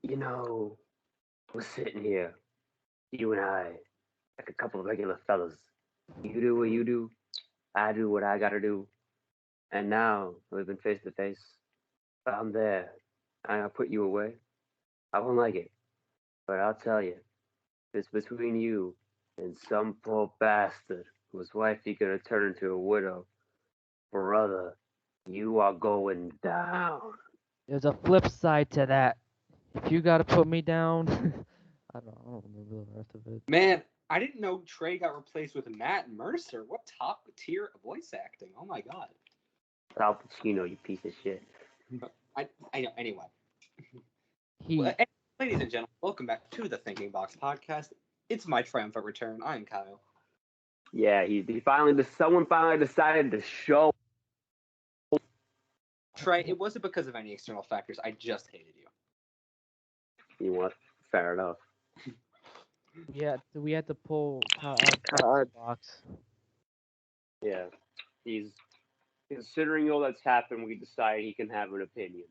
You know, we're sitting here, you and I, like a couple of regular fellas. You do what you do, I do what I gotta do, and now we've been face to face. I'm there. I put you away. I won't like it, but I'll tell you, it's between you and some poor bastard whose wife you're gonna turn into a widow. Brother, you are going down. There's a flip side to that. If you gotta put me down, I don't remember the rest of it. Man, I didn't know Trey got replaced with Matt Mercer. What top tier voice acting? Oh my god. Al Pacino, you piece of shit. I know. Anyway, He, ladies and gentlemen, welcome back to the Thinking Box podcast. It's my triumphant return. I am Kyle. Yeah, someone finally decided to show. Trey, it wasn't because of any external factors. I just hated you. You know what? Fair enough. we had to pull Kyle out God. of the box. Yeah, he's considering all that's happened. We decided he can have an opinion.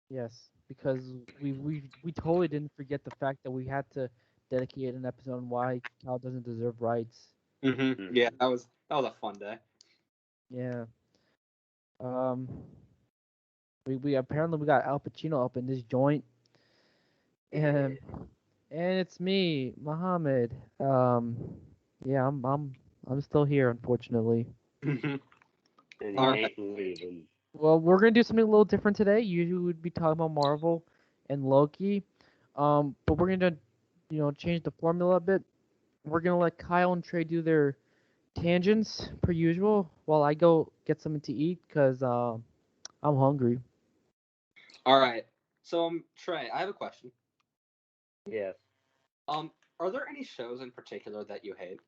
Yes, because we totally didn't forget the fact that we had to dedicate an episode on why Kyle doesn't deserve rights. Mm-hmm. Yeah, that was a fun day. Yeah. Um. We apparently we got Al Pacino up in this joint, and it's me, Mohammad. Yeah, I'm still here, unfortunately. Mm-hmm. And he All right. ain't leaving. Well, we're gonna do something a little different today. Usually we'd be talking about Marvel and Loki, but we're gonna, change the formula a bit. We're gonna let Kyle and Trey do their tangents per usual, while I go get something to eat, cause I'm hungry. All right. So, Trey, I have a question. Yes. Are there any shows in particular that you hate?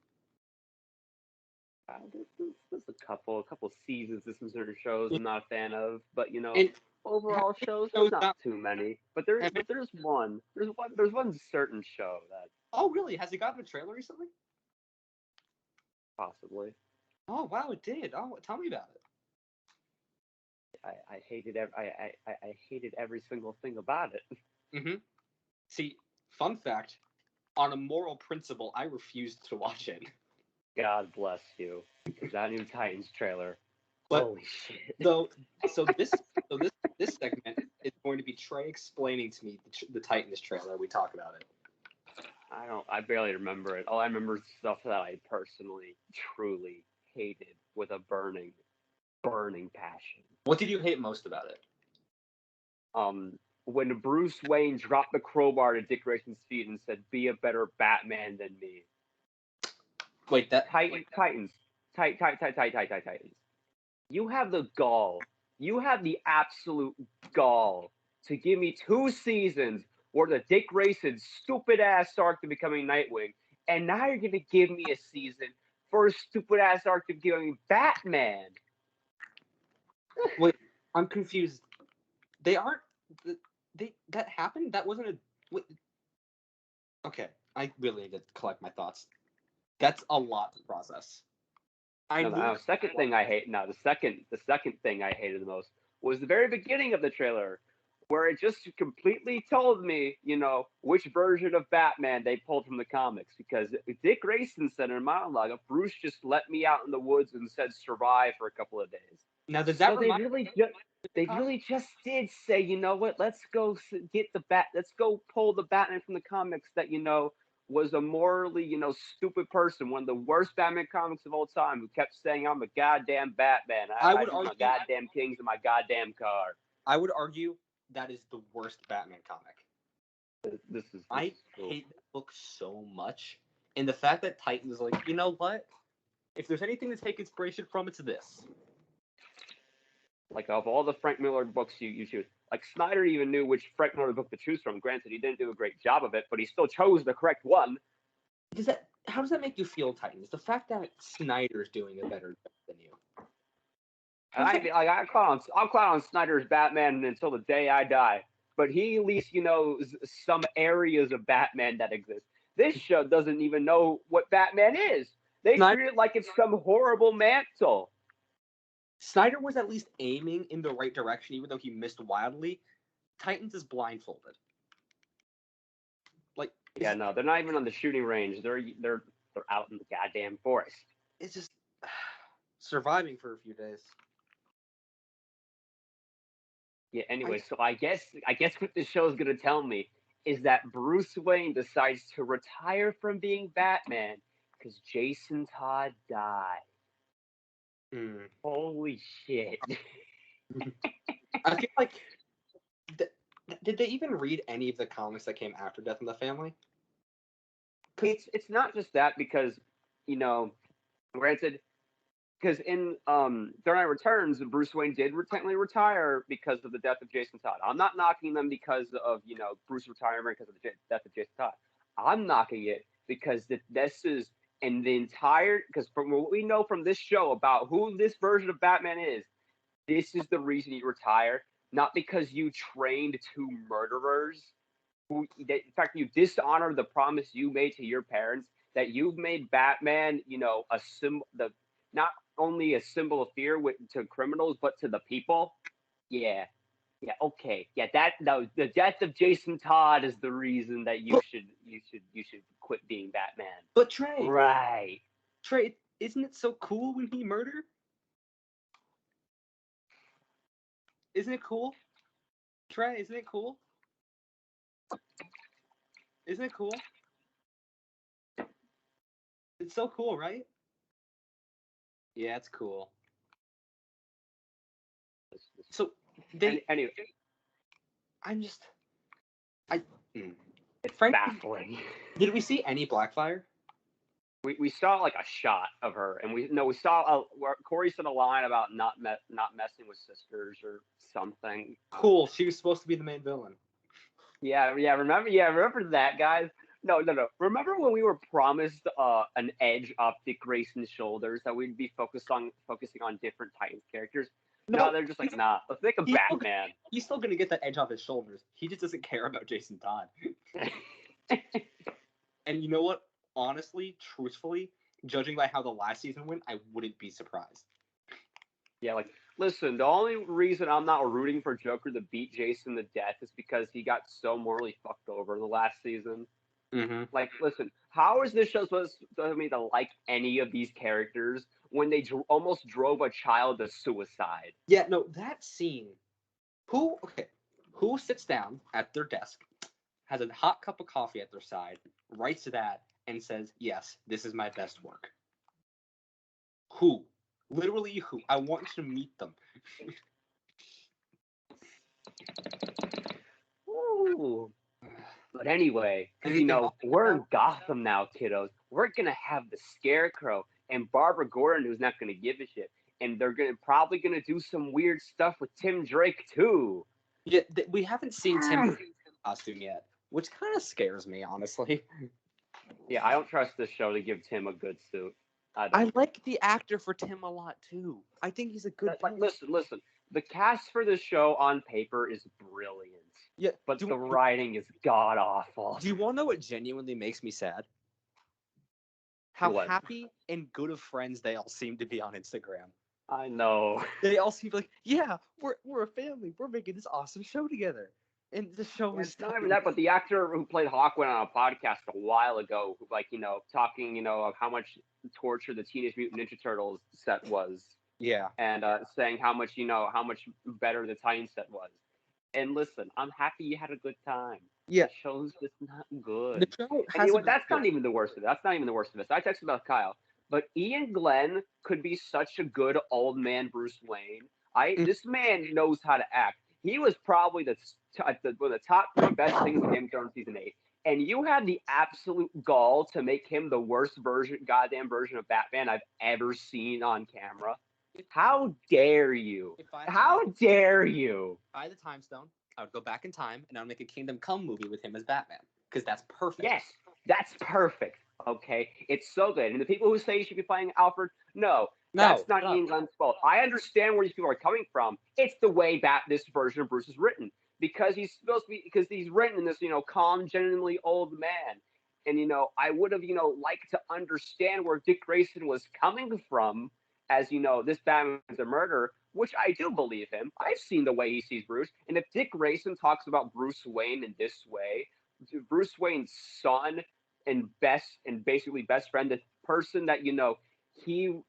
There's a couple seasons of some certain shows I'm not a fan of, but And how overall many shows there's shows not not? too many. But have- there's one certain show that Oh, really? Has it gotten a trailer recently? possibly Oh, wow, it did. Oh, tell me about it. I hated every single thing about it. Mm-hmm. See, fun fact: on a moral principle, I refused to watch it. God bless you, because that new Titans trailer. But Holy shit! so, so this segment is going to be Trey explaining to me the Titans trailer. We talk about it. I barely remember it. All I remember is stuff that I personally, truly hated with a burning, burning passion. What did you hate most about it? When Bruce Wayne dropped the crowbar to Dick Grayson's feet and said, "Be a better Batman than me." Wait, Titans. You have the gall. You have the absolute gall to give me 2 seasons worth of Dick Grayson's stupid ass arc to becoming Nightwing, and now you're gonna give me a season for a stupid ass arc to becoming Batman. wait, I'm confused. They aren't. They that happened. That wasn't a. Wait, okay, I really need to collect my thoughts. That's a lot to process. I No, knew. no, second thing I hate. No, the second thing I hated the most was the very beginning of the trailer, where it just completely told me, which version of Batman they pulled from the comics. Because Dick Grayson said in a monologue, "Bruce just let me out in the woods and said survive for a couple of days." Now, does that So remind they really just did say, you know what? Let's go get the bat. Let's go pull the Batman from the comics that was a morally, stupid person, one of the worst Batman comics of all time, who kept saying, "I'm a goddamn Batman. I I would do my argue. goddamn kings in my goddamn car." I would argue that is the worst Batman comic. This is I so, hate that book so much, and the fact that Titans is like, you know what? If there's anything to take inspiration from, it's this. like, of all the Frank Miller books you choose. Like, Snyder even knew which Frank Miller book to choose from. Granted, he didn't do a great job of it, but he still chose the correct one. How does that make you feel, Titans? The fact that Snyder's doing a better job than you. And I'll clown on Snyder's Batman until the day I die. But he at least some areas of Batman that exist. This show doesn't even know what Batman is. They Snyder, treat it like it's some horrible mantle. Snyder was at least aiming in the right direction, even though he missed wildly. Titans is blindfolded. Yeah, no, they're not even on the shooting range. They're out in the goddamn forest. It's just surviving for a few days. Yeah. Anyway, so I guess what this show is gonna tell me is that Bruce Wayne decides to retire from being Batman because Jason Todd died. Mm. Holy shit. I feel like th- did they even read any of the comics that came after Death in the Family? It's not just that because, you know, granted, because in Dark Knight Returns, Bruce Wayne did technically retire because of the death of Jason Todd. I'm not knocking them because of Bruce retiring because of the death of Jason Todd. I'm knocking it because this is and the entire because from what we know from this show about who this version of Batman is, this is the reason you retire, not because you trained two murderers in fact, you dishonor the promise you made to your parents that you've made Batman, a symbol, not only a symbol of fear to criminals, but to the people. Yeah, yeah, okay, yeah. That no, the death of Jason Todd is the reason that you should quit being Batman. But Trey, Right. Trey, isn't it so cool when he murdered? Isn't it cool? Trey, isn't it cool? Isn't it cool? It's so cool, right? Yeah, it's cool. So they, Anyway, I'm just, I. it's Frank, baffling. did we see any Blackfire? We saw like a shot of her, and we saw where Corey said a line about not messing with sisters or something. Cool. She was supposed to be the main villain. Yeah, remember that, guys. No. Remember when we were promised an edge off Dick Grayson's shoulders that we'd be focusing on different Titans characters? No, they're just like, nah, let's make a Batman. He's still gonna get that edge off his shoulders. He just doesn't care about Jason Todd. And you know what? Honestly, truthfully, judging by how the last season went, I wouldn't be surprised. Yeah, like, listen, the only reason I'm not rooting for Joker to beat Jason to death is because he got so morally fucked over the last season. Mm-hmm. Like, listen, how is this show supposed to me to like any of these characters when they almost drove a child to suicide? Yeah, no, that scene. Who sits down at their desk, has a hot cup of coffee at their side, writes that, and says, "Yes, this is my best work." Who? Literally who? I want you to meet them. Ooh. But anyway, because we're in Gotham now, kiddos. We're gonna have the Scarecrow and Barbara Gordon, who's not gonna give a shit, and they're probably gonna do some weird stuff with Tim Drake too. Yeah, we haven't seen Tim costume yet, which kind of scares me, honestly. Yeah, I don't trust this show to give Tim a good suit. I like the actor for Tim a lot too. I think he's a good. Like, listen. The cast for this show on paper is brilliant. Yeah, but the writing is god awful. Do you want to know what genuinely makes me sad? How happy and good of friends they all seem to be on Instagram. I know. They all seem like, yeah, we're a family. We're making this awesome show together. And the show is not even that, but the actor who played Hawkwind on a podcast a while ago, talking, of how much torture the Teenage Mutant Ninja Turtles set was. Yeah. And saying how much better the Titan set was. And listen, I'm happy you had a good time. Yeah. The show's just not good. The show has that's not even the worst of it. That's not even the worst of it. So I texted about Kyle. But Ian Glenn could be such a good old man Bruce Wayne. This man knows how to act. He was probably one of the top 3 best things with him during season 8. And you had the absolute gall to make him the worst goddamn version of Batman I've ever seen on camera. How dare you? How dare you? If I had the time stone, I would go back in time and I would make a Kingdom Come movie with him as Batman. Because that's perfect. Yes, that's perfect. Okay? It's so good. And the people who say you should be playing Alfred, no, that's not Ian Glenn's fault. I understand where these people are coming from. It's the way this version of Bruce is written. Because he's written in this, calm, genuinely old man. And, I would have, liked to understand where Dick Grayson was coming from as, this Batman is a murderer, which I do believe him. I've seen the way he sees Bruce. And if Dick Grayson talks about Bruce Wayne in this way, Bruce Wayne's son and basically best friend, the person that he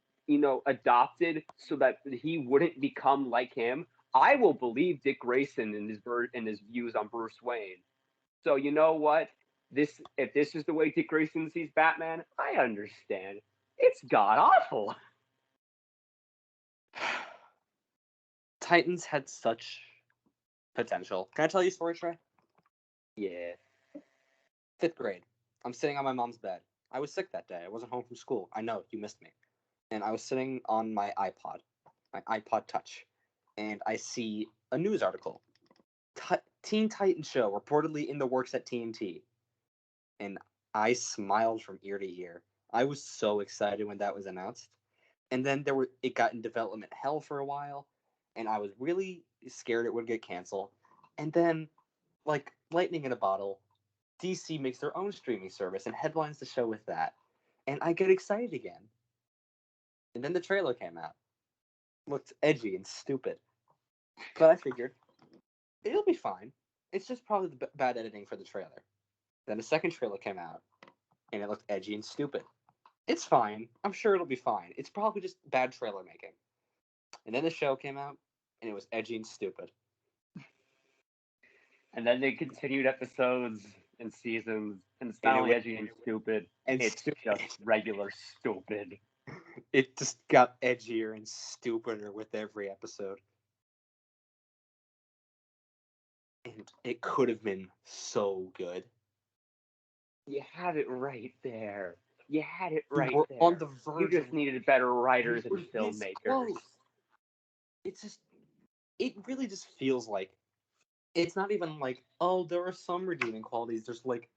adopted so that he wouldn't become like him. I will believe Dick Grayson in his views on Bruce Wayne. So you know what? If this is the way Dick Grayson sees Batman, I understand. It's god awful. Titans had such potential. Can I tell you a story, Trey? Yeah. 5th grade. I'm sitting on my mom's bed. I was sick that day. I wasn't home from school. I know, you missed me. And I was sitting on my iPod Touch, and I see a news article. Teen Titans show reportedly in the works at TNT. And I smiled from ear to ear. I was so excited when that was announced. And then it got in development hell for a while, and I was really scared it would get canceled. And then, like lightning in a bottle, DC makes their own streaming service and headlines the show with that. And I get excited again. And then the trailer came out. Looked edgy and stupid. But I figured, it'll be fine. It's just probably the bad editing for the trailer. Then the second trailer came out, and it looked edgy and stupid. It's fine. I'm sure it'll be fine. It's probably just bad trailer making. And then the show came out, and it was edgy and stupid. And then they continued episodes and seasons, and it's And not it only was- edgy and stupid, And it's just regular stupid. it just got edgier and stupider with every episode. And it could have been so good. You had it right there. You had it We right were there. on the You verge just of needed better writers we and were this filmmakers. close. It really just feels like it's not even like, oh, there are some redeeming qualities. There's like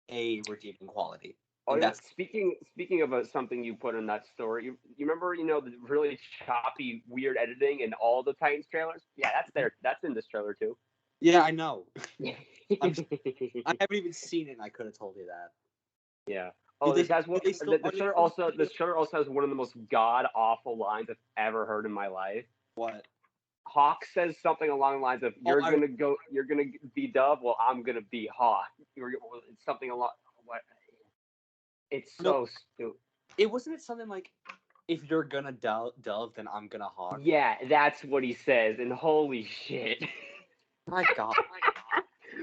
a redeeming quality. Oh And yeah. that's Speaking of something you put in that story, you remember the really choppy, weird editing in all the Titans trailers? Yeah, that's there. That's in this trailer too. yeah, I know. Yeah. I haven't even seen it and I could have told you that. Yeah. Oh, Do this has do one. they still- The are they trailer still- also. This trailer also has one of the most god awful lines I've ever heard in my life. What? Hawk says something along the lines of, "You're I- gonna go. You're gonna be Dove. Well, I'm gonna be Hawk." It's something along. What? It's No. so stupid. It wasn't it something like, if you're gonna dove, then I'm gonna hawk. Yeah, that's what he says, and holy shit. My God.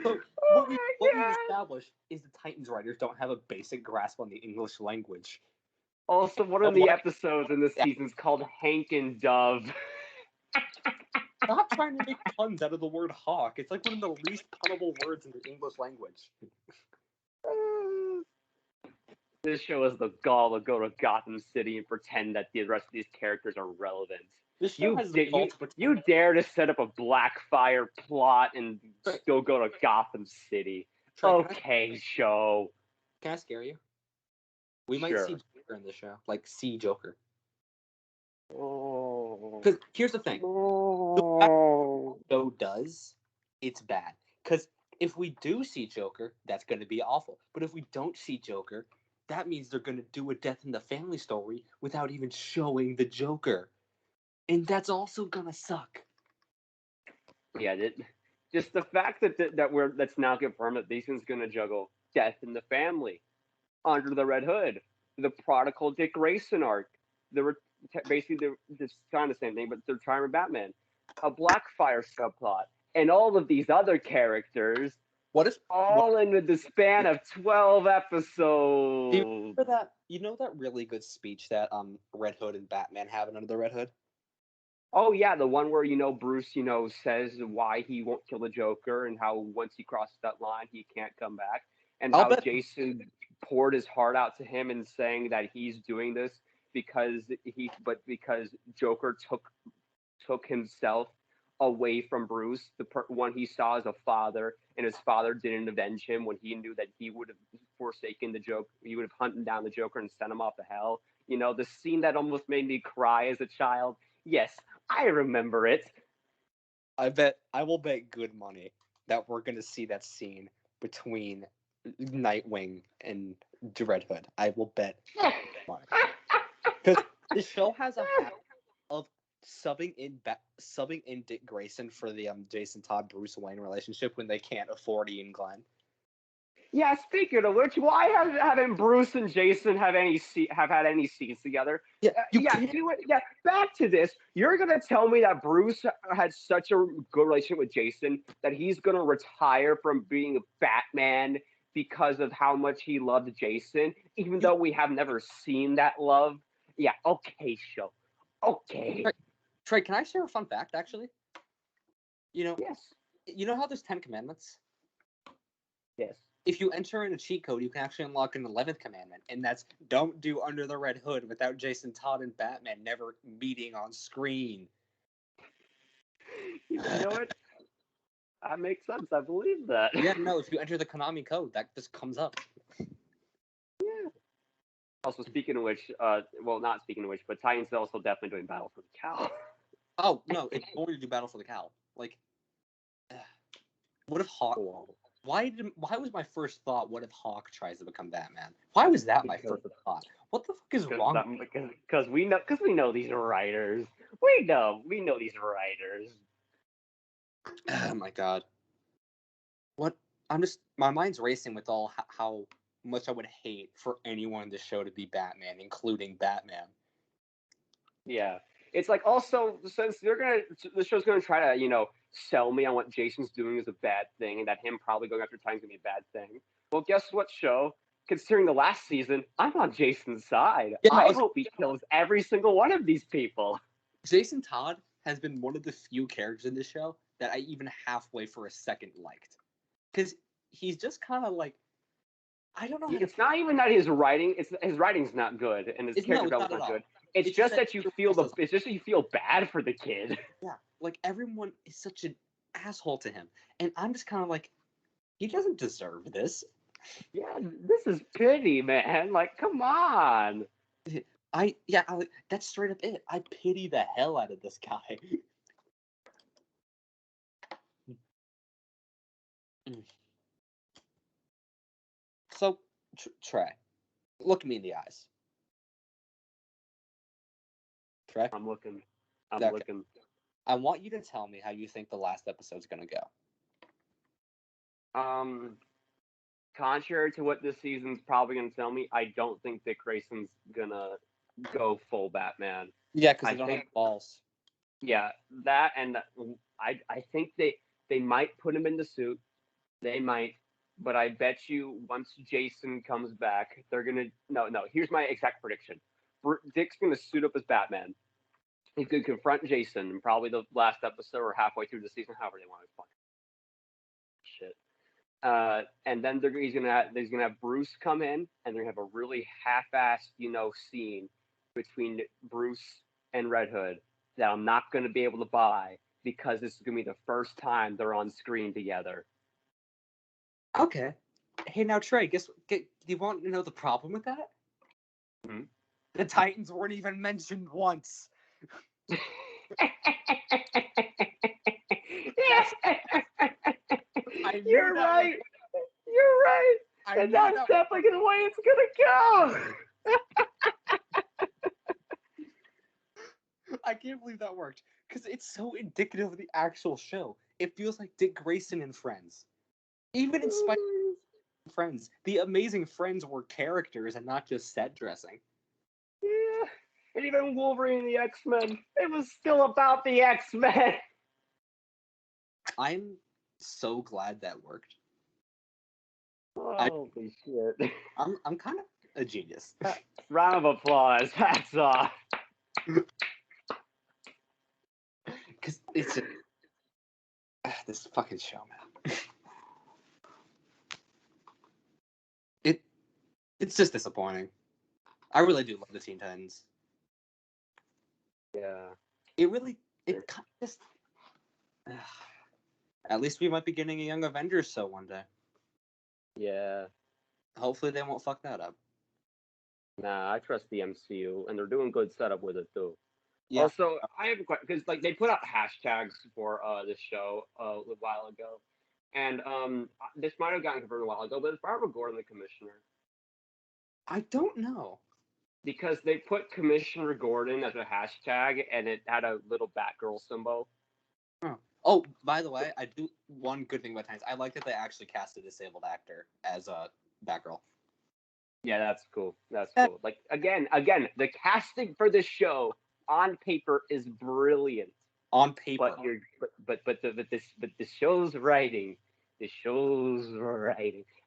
So Oh what we've my God. established is the Titans writers don't have a basic grasp on the English language. Also, one of the episodes in this season is called Hank and Dove. Stop trying to make puns out of the word hawk. It's like one of the least punnable words in the English language. This show has the gall to go to Gotham City and pretend that the rest of these characters are relevant. This show has the gall to pretend. You dare to set up a Blackfire plot and still go to Gotham City. Trey, Okay, show. Can I scare you? We might Sure. see Joker in the show. Like, see Joker. Oh. Because here's the thing. Oh. The show does, it's bad. Because if we do see Joker, that's going to be awful. But if we don't see Joker, that means they're going to do a Death in the Family story without even showing the Joker. And that's also going to suck. Yeah, just the fact that's now confirmed that Mason's going to juggle Death in the Family, Under the Red Hood, the Prodigal Dick Grayson arc, basically it's kind of the same thing, but they're trying with Batman, a Blackfire subplot, and all of these other characters. All in the span of 12 episodes. Do you remember that? You know that really good speech that Red Hood and Batman have in Under the Red Hood? Oh yeah, the one where Bruce says why he won't kill the Joker and how once he crosses that line he can't come back, and how Jason poured his heart out to him and saying that he's doing this because Joker took himself away from Bruce, the one he saw as a father, and his father didn't avenge him when he knew that he would have forsaken the Joker. He would have hunted down the Joker and sent him off to hell. The scene that almost made me cry as a child. Yes, I remember it. I will bet good money that we're gonna see that scene between Nightwing and Red Hood. I will bet money. Because the show has a habit of subbing in Dick Grayson for the Jason Todd Bruce Wayne relationship when they can't afford Ian Glenn. Yeah, speaking of which, why haven't Bruce and Jason have had any scenes together? Yeah, you Yeah, can't. yeah. Back to this. You're gonna tell me that Bruce had such a good relationship with Jason that he's gonna retire from being a Batman because of how much he loved Jason, even You, though we have never seen that love. Yeah, okay, show. Okay. Trey, can I share a fun fact? Actually, you know, Yes. you know how there's 10 commandments. Yes. If you enter in a cheat code, you can actually unlock an 11th commandment, and that's don't do Under the Red Hood without Jason Todd and Batman never meeting on screen. You know what? That makes sense. I believe that. Yeah, no, if you enter the Konami code, that just comes up. Yeah. Also, speaking of which, well, not speaking of which, but Titans is also definitely doing Battle for the Cow. Oh, no, it's going to do Battle for the Cow. Like, what if Hawk... Why was my first thought, what if Hawk tries to become Batman? Why was that my first thought? What the fuck is wrong? Because we know these writers. We know these writers. Oh my god. What? My mind's racing with all how much I would hate for anyone in the show to be Batman, including Batman. Yeah. It's like, also, since the show's gonna try to, sell me on what Jason's doing is a bad thing, and that him probably going after Titan's gonna be a bad thing. Well, guess what, show? Considering the last season, I'm on Jason's side. Yeah, I hope he kills every single one of these people. Jason Todd has been one of the few characters in this show that I even halfway for a second liked. Because he's just kind of like, I don't know. It's not even that his writing's not good and his character development's not good. It's just that you feel bad for the kid. Yeah, like everyone is such an asshole to him, and I'm just kind of like, he doesn't deserve this. Yeah, this is pity, man. Like, come on. That's straight up it. I pity the hell out of this guy. So, Trey, look me in the eyes. Trey? I'm looking. I want you to tell me how you think the last episode's gonna go. Contrary to what this season's probably gonna tell me, I don't think Dick Grayson's gonna go full Batman. Yeah, because they don't have balls. Yeah, that, and I think they might put him in the suit. They might, but I bet you once Jason comes back, they're gonna no. Here's my exact prediction: Dick's gonna suit up as Batman. He could confront Jason in probably the last episode or halfway through the season, however they want to explain shit. And then he's gonna have Bruce come in, and they're gonna have a really half-assed, scene between Bruce and Red Hood that I'm not gonna be able to buy because this is gonna be the first time they're on screen together. Okay. Hey, now Trey, do you want to know the problem with that? Mm-hmm. The Titans weren't even mentioned once. You're right. You're right. And that's definitely the way it's gonna go. I can't believe that worked because it's so indicative of the actual show. It feels like Dick Grayson and Friends. Even in spite of Friends, the Amazing Friends were characters and not just set dressing. Yeah, and even Wolverine and the X-Men, it was still about the X-Men. I'm so glad that worked. Holy shit! I'm kind of a genius. Round of applause. Hats off. Because it's just, this fucking show, man. It's just disappointing. I really do love the Teen Titans. Yeah. It kind of just. At least we might be getting a Young Avengers show one day. Yeah. Hopefully they won't fuck that up. Nah, I trust the MCU, and they're doing good setup with it too. Yeah. Also, I have a question because they put out hashtags for this show a while ago, and this might have gotten confirmed a while ago, but is Barbara Gordon the commissioner? I don't know. Because they put Commissioner Gordon as a hashtag, and it had a little Batgirl symbol. Oh. Oh, by the way, I do one good thing about Titans. I like that they actually cast a disabled actor as a Batgirl. Yeah, that's cool. That's Yeah. cool. Like again, the casting for this show on paper is brilliant. On paper. But the show's writing, and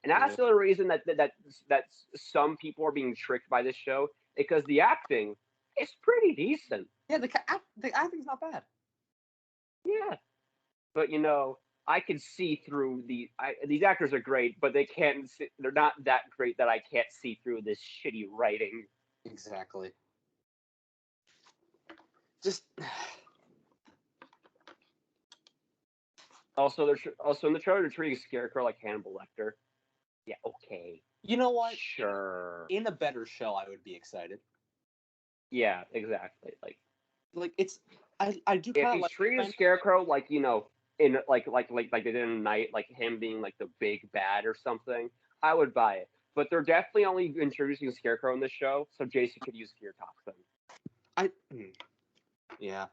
that's Yeah. the reason that some people are being tricked by this show because the acting is pretty decent. Yeah, the acting's not bad. Yeah, but I can see through these actors are great, but they're not that great that I can't see through this shitty writing. Exactly. Just Also, also in the trailer they're treating Scarecrow like Hannibal Lecter. Yeah, okay, you know what? sure. In a better show, I would be excited. Yeah, exactly. Like it's, I do If kind of he's like. treating Scarecrow like in like they did in Night, like him being like the big bad or something, I would buy it. But they're definitely only introducing Scarecrow in this show, so Jason could use fear toxin. Yeah.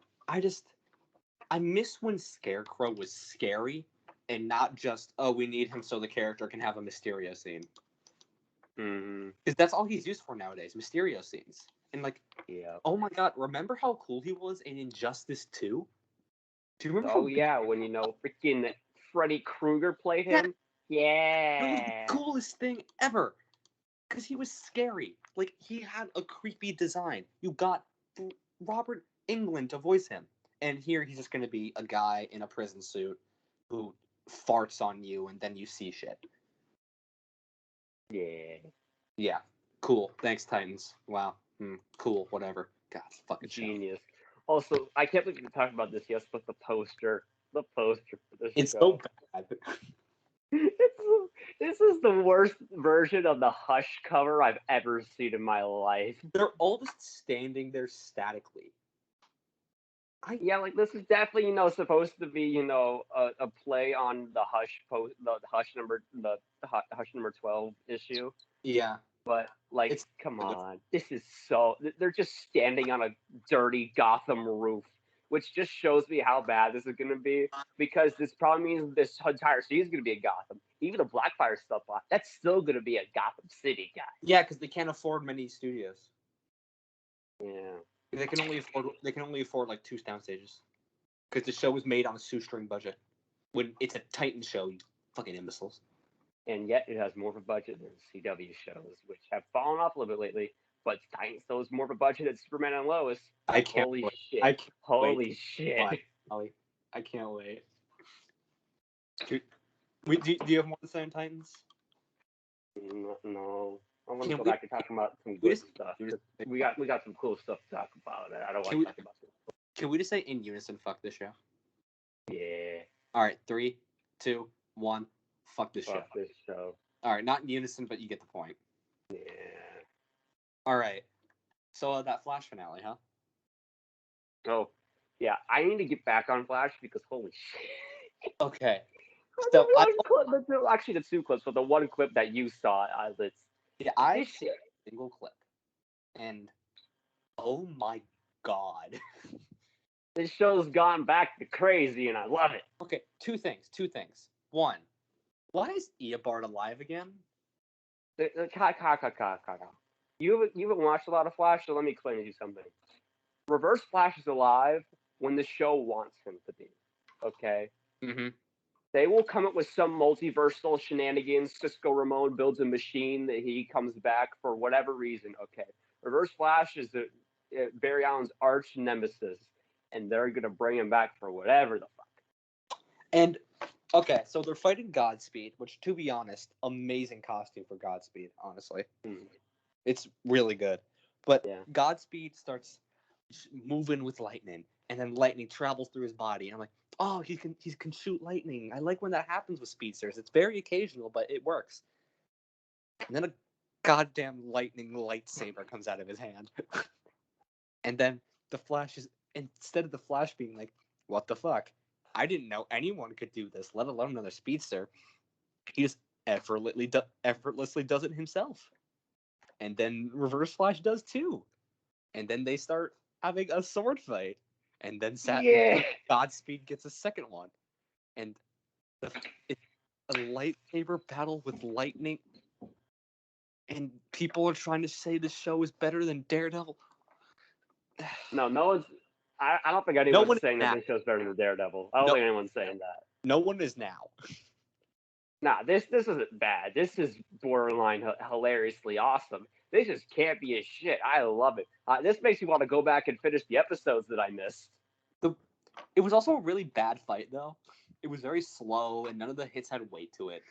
I miss when Scarecrow was scary and not just, oh, we need him so the character can have a Mysterio scene. Mm-hmm. Because that's all he's used for nowadays, Mysterio scenes. And like, Yeah. oh my god, remember how cool he was in Injustice 2? Do you remember Oh how yeah, when freaking Freddy Krueger played Yeah. him. it was the Yeah. coolest thing ever? Because he was scary. Like, he had a creepy design. You got Robert Englund to voice him. And here he's just going to be a guy in a prison suit who farts on you and then you see shit. Yeah. Yeah. Cool. Thanks, Titans. Wow. Cool. Whatever. God, fucking show. Genius. Also, I can't believe we talked about this, yes, but the poster for this It's show. so bad. This is the worst version of the Hush cover I've ever seen in my life. They're all just standing there statically. Yeah, like this is definitely supposed to be a play on the Hush number 12 issue. Yeah. But like, It's come on, this is they're just standing on a dirty Gotham roof, which just shows me how bad this is gonna be. Because this probably means this entire season is gonna be a Gotham. Even the Blackfire stuff, that's still gonna be a Gotham City, guy. Yeah, because they can't afford many studios. Yeah. They can only afford like 2 sound stages. Because the show was made on a shoestring budget. When it's a Titan show, you fucking imbeciles. And yet it has more of a budget than CW shows, which have fallen off a little bit lately. But Titan still has more of a budget than Superman and Lois. I can't Holy wait. shit! I can't Holy wait. shit! Why, Ollie? I can't wait. Do you have more to say on Titans? No, I want to Can go we- back to talking about some we good just- stuff. we just- We got some cool stuff to talk about. I don't want Can to we- talk about this. Can we just say in unison, fuck this show? Yeah, All right, 3, 2, 1, fuck this show. fuck this show. All right, not in unison, but you get the point. Yeah. All right. So that Flash finale, huh? So, yeah, I need to get back on Flash because holy shit. Okay. The So one clip, actually the 2 clips, but the one clip that you saw, I this shit. a single clip, and oh my god. This show's gone back to crazy, and I love it. Okay, two things. 1, why is Eobard alive again? You haven't watched a lot of Flash, so let me explain to you something. Reverse Flash is alive when the show wants him to be. Okay? Mm-hmm. They will come up with some multiversal shenanigans. Cisco Ramon builds a machine that he comes back for whatever reason. Okay. Reverse Flash is Barry Allen's arch nemesis, and they're going to bring him back for whatever the fuck. And okay, so they're fighting Godspeed, which, to be honest, amazing costume for Godspeed. Honestly, it's really good. But Yeah. Godspeed starts moving with lightning, and then lightning travels through his body. And I'm like, oh, he can shoot lightning. I like when that happens with speedsters. It's very occasional, but it works. And then a goddamn lightning lightsaber comes out of his hand, and then the Flash is, instead of the Flash being like, what the fuck? I didn't know anyone could do this, let alone another speedster. He just effortlessly does it himself. And then Reverse Flash does too. And then they start having a sword fight. And then Yeah. Godspeed gets a second one. and it's a lightsaber battle with lightning, and people are trying to say the show is better than Daredevil. No one's. I don't think No anyone's one is saying that now. this show's better than Daredevil. I don't No. think anyone's saying that. No one is now. Nah, this isn't bad. This is borderline hilariously awesome. This just can't be a shit. I love it. This makes me want to go back and finish the episodes that I missed. It was also a really bad fight, though. It was very slow, and none of the hits had weight to it.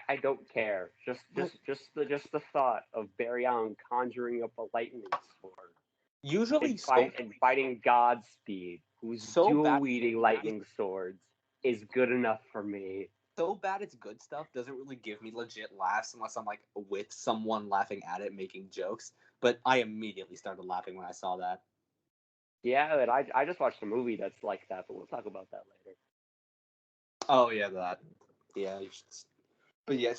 I don't care. Just the thought of Barry Allen conjuring up a lightning sword Usually, and fighting Godspeed, who's So dual bad- wielding lightning swords, is good enough for me. so bad it's good stuff doesn't really give me legit laughs unless I'm like with someone laughing at it, making jokes. But I immediately started laughing when I saw that. Yeah, and I just watched a movie that's like that, but we'll talk about that later. Oh yeah, that. Yeah, but yeah,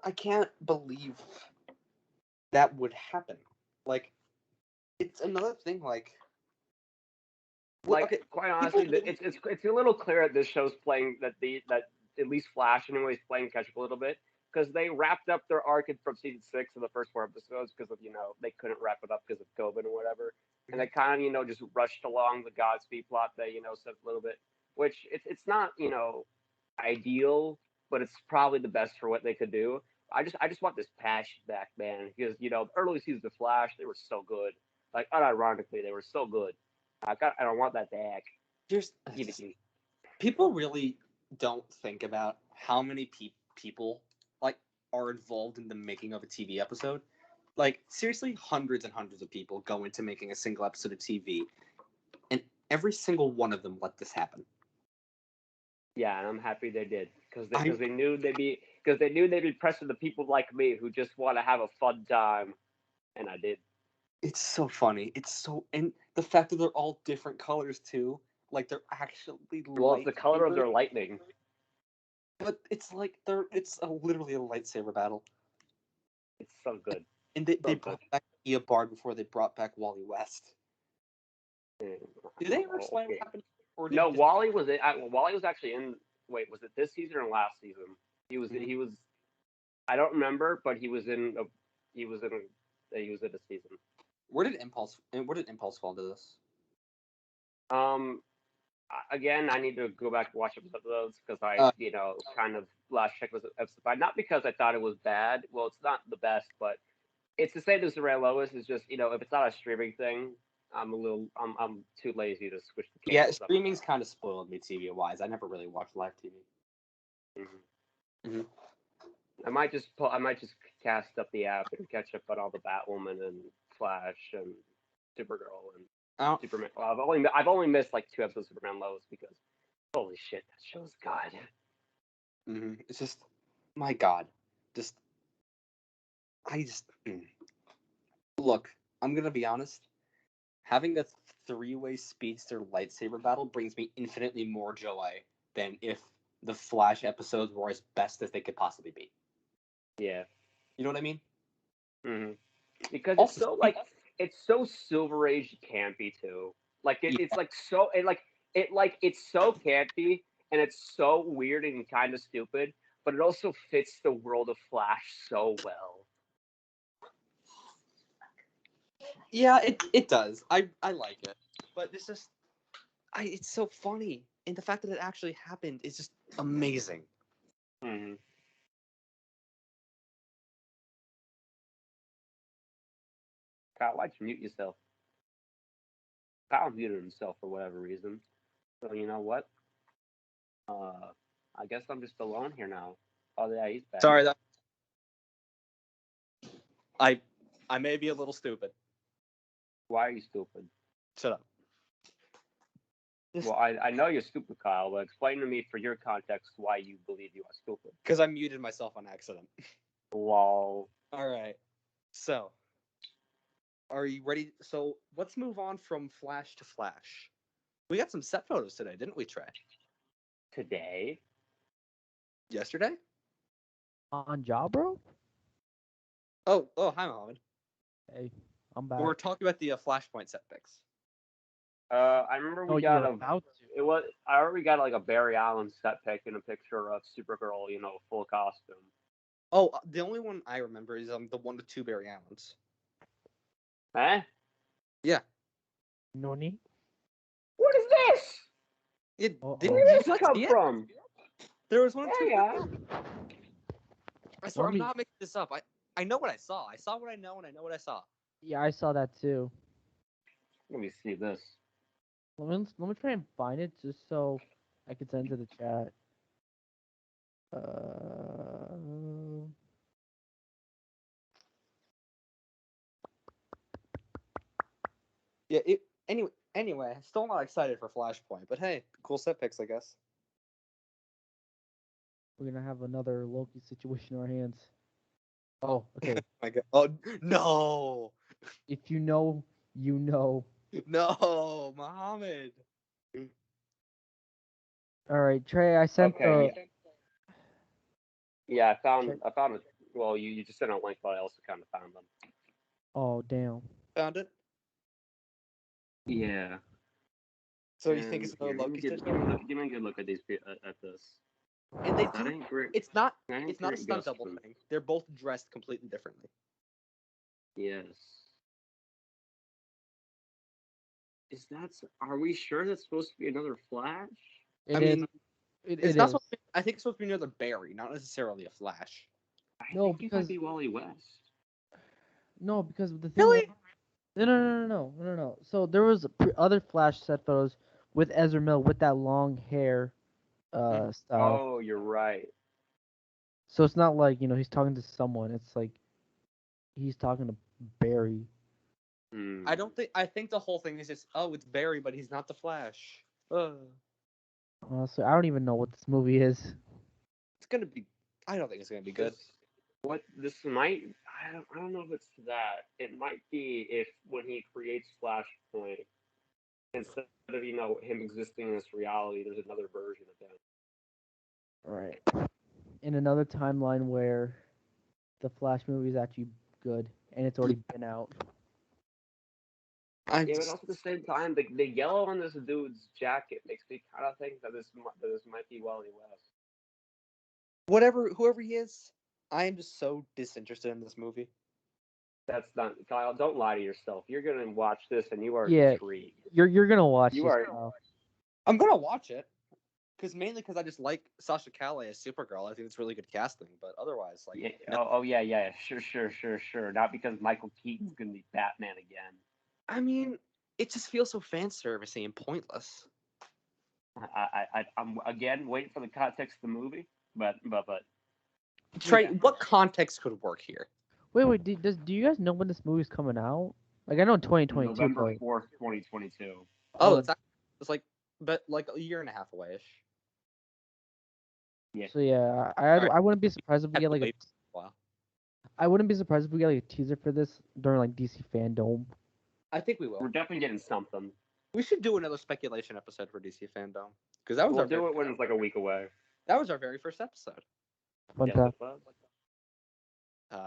I can't believe that would happen. Like, it's another thing. Like, Quite honestly, it's a little clear that this show's playing that at least Flash anyway is playing catch up a little bit because they wrapped up their arc from season 6 of the first 4 episodes because of they couldn't wrap it up because of COVID or whatever, and they kind of just rushed along the Godspeed plot that said a little bit, which it's not ideal, but it's probably the best for what they could do. I just want this passion back, man, because the early seasons of Flash, they were so good. Like unironically, they were so good. I don't want that back. People really don't think about how many people like are involved in the making of a TV episode. Like, seriously, hundreds and hundreds of people go into making a single episode of TV, and every single one of them let this happen. Yeah, and I'm happy they did because they knew they'd be pressing the people like me who just want to have a fun time, and I did. It's so funny. And the fact that they're all different colors too, like they're actually it's the color of their lightning. But it's like literally a lightsaber battle. It's so good. And they brought back Ia Bard before they brought back Wally West. Did they ever explain what happened? No, Wally was Wally was actually in. Wait, was it this season or last season? He was. I don't remember, but he was in a season. Where did Impulse fall into this? Again, I need to go back and watch episodes because I, kind of last check was episode 5. Not because I thought it was bad. Well, it's not the best, but it's the same as the Ray Lois. It's just if it's not a streaming thing, I'm too lazy to switch the cables. Yeah, streaming's kind of spoiled me TV wise. I never really watched live TV. Mm-hmm. I might just cast up the app and catch up on all the Batwoman and Flash and Supergirl and Superman. Well, I've only missed like 2 episodes of Superman Lois because holy shit, that show's good. Mm-hmm. It's just my God, look. I'm gonna be honest. Having a 3-way speedster lightsaber battle brings me infinitely more joy than if the Flash episodes were as best as they could possibly be. Yeah. You know what I mean? Mm-hmm. Because it's so Silver Age campy too. Like it's like so it's so campy and it's so weird and kind of stupid, but it also fits the world of Flash so well. Yeah, it does. I like it, but it's just it's so funny, and the fact that it actually happened is just amazing. Mm-hmm. Kyle, why'd you mute yourself? Kyle muted himself for whatever reason. So you know what? I guess I'm just alone here now. Oh yeah, he's back. Sorry, I may be a little stupid. Why are you stupid? Shut up. Well, I know you're stupid, Kyle, but explain to me for your context why you believe you are stupid. Because I muted myself on accident. Lol. All right. So, are you ready? So, let's move on from Flash to Flash. We got some set photos today, didn't we, Trey? Today? Yesterday? On job, bro? Oh, hi, Mohammad. Hey, I'm back. We're talking about the Flashpoint set pics. I remember No, we you got were a. about to. It was. I already got like a Barry Allen set pick and a picture of Supergirl, full costume. Oh, the only one I remember is the one with two Barry Allens. Huh? Yeah. Noni? What is this? Uh-oh. Did Where you did this not come see it? from? There was one with two. Yeah. I swear, Let I'm me- not making this up. I know what I saw. I saw what I know, and I know what I saw. Yeah, I saw that too. Let me see this. Let me try and find it just so I can send it to the chat. Yeah. Anyway, still not excited for Flashpoint, but hey, cool set picks, I guess. We're gonna have another Loki situation in our hands. Oh, okay. My God. Oh no, If you know, you know. no, Mohammad. All right, Trey. I sent Okay. the. Yeah, I Trey- found it. Well, you just sent a link, but I also kind of found them. Oh damn. Found it. Yeah. So you think it's another Loki give situation? me a good look at at this. And they That do. ain't great. It's not. That ain't It's not a great stunt double Gustin. thing. They're both dressed completely differently. Yes. Are we sure that's supposed to be another Flash? It is. mean, It it's is. not supposed to be, I think it's supposed to be another Barry, not necessarily a Flash. I No, think it might because be Wally West. no, because the thing. Really? No. So there was other Flash set photos with Ezra Miller with that long hair, style. Oh, you're right. So it's not like he's talking to someone. It's like he's talking to Barry. Hmm. I think the whole thing is just it's Barry, but he's not the Flash. Honestly, I don't even know what this movie is. It's gonna be. I don't think it's gonna be good. This might. I don't know if it's that. It might be if when he creates Flashpoint, instead of him existing in this reality, there's another version of him. Right. In another timeline where the Flash movie is actually good and it's already been out. Yeah, but also at the same time, the yellow on this dude's jacket makes me kind of think that this might be Wally West. Whoever he is, I am just so disinterested in this movie. That's not Kyle. Don't lie to yourself. You're gonna watch this and you are Yeah, intrigued. you're gonna watch You this. are. Kyle. I'm gonna watch it, mainly because I just like Sasha Calle as Supergirl. I think it's really good casting. But otherwise, like, Yeah. no. Oh yeah. Sure. Not because Michael Keaton's gonna be Batman again. I mean, it just feels so fan servicey and pointless. I'm again waiting for the context of the movie, but Trey, yeah. what context could work here? Wait. Do you guys know when this movie's coming out? Like I know 2022, November but 4th, 2022. Oh, it's like a year and a half away ish. Yeah. so yeah, Alright. I wouldn't be surprised if we get like a. Wow. I wouldn't be surprised if we get like a teaser for this during like DC Fandom. I think we will. We're definitely getting something. We should do another speculation episode for DC Fandom because that was We'll do it when it's like a week away. that was our very first episode. Fun Yes, time. it was.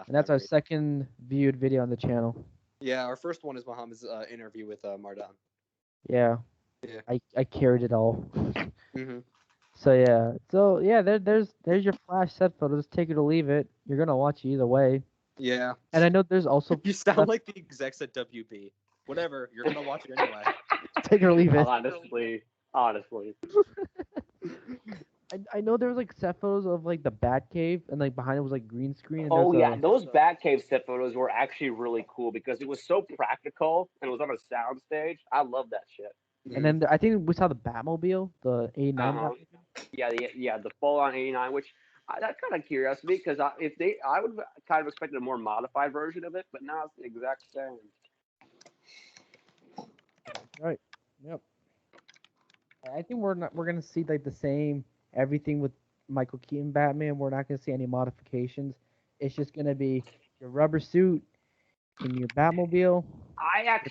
And that's our Memories. second viewed video on the channel. Yeah, our first one is Mohammed's interview with Mardan. Yeah. Yeah. I carried it all. Mm-hmm. So yeah, there's your Flash set photos. Take it or leave it. You're gonna watch it either way. Yeah. And I know there's also You sound like the execs at WB. Whatever, you're gonna watch it anyway. take it or leave it. Honestly. I know there was like set photos of like the Batcave and like behind it was like green screen. And Oh there's yeah, those Batcave set photos were actually really cool because it was so practical and it was on a sound stage. I love that shit. And then I think we saw the Batmobile, the '89. Uh-huh. Yeah, the full on '89, which that's kind of curious me because I would kind of expect a more modified version of it, but now it's the exact same. Right. Yep. I think we're gonna see like the same everything with Michael Keaton Batman. We're not gonna see any modifications. It's just gonna be your rubber suit in your Batmobile. I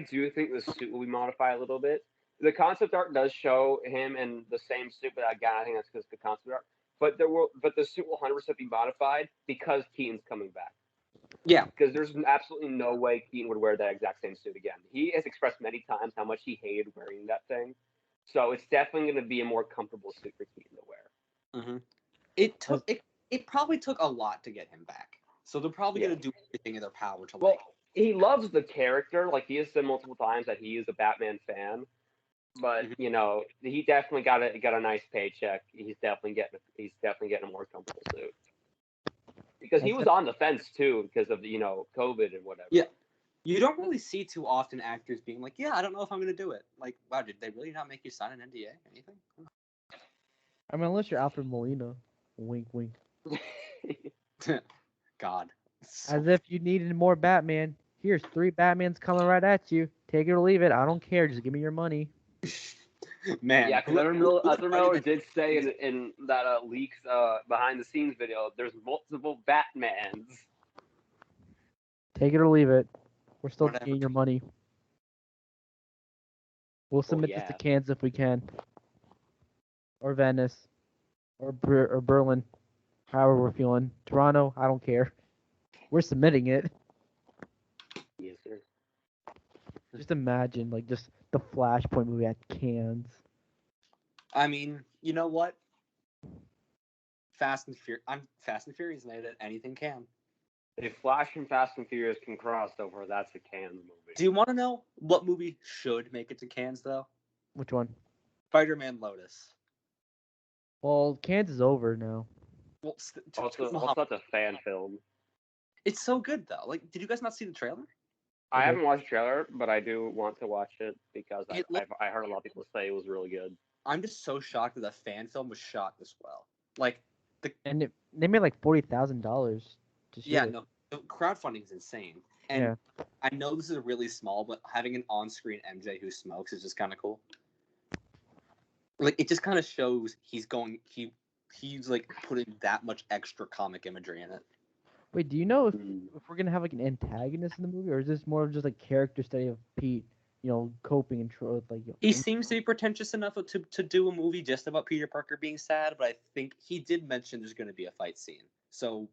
do think the suit will be modified a little bit. The concept art does show him in the same suit, but again, I think that's because the concept art. But the suit will 100% be modified because Keaton's coming back. Yeah. Because there's absolutely no way Keaton would wear that exact same suit again. He has expressed many times how much he hated wearing that thing. So it's definitely going to be a more comfortable suit for Keaton to wear. Mm-hmm. It probably took a lot to get him back. So they're probably Yeah. going to do everything in their power to Well, like. he loves the character. Like, he has said multiple times that he is a Batman fan. But Mhm. he definitely got a nice paycheck. He's definitely getting a more comfortable suit. Because he As was if, on the fence too because of COVID and whatever. Yeah. You don't really see too often actors being like, "Yeah, I don't know if I'm going to do it." Like, wow, did they really not make you sign an NDA? Anything? I mean, unless you're Alfred Molina, wink, wink. God. As if you needed more Batman. Here's 3 Batmans coming right at you. Take it or leave it. I don't care. Just give me your money. Man. Yeah, because Ezra Miller did say in in that leaks behind the scenes video, there's multiple Batmans. Take it or leave it. We're still Whatever. getting your money. We'll submit this to Yeah. Cannes if we can. Or Venice. Or Berlin. However we're feeling. Toronto, I don't care. We're submitting it. Yes, sir. Just imagine, like, just the Flashpoint movie at Cannes. I mean, you know what? Fast and Furious made it. Anything can. If Flash and Fast and Furious can cross over, that's a Cannes movie. Do you want to know what movie should make it to Cannes though? Which one? Spider-Man Lotus. Well, Cannes is over now. Well, Also, Muhammad. that's a fan film. It's so good though. Like, did you guys not see the trailer? I Okay. haven't watched the trailer, but I do want to watch it because It I heard a lot of people say it was really good. I'm just so shocked that the fan film was shot this well. Like, And they made like $40,000 to shoot yeah, it. no, the crowdfunding is insane. And Yeah. I know this is really small, but having an on-screen MJ who smokes is just kind of cool. Like, it just kind of shows he's like putting that much extra comic imagery in it. Wait, do you know if Mm. we're gonna have like an antagonist in the movie, or is this more of just like character study of Pete, coping and like? He seems to be pretentious enough to do a movie just about Peter Parker being sad, but I think he did mention there's going to be a fight scene. So,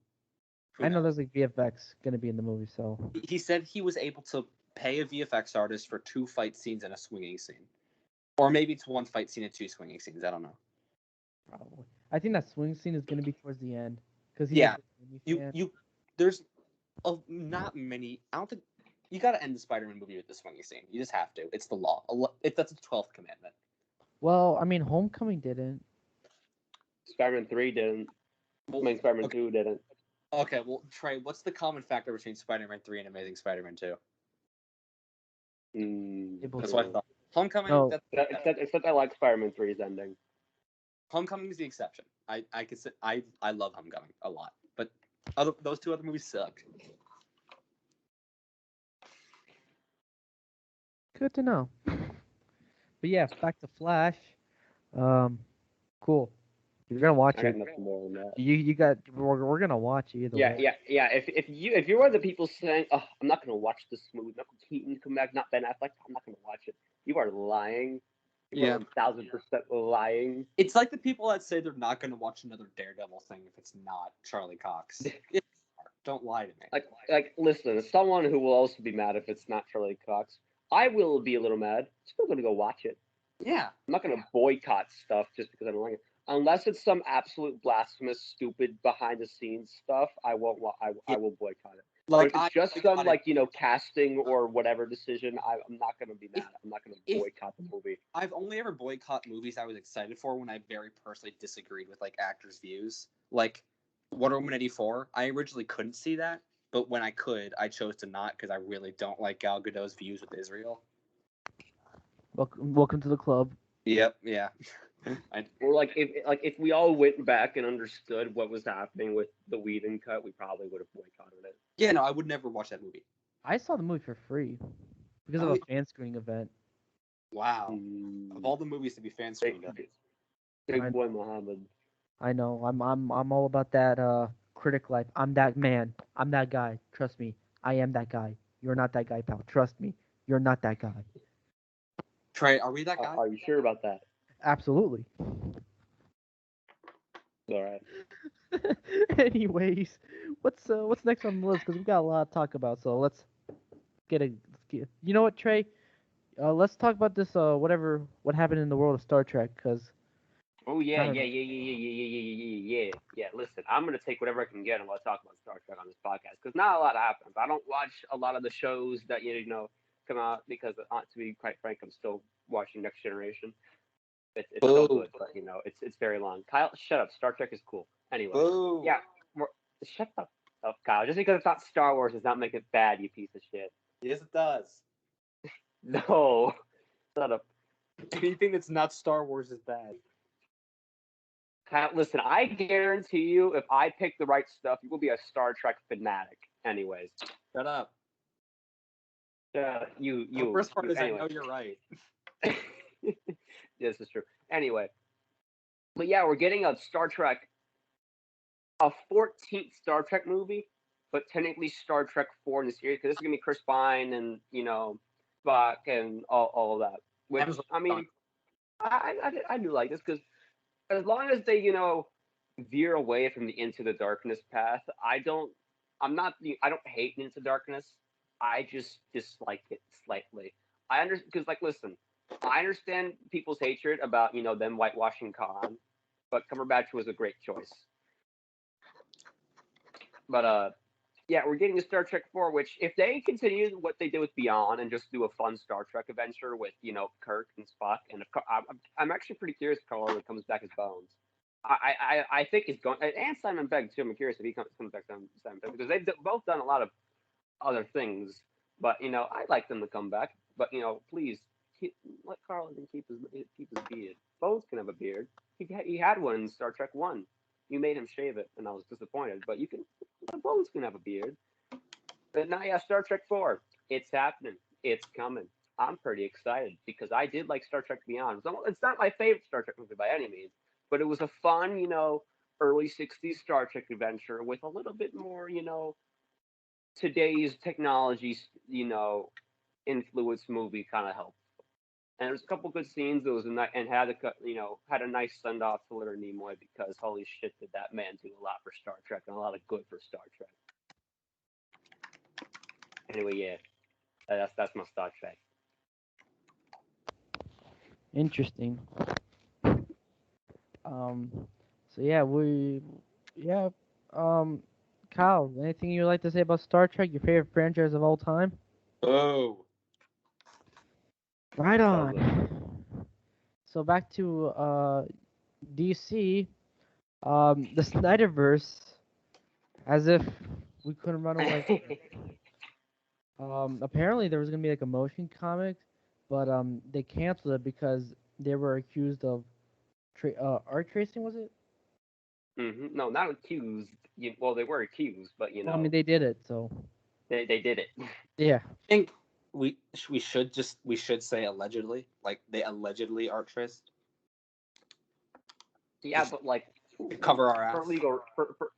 who I know knows? there's like VFX gonna be in the movie, so He said he was able to pay a VFX artist for 2 fight scenes and a swinging scene. Or maybe it's 1 fight scene and 2 swinging scenes. I don't know. probably. I think that swing scene is gonna be towards the end because he's Yeah. a fan. There's not many. I don't think you got to end the Spider-Man movie with the swinging scene. You just have to. It's the law. That's a 12th commandment. Well, I mean, Homecoming didn't. Spider-Man 3 didn't. Well, I mean, Spider-Man okay. 2 didn't. Okay, well, Trey, what's the common factor between Spider-Man 3 and Amazing Spider-Man 2? That's what I thought. Homecoming. No. Except I like Spider-Man 3's ending. Homecoming is the exception. I could say I love Homecoming a lot, but those 2 other movies suck. Good to know. But yeah, back to Flash. Cool. You're gonna watch I got it. nothing more than that. You got. We're gonna watch it either Yeah, way. yeah. If you're one of the people saying, "Oh, I'm not gonna watch this movie," not Keaton come back, not Ben Affleck, I'm not gonna watch it. You are lying. You are 1,000% lying. It's like the people that say they're not going to watch another Daredevil thing if it's not Charlie Cox. Don't lie to me. Listen, as someone who will also be mad if it's not Charlie Cox, I will be a little mad. I'm still gonna go watch it. Yeah. I'm not gonna boycott stuff just because I don't like it. Unless it's some absolute blasphemous, stupid behind the scenes stuff, I won't. I will boycott it. Like, but if it's just some casting or whatever decision, I'm not gonna be mad. I'm not gonna boycott the movie. I've only ever boycotted movies I was excited for when I very personally disagreed with like actors' views. Like Wonder Woman 84, I originally couldn't see that, but when I could, I chose to not because I really don't like Gal Gadot's views with Israel. Welcome to the club. Yep. Yeah. Or if we all went back and understood what was happening with the Whedon cut, we probably would have boycotted it. Yeah, no, I would never watch that movie. I saw the movie for free because of a fan screening event. Wow. Of all the movies to be fan screened, big boy Mohammad. I know. I'm all about that critic life. I'm that man. I'm that guy. Trust me. I am that guy. You're not that guy, pal. Trust me. You're not that guy. Trey, are we that guy? Are you sure about that? Absolutely. All right. Anyways, what's next on the list? Because we got a lot to talk about. So let's get. You know what, Trey? Let's talk about this. What happened in the world of Star Trek? Because Oh yeah, kind yeah, of yeah, yeah, yeah, yeah, yeah, yeah, yeah, yeah, yeah. Yeah, listen, I'm gonna take whatever I can get and let's talk about Star Trek on this podcast because not a lot happens. I don't watch a lot of the shows that come out because, to be quite frank, I'm still watching Next Generation. It's still Boo. good, but it's very long. Kyle, shut up. Star Trek is cool. Anyway, Boo. yeah, we're, shut up, Kyle. Just because it's not Star Wars does not make it bad, you piece of shit. Yes, it does. No, shut up. Anything that's not Star Wars is bad. Kyle, listen, I guarantee you, if I pick the right stuff, you will be a Star Trek fanatic. Anyways, Shut up. you, The you, worst part you. is I Anyway, know you're right. this is true. Anyway, but yeah, we're getting a 14th Star Trek movie, but technically Star Trek 4 in the series because this is gonna be Chris Pine and Spock and all of that. Which Amazon. I mean, I do like this because as long as they veer away from the Into the Darkness path, I don't hate Into Darkness. I just dislike it slightly. I understand because listen, I understand people's hatred about them whitewashing Khan, but Cumberbatch was a great choice. But yeah, we're getting to Star Trek 4, which if they continue what they did with Beyond and just do a fun Star Trek adventure with Kirk and Spock, and I'm actually pretty curious if Carl comes back as Bones. I think he's going, and Simon Pegg too. I'm curious if he comes back to Simon Pegg because they've both done a lot of other things. But I'd like them to come back. But please let Carlton keep his beard. Bones can have a beard. He had one in Star Trek 1. You made him shave it, and I was disappointed. But Bones can have a beard. But now, yeah, Star Trek 4. It's happening. It's coming. I'm pretty excited because I did like Star Trek Beyond. It's not my favorite Star Trek movie by any means, but it was a fun, early 60s Star Trek adventure with a little bit more, today's technology, influence movie kind of helped. And there's a couple good scenes. It was and had a nice send off to Leonard Nimoy because holy shit did that man do a lot for Star Trek and a lot of good for Star Trek. Anyway, yeah, that's my Star Trek. interesting. Um, so yeah. Um, Kyle, anything you'd like to say about Star Trek? Your favorite franchise of all time? Oh. Right So good. on. So back to DC. The Snyderverse, as if we couldn't run away. Apparently there was gonna be like a motion comic, but they canceled it because they were accused of art tracing. Was it? No, not accused. Well, they were accused, but Well, I mean they did it, so they did it. yeah. I think we should say allegedly, like they allegedly art traced. Yeah, Just but to cover our for ass. legal,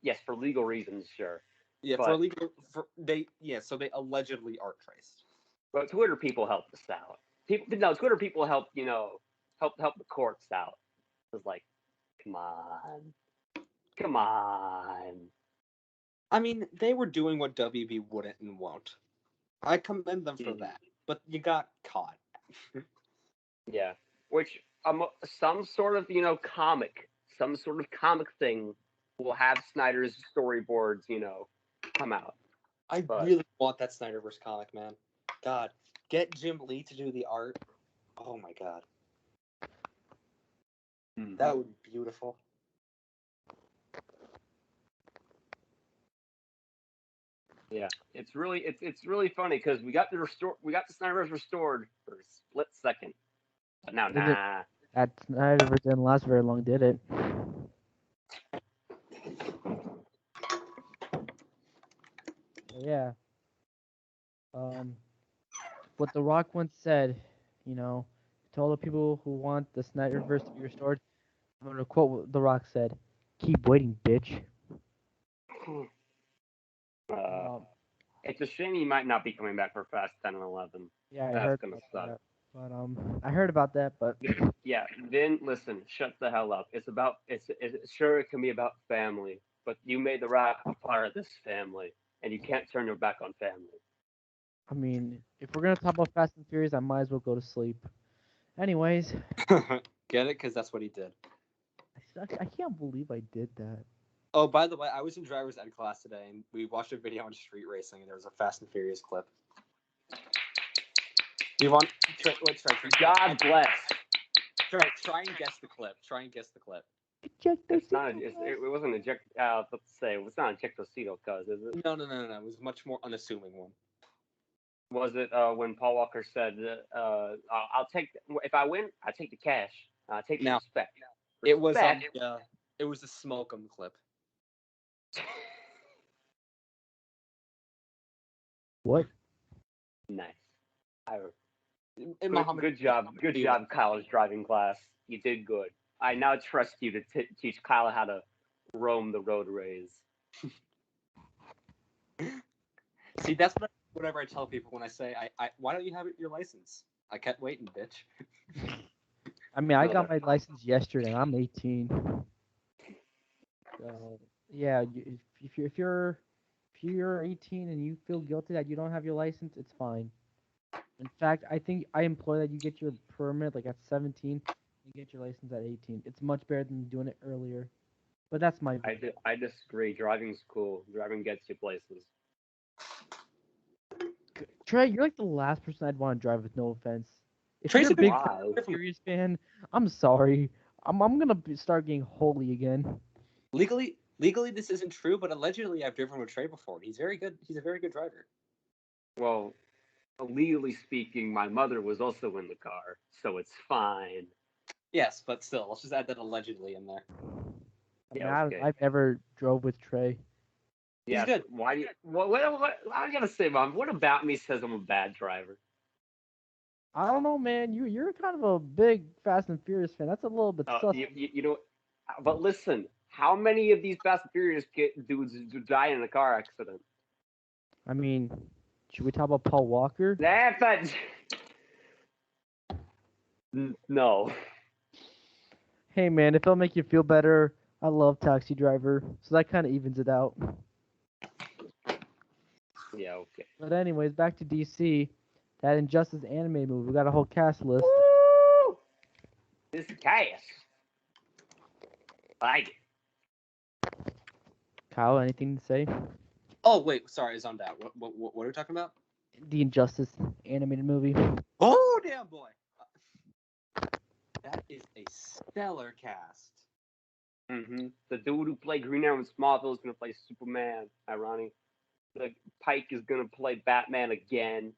yes, for legal reasons, sure. Yeah, for But legal so they allegedly art traced. Twitter people helped us out. Twitter people helped help the courts out. It was like, come on, come on. I mean, they were doing what WB wouldn't and won't. I commend them for Mhm. that. But you got caught. Yeah, which some sort of some sort of comic thing will have Snyder's storyboards come out. I But really want that Snyderverse comic, man. God, get Jim Lee to do the art. Oh my god, that would be beautiful. yeah, it's really funny because we got the Snyderverse restored for a split second, but now Did it? nah. That Snyderverse didn't last very long, did it? Yeah. Um, what The Rock once said, you know, to all the people who want the Snyderverse to be restored, I'm gonna quote what The Rock said: "Keep waiting, bitch." Uh, Um, it's a shame he might not be coming back for Fast 10 and 11. yeah, I That's heard gonna about suck. that, but I heard about that, but Yeah, Vin, listen, shut the hell up. It's sure it can be about family, but you made The Rock a part of this family, and you can't turn your back on family. I mean, if we're gonna talk about Fast and Furious, I might as well go to sleep. Anyways, Get it? Because that's what he did. I can't believe I did that. Oh, by the way, I was in driver's ed class today, and we watched a video on street racing, and there was a Fast and Furious clip. Do you want? Let's try. God bless. Try and guess the clip. Try and guess the clip. It's not. It wasn't eject. Let's say it was not ejectocito, cuz is it? No. It was a much more unassuming one. Was it when Paul Walker said, "I'll take if I win, I take the cash. I take the No. respect." It was Respect? it was the Smoke'em clip. What? Nice. Mohammad, Good job, college driving class. You did good. I now trust you to teach Kyle how to roam the roadways. See, that's whatever I tell people when I say, I why don't you have your license? I kept waiting, bitch. I mean, I No, got my that's license yesterday. I'm 18. So yeah, if you're 18 and you feel guilty that you don't have your license, it's fine. In fact, I think I implore that you get your permit like at 17 and get your license at 18. It's much better than doing it earlier. But that's my view. I disagree. Driving's cool. Driving gets you places. Trey, you're like the last person I'd want to drive with. No offense. If Trey's you're a a big big Wow. Furious fan, I'm sorry. I'm gonna start getting holy again. Legally, this isn't true, but allegedly, I've driven with Trey before. He's very good. He's a very good driver. Well, legally speaking, my mother was also in the car, so it's fine. Yes, but still, let's just add that allegedly in there. I mean, Yeah, okay. I've never drove with Trey. He's good. Why do you? What I gotta say, Mom? What about me says I'm a bad driver? I don't know, man. You're kind of a big Fast and Furious fan. That's a little bit sus. You know, but listen, how many of these Fast and Furious dudes die in a car accident? I mean, should we talk about Paul Walker? No. Hey, man, if it'll make you feel better, I love Taxi Driver, so that kind of evens it out. Yeah, okay. But anyways, back to DC. That Injustice anime movie. We got a whole cast list. Woo! This cast. I like it. Kyle, anything to say? Oh wait, sorry, I zoned out. What are we talking about? The Injustice animated movie. Oh damn boy, that is a stellar cast. Mm-hmm. The dude who played Green Arrow in Smallville is gonna play Superman. Ironic. The Pike is gonna play Batman again.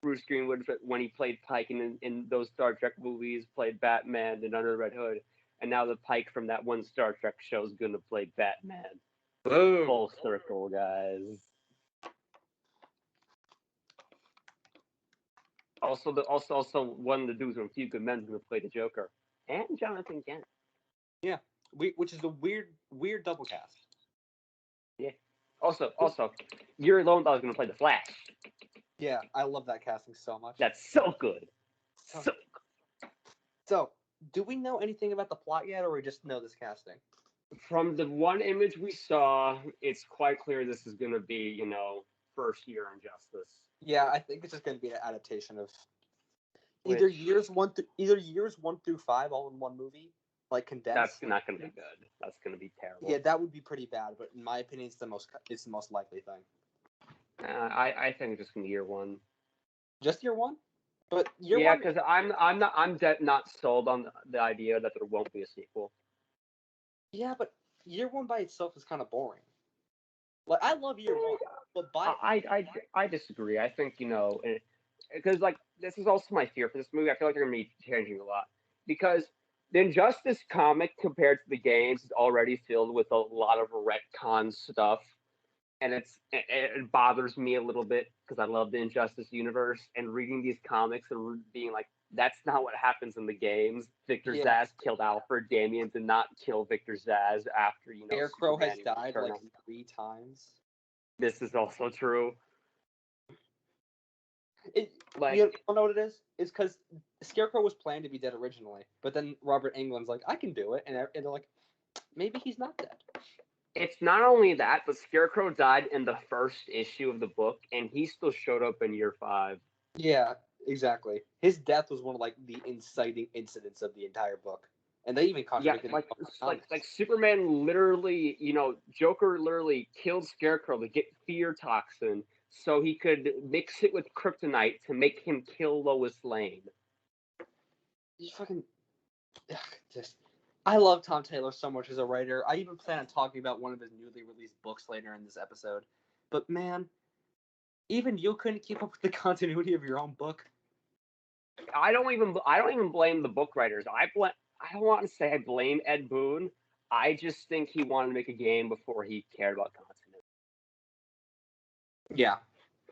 Bruce Greenwood, when he played Pike in those Star Trek movies, played Batman in Under the Red Hood, and now the Pike from that one Star Trek show is gonna play Batman. Boom. Full circle, guys. Also, one of the dudes from Few Good Men's gonna play the Joker, and Jonathan Kent. Yeah, which is a weird double cast. Yeah. Also, Yuri Lowenthal is gonna play the Flash. Yeah, I love that casting so much. That's so good. So, do we know anything about the plot yet, or we just know this casting? From the one image we saw, it's quite clear this is gonna be, first year Injustice. Yeah, I think it's just going to be an adaptation of either years 1 through 5 all in one movie, like condensed. That's not going to be good. That's going to be terrible. Yeah, that would be pretty bad. But in my opinion, it's the most likely thing. I think just in year one. Just year one, but year one. Yeah, because I'm not sold on the idea that there won't be a sequel. Yeah, but year one by itself is kind of boring. Like I love year one, but I disagree. I think because this is also my fear for this movie. I feel like they're gonna be changing a lot because the Injustice comic compared to the games is already filled with a lot of retcon stuff, and it bothers me a little bit because I love the Injustice universe and reading these comics and being like, that's not what happens in the games. Victor Zsasz killed Alfred. Damian did not kill Victor Zsasz after Scarecrow Superman has died like 3 times. This is also true. You don't know what it is? It's because Scarecrow was planned to be dead originally, but then Robert Englund's like, I can do it, and they're like, maybe he's not dead. It's not only that, but Scarecrow died in the first issue of the book, and he still showed up in year 5. Yeah, exactly. His death was one of like the inciting incidents of the entire book, and they even Yeah, contradicted it in like comics. Superman literally, Joker literally killed Scarecrow to get fear toxin, so he could mix it with kryptonite to make him kill Lois Lane. You fucking just. I love Tom Taylor so much as a writer. I even plan on talking about one of his newly released books later in this episode. But man, even you couldn't keep up with the continuity of your own book. I don't even blame the book writers. I don't want to say I blame Ed Boon. I just think he wanted to make a game before he cared about continuity. Yeah,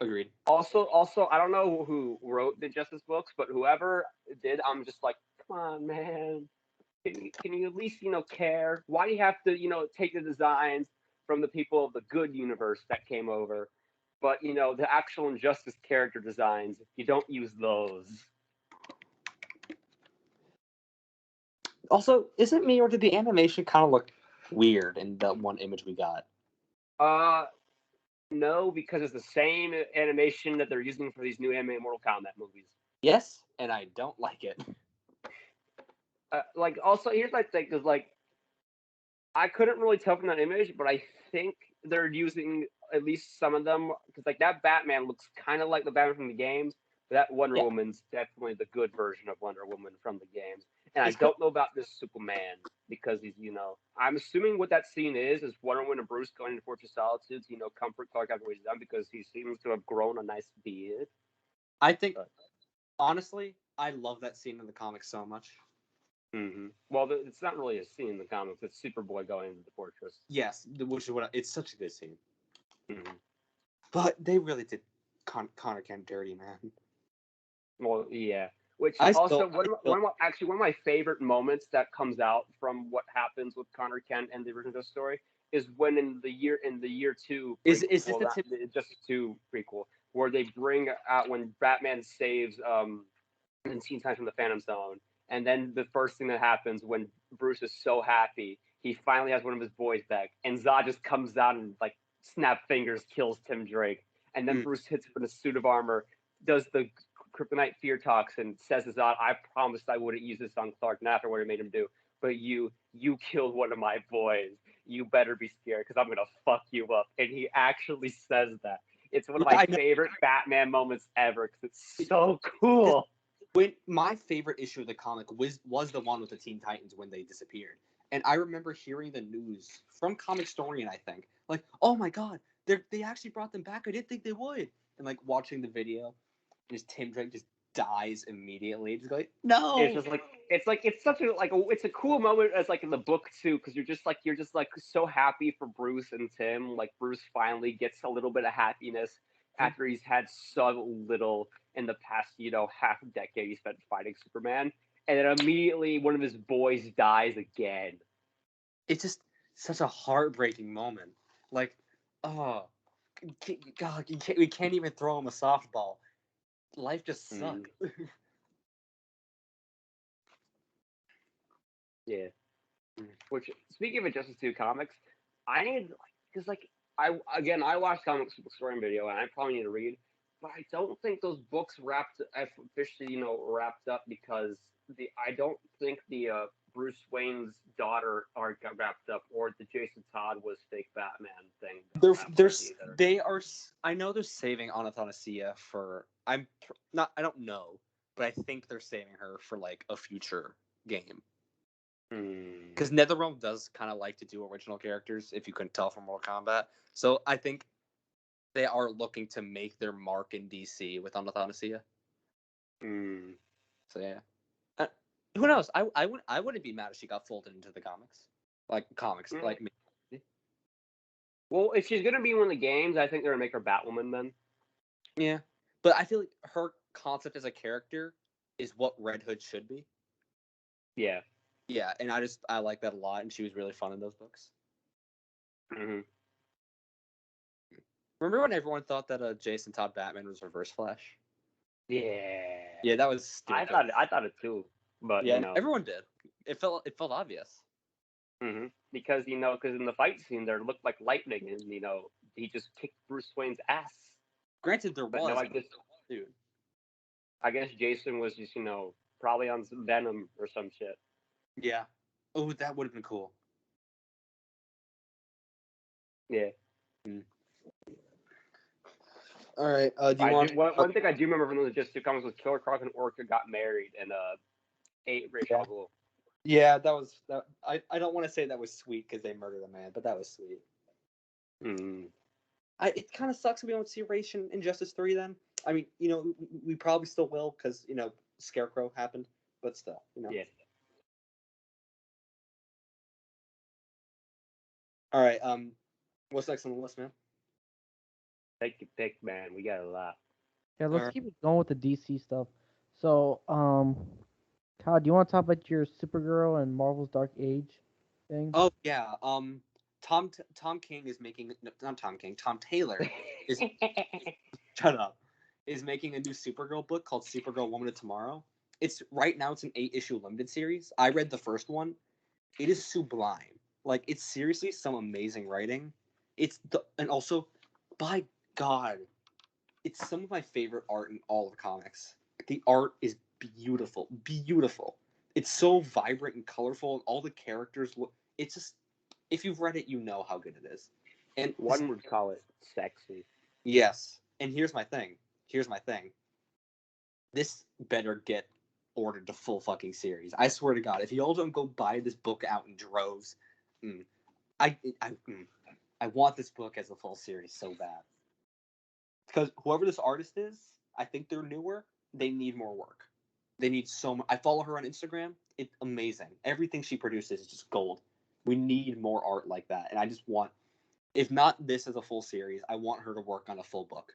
agreed. Also, I don't know who wrote the Justice books, but whoever did, I'm just like, come on, man. Can you at least care? Why do you have to take the designs from the people of the good universe that came over, but the actual Injustice character designs, you don't use those. Also, is it me or did the animation kind of look weird in the one image we got? No, because it's the same animation that they're using for these new anime Mortal Kombat movies. Yes, and I don't like it. Like, also, here's my thing, because, like, I couldn't really tell from that image, but I think they're using at least some of them, because, like, that Batman looks kind of like the Batman from the games, but that Wonder Yeah. Woman's definitely the good version of Wonder Woman from the games. And I It's don't know about this Superman, because he's, I'm assuming what that scene is Wonder Woman and Bruce going into Fortress Solitude to, comfort Clark after what he's done, because he seems to have grown a nice beard. I think, But, honestly, I love that scene in the comics so much. well, it's not really a scene in the comics. It's Superboy going into the fortress. Yes, which is what it's such a good scene. Mm-hmm. But they really did Connor Kent dirty, man. Well, yeah. Which I also still, I still one of my favorite moments that comes out from what happens with Connor Kent and the original story is when in the year 2 is prequel, this well, the not tip? the Justice 2 prequel, where they bring out when Batman saves in Teen Titans from the Phantom Zone, and then the first thing that happens when Bruce is so happy, he finally has one of his boys back, and Zod just comes out and like snap fingers kills Tim Drake, and then Bruce hits him with a suit of armor, does the kryptonite fear toxin, says to Zod, "I promised I wouldn't use this on Clark," and after what it made him do, but you killed one of my boys. You better be scared because I'm gonna fuck you up, and he actually says that. It's one of Yeah, my I know. favorite Batman moments ever because it's so cool. When my favorite issue of the comic was the one with the Teen Titans when they disappeared, and I remember hearing the news from Comicstorian, I think, like, oh my god, they actually brought them back. I didn't think they would, and like watching the video, just Tim Drake just dies immediately. Just like It's no. just like it's such a it's a cool moment as like in the book too because you're just like so happy for Bruce and Tim, like Bruce finally gets a little bit of happiness after he's had so little in the past half decade he spent fighting Superman, and then immediately one of his boys dies again. It's just such a heartbreaking moment. Like, oh God, we can't even throw him a softball. Life just sucks. Yeah. Which, speaking of Injustice 2 comics, I need because I watched comics story video and I probably need to read, but I don't think those books officially wrapped up because I don't think the Bruce Wayne's daughter arc got wrapped up or the Jason Todd was fake Batman thing got wrapped up either. They are. I know they're saving Anathanasia for. I'm not. I don't know, but I think they're saving her for like a future game. Because NetherRealm does kind of like to do original characters, if you couldn't tell from Mortal Kombat. So I think they are looking to make their mark in DC with Anathanasia. So yeah, who knows? I wouldn't be mad if she got folded into the comics, like me. Well, if she's gonna be in one of the games, I think they're gonna make her Batwoman then. Yeah, but I feel like her concept as a character is what Red Hood should be. Yeah. Yeah, and I like that a lot, and she was really fun in those books. Remember when everyone thought that Jason Todd Batman was Reverse Flash? Yeah. Yeah, that was stupid. I thought it too, but yeah, everyone did. It felt obvious. Because because in the fight scene there looked like lightning, and he just kicked Bruce Wayne's ass. Granted, there But no, was, dude. I guess Jason was just probably on some Venom or some shit. Yeah. Oh, that would have been cool. Yeah. All right. Do you want one thing I do remember from the Just Two comics was Killer Croc and Orca got married and ate Ra's al Ghul. Yeah, that was that. I don't want to say that was sweet because they murdered a man, but that was sweet. It kind of sucks we don't see Ra's in Injustice 3 then. I mean, we probably still will because Scarecrow happened, but still, Yeah. All right. What's next on the list, man? Take your pick, man. We got a lot. Yeah, let's keep it going with the DC stuff. So, Kyle, do you want to talk about your Supergirl and Marvel's Dark Age thing? Oh yeah. Tom King is making not Tom King. Tom Taylor is shut up. Is making a new Supergirl book called Supergirl Woman of Tomorrow. It's right now. It's an 8-issue limited series. I read the first one. It is sublime. Like, it's seriously some amazing writing. And also, by God, it's some of my favorite art in all of comics. The art is beautiful, beautiful. It's so vibrant and colorful, and all the characters look. It's just, if you've read it, you know how good it is. And one would call it sexy. Yes, and here's my thing. This better get ordered to full fucking series. I swear to God, if y'all don't go buy this book out in droves, I want this book as a full series so bad. Because whoever this artist is, I think they're newer. They need more work. They need so much. I follow her on Instagram. It's amazing. Everything she produces is just gold. We need more art like that. And I just want, if not this as a full series, I want her to work on a full book.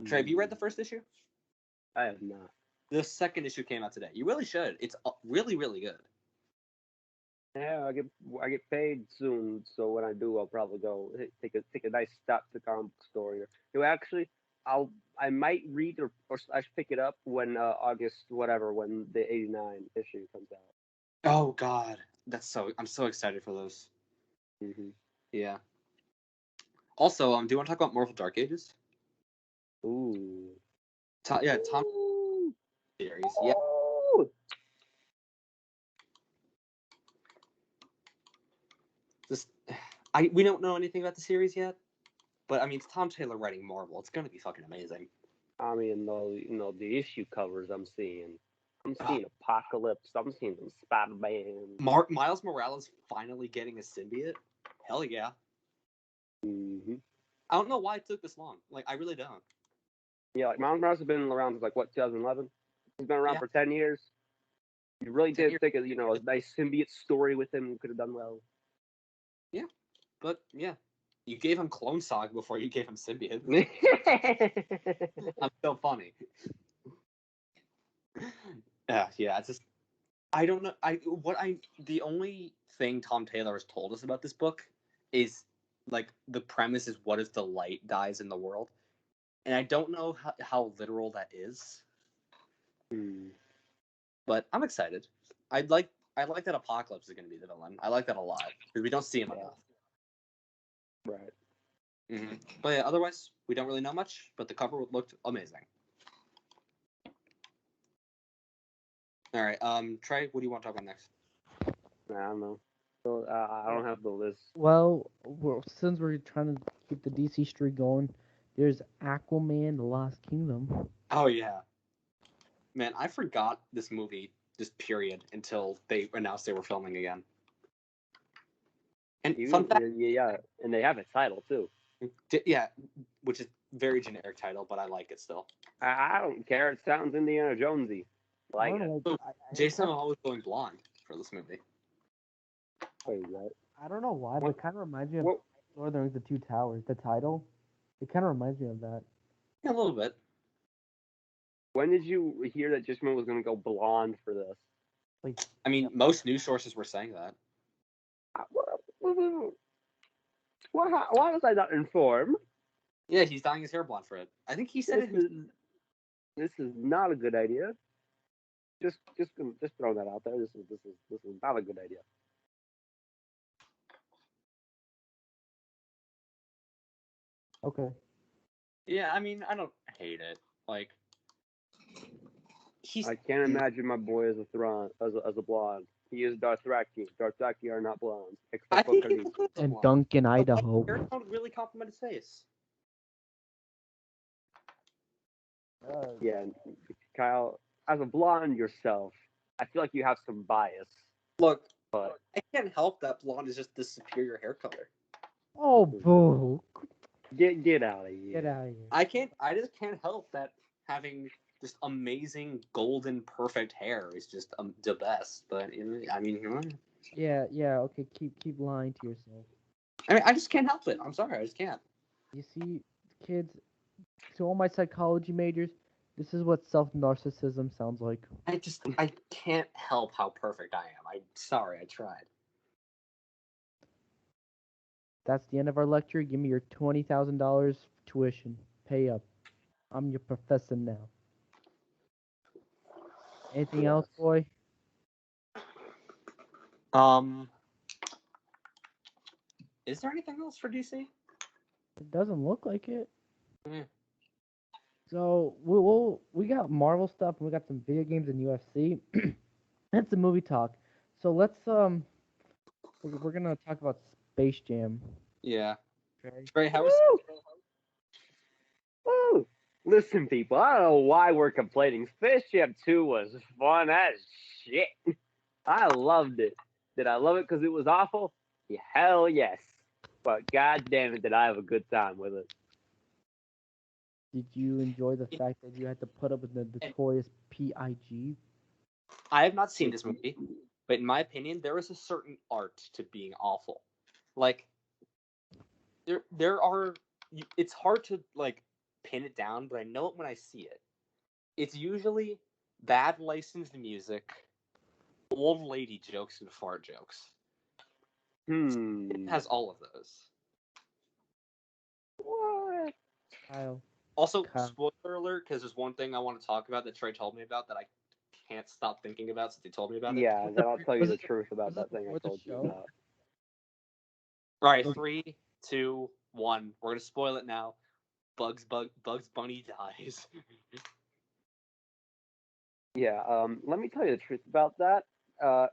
Trey, have you read the first issue? I have not. The second issue came out today. You really should. It's really, really good. Yeah, I get paid soon, so when I do, I'll probably go take a nice stop to the comic book store. Actually, I might read or I should pick it up when August whatever when the 89 issue comes out. Oh God, I'm so excited for those. Yeah. Also, do you want to talk about Marvel Dark Ages? Ooh. Tom series. Yeah. We don't know anything about the series yet, but I mean, it's Tom Taylor writing Marvel. It's gonna be fucking amazing. I mean, the issue covers I'm seeing Apocalypse. I'm seeing some Spider-Man. Miles Morales finally getting a symbiote. Hell yeah. I don't know why it took this long. Like, I really don't. Yeah, like Miles Morales has been around since 2011. He's been around for 10 years. You really did think of a nice symbiote story with him. Could have done well. Yeah, but yeah, you gave him Clone Saga before you gave him symbiote. I'm so funny. Yeah, it's just I don't know. The only thing Tom Taylor has told us about this book is like the premise is what if the light dies in the world, and I don't know how literal that is. But I'm excited. I like that Apocalypse is going to be the villain. I like that a lot because we don't see him enough. Right. But yeah, otherwise we don't really know much. But the cover looked amazing. All right, Trey, what do you want to talk about next? I don't know. So I don't have the list. Well, since we're trying to keep the DC streak going, there's Aquaman: The Lost Kingdom. Oh yeah, man, I forgot this movie, just period, until they announced they were filming again. And fun fact, yeah, and they have a title too. Yeah, which is very generic title, but I like it still. I don't care. It sounds Indiana Jonesy. Like it. Jason Momoa was going blonde for this movie. Wait, what? I don't know why, but it kind of reminds me of Lord of the Rings: The Two Towers. The title, it kind of reminds me of that. Yeah, a little bit. When did you hear that Jason Momoa was going to go blonde for this? Like, I mean, most news sources were saying that. Why was I not informed? Yeah, he's dyeing his hair blonde for it. I think he said this is not a good idea. Just throw that out there. This is not a good idea. Okay. Yeah, I mean, I don't hate it. Like, he's I can't imagine my boy as a blonde. He is Dothraki. Dothraki are not blondes, I except for think he Khaleesi. looks like a And blonde. Duncan, The white Idaho. hair tone really compliment his face. Yeah, Kyle, as a blonde yourself, I feel like you have some bias, Look, but I can't help that blonde is just the superior hair color. Oh, boo! get out of Get here. out of here. I just can't help that having just amazing golden perfect hair is just the best. But I mean, Yeah, yeah. Okay, keep lying to yourself. I just can't help it. I'm sorry, I just can't. You see, kids. To all my psychology majors, this is what self-narcissism sounds like. I can't help how perfect I am. I'm sorry, I tried. That's the end of our lecture. Give me your $20,000 tuition. Pay up. I'm your professor now. Anything else, boy? Is there anything else for DC? It doesn't look like it. Mm. So we got Marvel stuff and we got some video games and UFC. That's the movie talk. So let's we're gonna talk about Space Jam. Yeah. Okay. Trey, how was Woo! Listen, people, I don't know why we're complaining. Space Jam 2 was fun as shit. I loved it. Did I love it because it was awful? Yeah, hell yes. But god damn it, did I have a good time with it. Did you enjoy the fact that you had to put up with the notorious PIG? I have not seen this movie, but in my opinion, there is a certain art to being awful. Like there are it's hard to like pin it down, but I know it when I see it. It's usually bad licensed music, old lady jokes, and fart jokes. It has all of those. What? Kyle. Also, Kyle. spoiler alert, because there's one thing I want to talk about that Trey told me about that I can't stop thinking about since he told me about it. Yeah, then I'll tell you was the it- truth about was that it thing I before the told you show? about. All right, 3, 2, 1. We're gonna spoil it now. Bugs Bunny dies. Yeah, let me tell you the truth about that.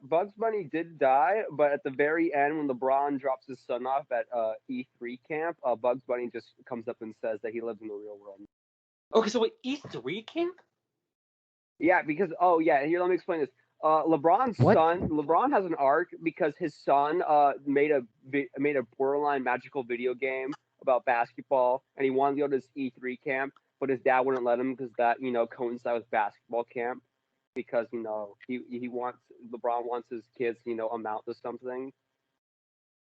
Bugs Bunny did die, but at the very end, when LeBron drops his son off at E3 camp, Bugs Bunny just comes up and says that he lives in the real world. Okay, so wait, E3 camp? Yeah, because here let me explain this. LeBron's What? son, LeBron has an arc because his son made a borderline magical video game about basketball, and he wanted to go to this E3 camp, but his dad wouldn't let him because that coincided with basketball camp because he wants LeBron wants his kids amount to something,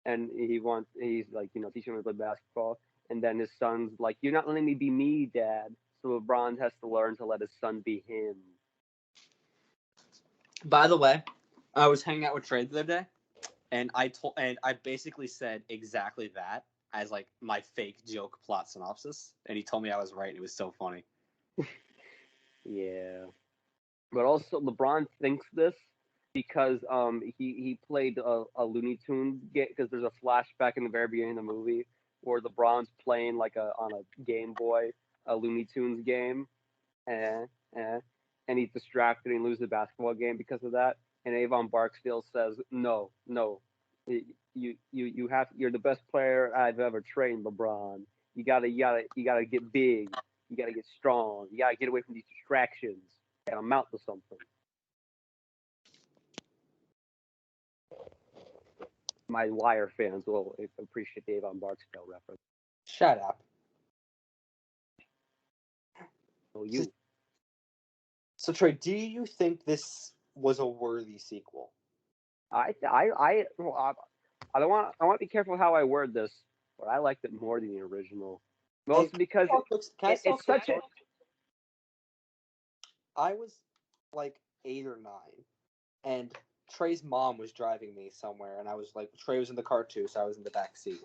and he's like teaching him to play basketball, and then his son's like, you're not letting me be me, Dad. So LeBron has to learn to let his son be him. By the way, I was hanging out with Trey the other day, and I basically said exactly that as like my fake joke plot synopsis, and he told me I was right. It was so funny. Yeah, but also LeBron thinks this because he played a Looney Tunes game because there's a flashback in the very beginning of the movie where LeBron's playing like on a Game Boy a Looney Tunes game, eh, eh, and he's distracted and he loses the basketball game because of that. And Avon Barksdale says, "No, no, you're the best player I've ever trained, LeBron. You gotta get big. You gotta get strong. You gotta get away from these distractions. You gotta amount to something." My Wire fans will appreciate the Avon Barksdale reference. Shut up. So you, So Trey, do you think this was a worthy sequel? well, I don't want. I want to be careful how I word this, but I liked it more than the original. Mostly because it's such a. I was like 8 or 9, and Trey's mom was driving me somewhere, and I was like, Trey was in the car too, so I was in the back seat,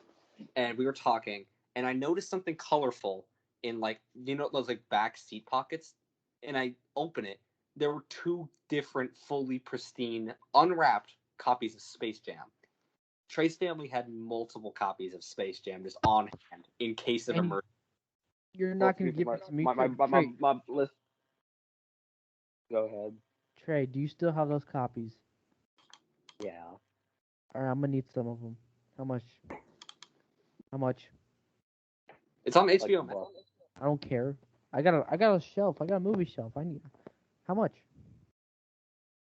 and we were talking, and I noticed something colorful in like those like back seat pockets, and I open it, there were two different, fully pristine, unwrapped copies of Space Jam. Trey's family had multiple copies of Space Jam just on hand in case of And emergency. you're not gonna give it to me, Trey. my list. Go ahead. Trey, do you still have those copies? Yeah. All right, I'm gonna need some of them. How much? How much? It's on Like HBO Max. I don't care. I got a shelf. I got a movie shelf. I need. How much?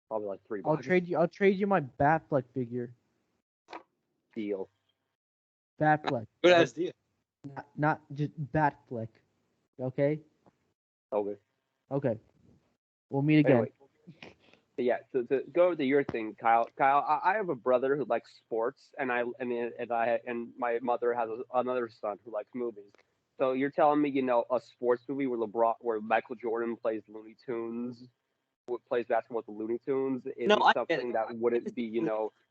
probably like $3. I'll trade you my Batfleck figure. Deal. Batfleck. Good ass deal. Not just Batfleck. Okay. Okay. Okay. We'll meet again. Anyway, yeah. To go over to your thing, Kyle. I have a brother who likes sports, and my mother has another son who likes movies. So you're telling me, a sports movie where Michael Jordan plays Looney Tunes, plays basketball with the Looney Tunes, No, isn't I get something it. that wouldn't be,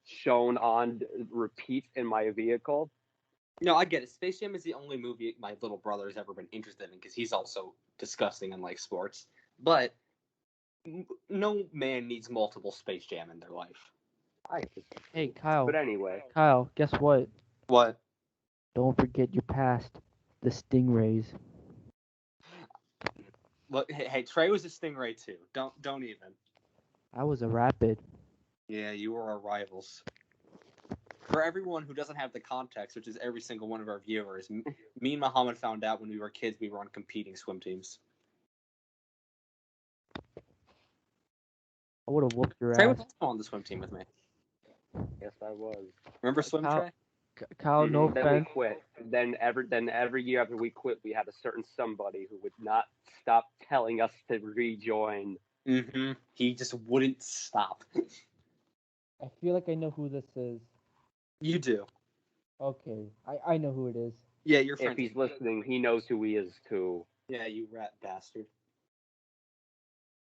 shown on repeat in my vehicle? No, I get it. Space Jam is the only movie my little brother has ever been interested in because he's also disgusting and likes sports. But no man needs multiple Space Jam in their life. Hey, Kyle. But anyway, Kyle, guess what? What? Don't forget your past. The Stingrays. Look, hey, Trey was a Stingray too. Don't even. I was a Rapid. Yeah, you were our rivals. For everyone who doesn't have the context, which is every single one of our viewers, me and Mohammad found out when we were kids we were on competing swim teams. I would have whooped your Trey ass. was on the swim team with me. yes, I was. Remember swim, Kyle- Trey? Kyle, no Then we offense. quit. Then every year after we quit, we had a certain somebody who would not stop telling us to rejoin. Mm-hmm. He just wouldn't stop. I feel like I know who this is. You do. Okay, I know who it is. Yeah, your If friend. he's listening, he knows who he is too. Yeah, you rat bastard.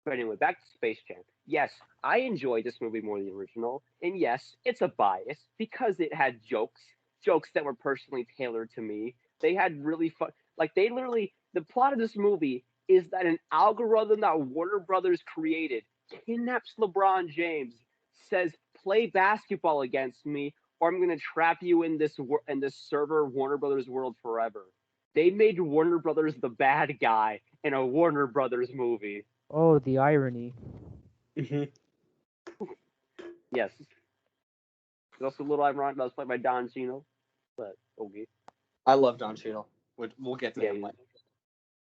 But anyway, back to Space Jam. Yes, I enjoyed this movie more than the original, and yes, it's a bias because it had jokes that were personally tailored to me. They had really fun, the plot of this movie is that an algorithm that Warner Brothers created kidnaps LeBron James, says play basketball against me, or I'm gonna trap you in this server Warner Brothers world forever. They made Warner Brothers the bad guy in a Warner Brothers movie. Oh, the irony. Mm-hmm. Yes. It's also a little ironic that was played by Don Chino, but okay. I love Don Cheadle. We'll get to Yeah, him later.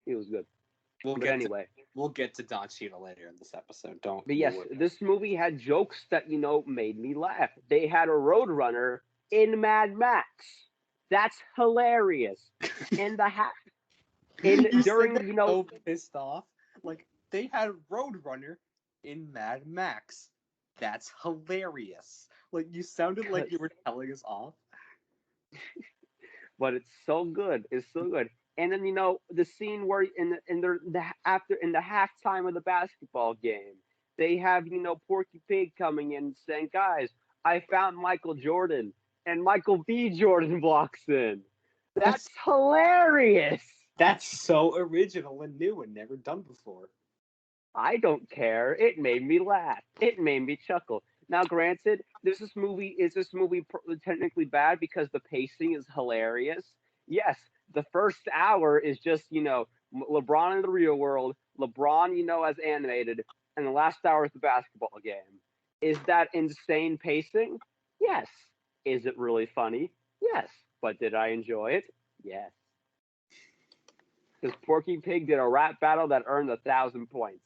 he was good. We'll But get anyway, we'll get to Don Cheadle later in this episode. Don't. but yes, this movie had jokes that made me laugh. They had a Roadrunner in Mad Max. That's hilarious. In the You during said that so pissed off. Like they had Roadrunner in Mad Max. That's hilarious. Like you sounded like you were telling us off. but it's so good. It's so good. And then the scene where in the halftime of the basketball game, they have Porky Pig coming in saying, "Guys, I found Michael Jordan," and Michael B. Jordan walks in. That's hilarious. That's so original and new and never done before. I don't care. It made me laugh. It made me chuckle. Now, granted, is this movie technically bad because the pacing is hilarious? Yes, the first hour is just LeBron in the real world, LeBron as animated, and the last hour is the basketball game. Is that insane pacing? Yes. Is it really funny? Yes. But did I enjoy it? Yes. Because Porky Pig did a rap battle that earned 1,000 points.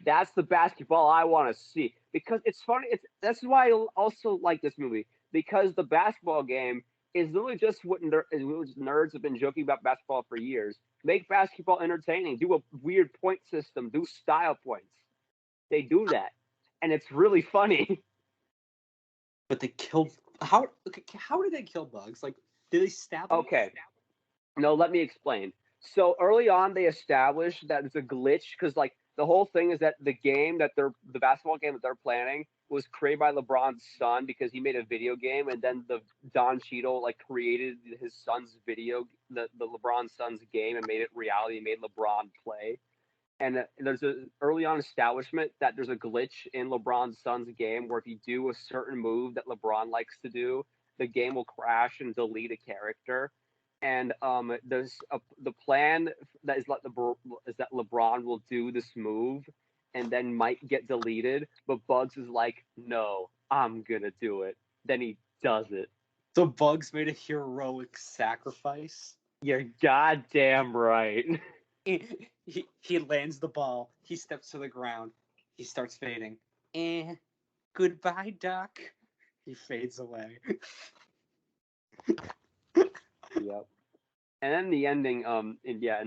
That's the basketball I want to see because it's funny. That's why I also like this movie because the basketball game is literally just what nerds have been joking about basketball for years. Make basketball entertaining. Do a weird point system. Do style points. They do that, and it's really funny. But they killed. How did they kill Bugs? Like, did they stab him? Okay, no, let me explain. So early on, they established that it's a glitch because the whole thing is that the basketball game that they're planning was created by LeBron's son because he made a video game and then Don Cheadle created his son's the LeBron son's game and made it reality and made LeBron play. And there's a early on establishment that there's a glitch in LeBron's son's game where if you do a certain move that LeBron likes to do, the game will crash and delete a character. And the plan that is that LeBron will do this move and then might get deleted, but Bugs is like, no, I'm gonna do it. Then he does it. So Bugs made a heroic sacrifice. You're goddamn right. He lands the ball. He steps to the ground. He starts fading. Goodbye, Doc. He fades away. Yep. And then the ending, and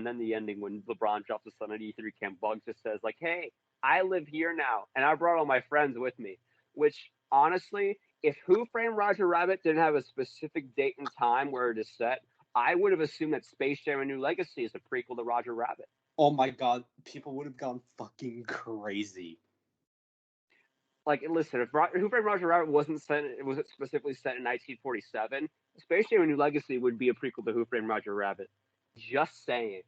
then the ending when LeBron drops the son at E3 camp, Bugs just says like, "Hey, I live here now, and I brought all my friends with me." Which honestly, if Who Framed Roger Rabbit didn't have a specific date and time where it is set, I would have assumed that Space Jam: A New Legacy is a prequel to Roger Rabbit. Oh my god, people would have gone fucking crazy. Like, listen, if Who Framed Roger Rabbit wasn't specifically set in 1947, Space Jam: A New Legacy would be a prequel to Who Framed Roger Rabbit. Just saying.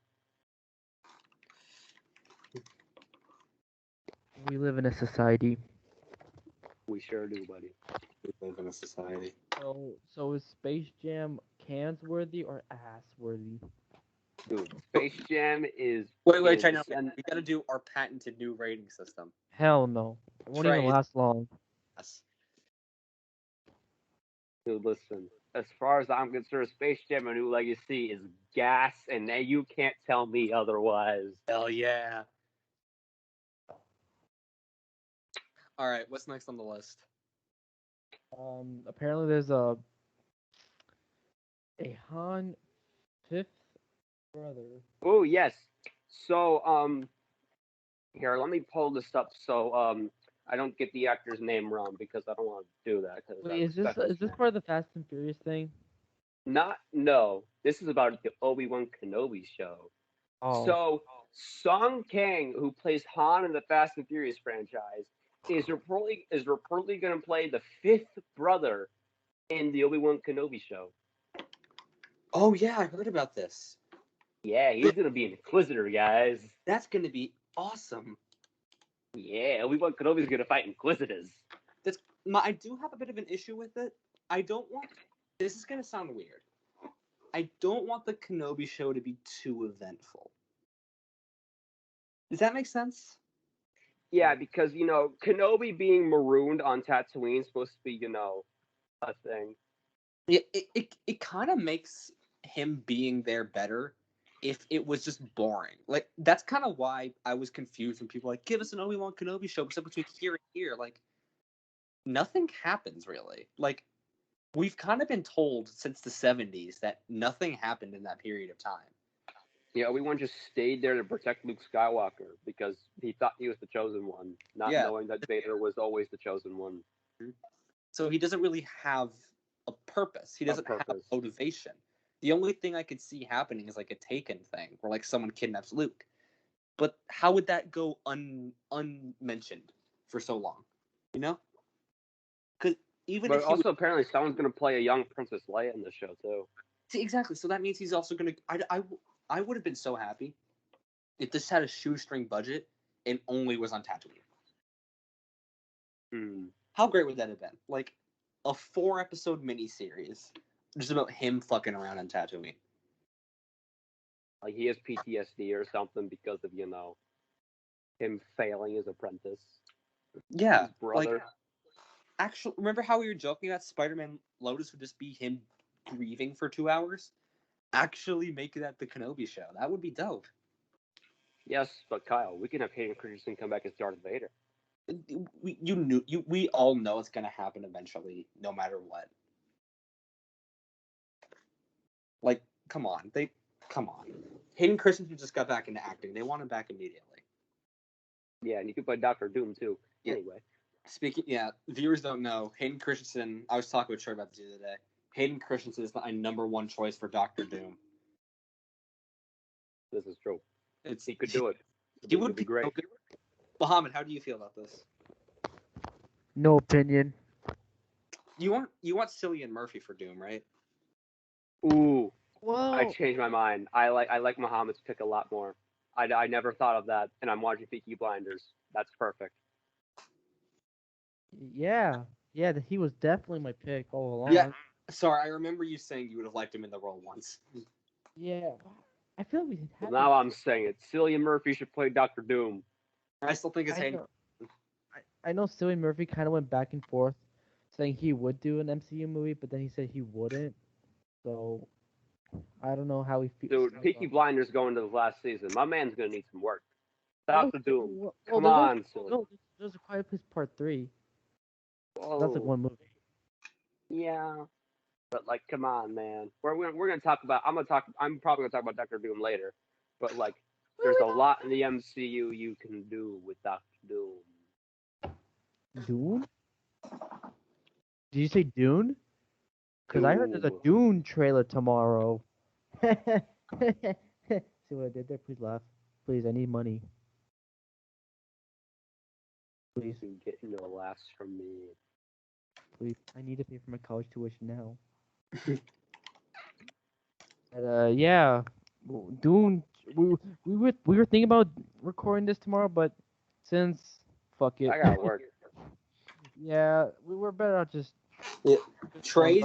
We live in a society. We sure do, buddy. We live in a society. So is Space Jam cans worthy or ass worthy? Dude, Space Jam is. Wait, China. We gotta do our patented new rating system. Hell no. It won't even last long. Yes. Dude, listen. As far as I'm concerned, Space Jam: A New Legacy is gas, and you can't tell me otherwise. Hell yeah. All right, what's next on the list? Apparently there's a Han fifth brother. Oh yes. So here, let me pull this up so I don't get the actor's name wrong because I don't want to do that. Wait, is this part of the Fast and Furious thing? No. This is about the Obi-Wan Kenobi show. Oh. So Song Kang, who plays Han in the Fast and Furious franchise, is reportedly going to play the fifth brother in the Obi-Wan Kenobi show. Oh yeah, I heard about this. Yeah, he's going to be an Inquisitor, guys. That's going to be awesome. Yeah, Obi-Wan Kenobi's going to fight Inquisitors. I do have a bit of an issue with it. This is going to sound weird. I don't want the Kenobi show to be too eventful. Does that make sense? Yeah, because, Kenobi being marooned on Tatooine is supposed to be, a thing. Yeah, it kind of makes him being there better if it was just boring. Like, that's kind of why I was confused when people were like, give us an Obi-Wan Kenobi show, except between here and here. Like, nothing happens, really. Like, we've kind of been told since the 70s that nothing happened in that period of time. Yeah, Obi-Wan just stayed there to protect Luke Skywalker because he thought he was the chosen one, not knowing that Vader was always the chosen one. So he doesn't really have a purpose. He doesn't have motivation. The only thing I could see happening is like a Taken thing, where like someone kidnaps Luke. But how would that go unmentioned for so long? You know? Because apparently someone's going to play a young Princess Leia in the show too. See, exactly. So that means he's also going to. I would have been so happy if this had a shoestring budget and only was on Tatooine. How great would that have been? Like a 4-episode miniseries just about him fucking around on Tatooine. Like he has PTSD or something because of, him failing his apprentice. Yeah. His brother. Like, actually, remember how we were joking about Spider-Man Lotus would just be him grieving for 2 hours? Actually make that the Kenobi show. That would be dope. Yes, but Kyle, we can have Hayden Christensen come back as Darth Vader. We all know it's gonna happen eventually, no matter what. Like, come on. Hayden Christensen just got back into acting. They want him back immediately. Yeah, and you could play Doctor Doom too. Yeah. Anyway. Viewers don't know. Hayden Christensen, I was talking with Troy about this the other day. Hayden Christensen is my number one choice for Doctor Doom. This is true. He could do it. He would be great. Mohammad, how do you feel about this? No opinion. You want Cillian Murphy for Doom, right? Ooh. Well, I changed my mind. I like Muhammad's pick a lot more. I never thought of that, and I'm watching Peaky Blinders. That's perfect. Yeah, he was definitely my pick all along. Yeah. Sorry, I remember you saying you would have liked him in the role once. Yeah, I feel like we didn't have. Well, now I'm saying it. Cillian Murphy should play Doctor Doom. I still think his I hand. know, I know. Cillian Murphy kind of went back and forth, saying he would do an MCU movie, but then he said he wouldn't. So I don't know how he feels. Dude, Peaky Blinders going to the last season. My man's gonna need some work. Well, Doctor Doom. well, Come there's on, Cillian. no, there's a Quiet Place Part 3. That's like Whoa. one movie. Yeah. But like, come on, man. We're gonna talk about. I'm probably gonna talk about Doctor Doom later. But like, there's a lot in the MCU you can do with Doctor Doom. Dune? Did you say Dune? Because I heard there's a Dune trailer tomorrow. See what I did there? Please laugh. Please, I need money. Please, You get no laughs from me. please. I need to pay for my college tuition now. But, yeah. Dune. We were thinking about recording this tomorrow, but since fuck it. I gotta work. Yeah, we were better off just. Yeah. Trey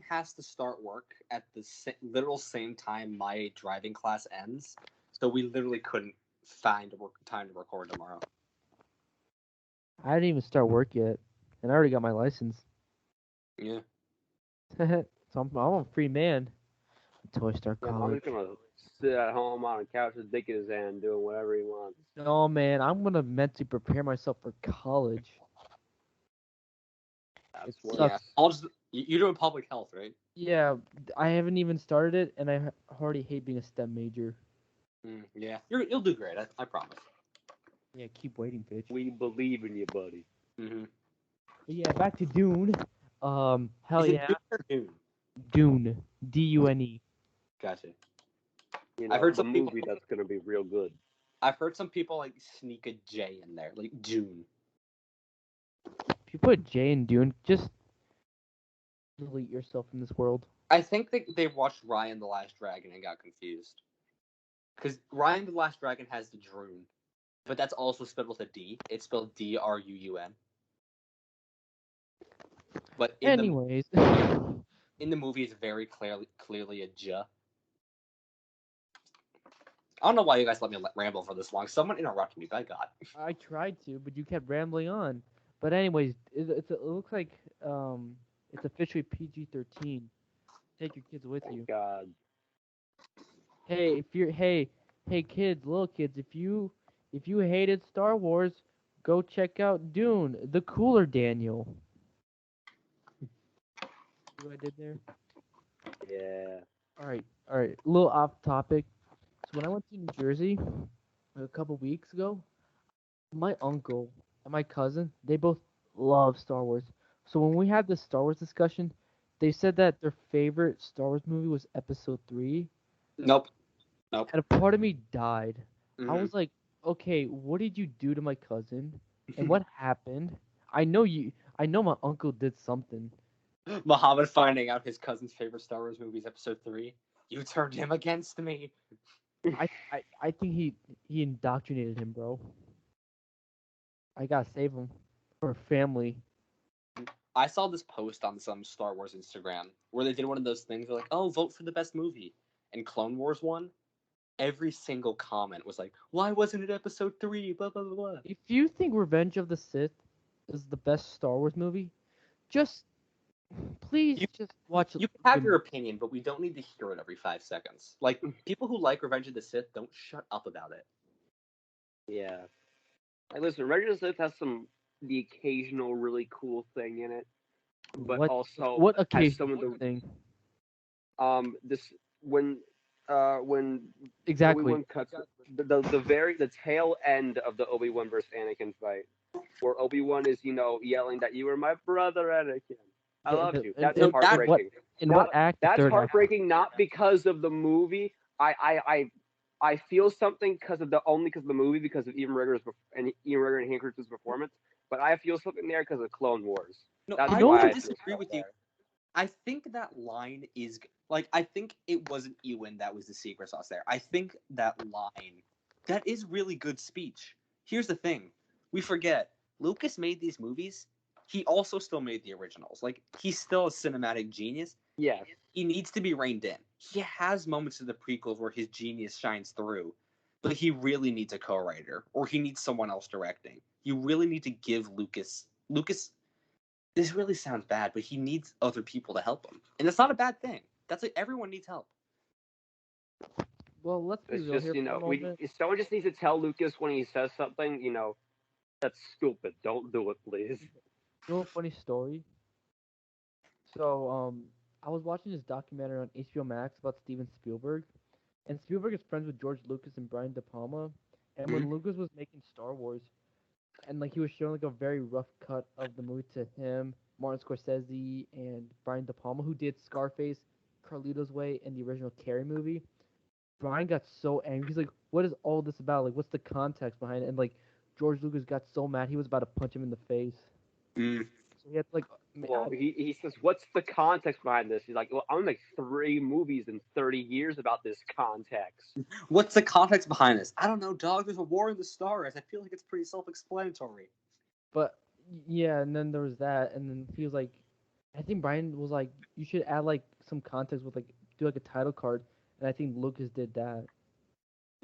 has to start work at the literal same time my driving class ends, so we literally couldn't find time to record tomorrow. I didn't even start work yet, and I already got my license. Yeah. So I'm a free man until I start Yeah, I'm college. just gonna sit at home on a couch with dick in his hand, doing whatever he wants. No, man, I'm gonna mentally prepare myself for college. That's It what. sucks. Yeah. You're doing public health, right? Yeah, I haven't even started it, and I already hate being a STEM major. Yeah. You'll do great. I promise. Yeah, keep waiting, bitch. We believe in you, buddy. Mm-hmm. But yeah, back to Dune. Hell Is it yeah, Dune or Dune? Dune. Dune. Gotcha. You know, I've heard the some people. movie that's gonna be real good. I've heard some people like sneak a J in there, like June. If you put J in Dune, just delete yourself from this world. I think they watched Ryan the Last Dragon and got confused. Because Ryan the Last Dragon has the Droon, but that's also spelled with a D. It's spelled Druun. But Anyways. in the movie, it's very clearly a J. I don't know why you guys let me ramble for this long. Someone interrupted me, by God. I tried to, but you kept rambling on. But anyways, it looks like it's officially PG-13. Take your kids with you. God. Hey, hey kids, little kids, if you hated Star Wars, go check out Dune, the cooler Daniel. See what I did there? Yeah. All right. A little off topic. So when I went to New Jersey a couple weeks ago, my uncle and my cousin, they both love Star Wars. So when we had this Star Wars discussion, they said that their favorite Star Wars movie was Episode 3. Nope. And a part of me died. Mm-hmm. I was like, okay, what did you do to my cousin? And what happened? I know my uncle did something. Mohammad finding out his cousin's favorite Star Wars movie is Episode 3. You turned him against me. I think he indoctrinated him, bro. I gotta save him for family. I saw this post on some Star Wars Instagram where they did one of those things. They're like, "Oh, vote for the best movie," and Clone Wars won. Every single comment was like, "Why wasn't it Episode 3? Blah blah blah blah." If you think Revenge of the Sith is the best Star Wars movie, just please just watch it. You can have your opinion, but we don't need to hear it every 5 seconds. Like, people who like Revenge of the Sith don't shut up about it. Yeah. Hey, listen, Revenge of the Sith has the occasional really cool thing in it, but also what has some of occasional the thing? this when Exactly. Obi-Wan cuts the tail end of the Obi-Wan versus Anakin fight, where Obi-Wan is yelling that you were my brother, Anakin. I love you. That's heartbreaking. What act? That's heartbreaking, not because of the movie. I feel something because of the movie, because of Ian McGregor and Hayden Christensen's performance. But I feel something there because of Clone Wars. No, That's I why don't I disagree with you. there. I think that line is like, I think it wasn't Ewan that was the secret sauce there. I think that line That is really good speech. Here's the thing. We forget. Lucas made these movies. He also still made the originals. Like, he's still a cinematic genius. Yes. He needs to be reined in. He has moments in the prequels where his genius shines through, but he really needs a co-writer, or he needs someone else directing. You really need to give Lucas, this really sounds bad, but he needs other people to help him. And that's not a bad thing. That's like, everyone needs help. Well, let's be It's real just, here for a moment. someone just needs to tell Lucas when he says something, that's stupid. Don't do it, please. You know a funny story? So, I was watching this documentary on HBO Max about Steven Spielberg, and Spielberg is friends with George Lucas and Brian De Palma. And when Lucas was making Star Wars, and like he was showing like a very rough cut of the movie to him, Martin Scorsese, and Brian De Palma, who did Scarface, Carlito's Way, and the original Carrie movie. Brian got so angry. He's like, "What is all this about? Like, what's the context behind it?" And like, George Lucas got so mad he was about to punch him in the face. Mm. So he had to like, Well, he says, "What's the context behind this?" He's like, "Well, I'm gonna make 3 movies in 30 years about this context." What's the context behind this? I don't know, dog. There's a war in the stars. I feel like it's pretty self-explanatory. but yeah, and then there was that, and then he was like, I think Brian was like, you should add like some context with like do like a title card, and I think Lucas did that.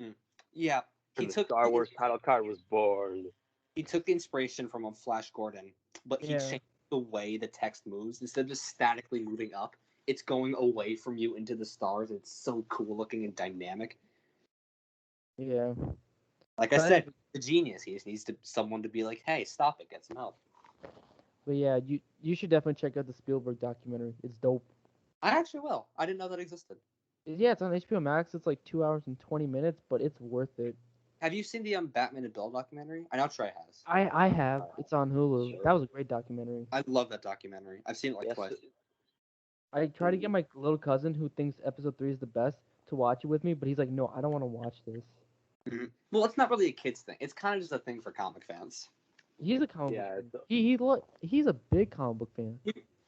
Mm. Yeah, And the Star Wars title card was born. he took the inspiration from Flash Gordon, but he Yeah. changed the way the text moves. Instead of just statically moving up, it's going away from you into the stars. It's so cool looking and dynamic. Yeah. Like I But said, the genius. He just needs someone to be like, "Hey, stop it, get some help." But yeah, you should definitely check out the Spielberg documentary. It's dope. I actually will. I didn't know that existed. Yeah, it's on HBO Max. It's like 2 hours and 20 minutes, but it's worth it. Have you seen the Batman and Bill documentary? I know Trey has. I have. It's on Hulu. Sure. That was a great documentary. I love that documentary. I've seen it like Yes, twice. I tried to get my little cousin who thinks episode 3 is the best to watch it with me, but he's like, no, I don't want to watch this. Mm-hmm. Well, it's not really a kids thing. It's kind of just a thing for comic fans. He's a comic Yeah, book fan. He's a big comic book fan.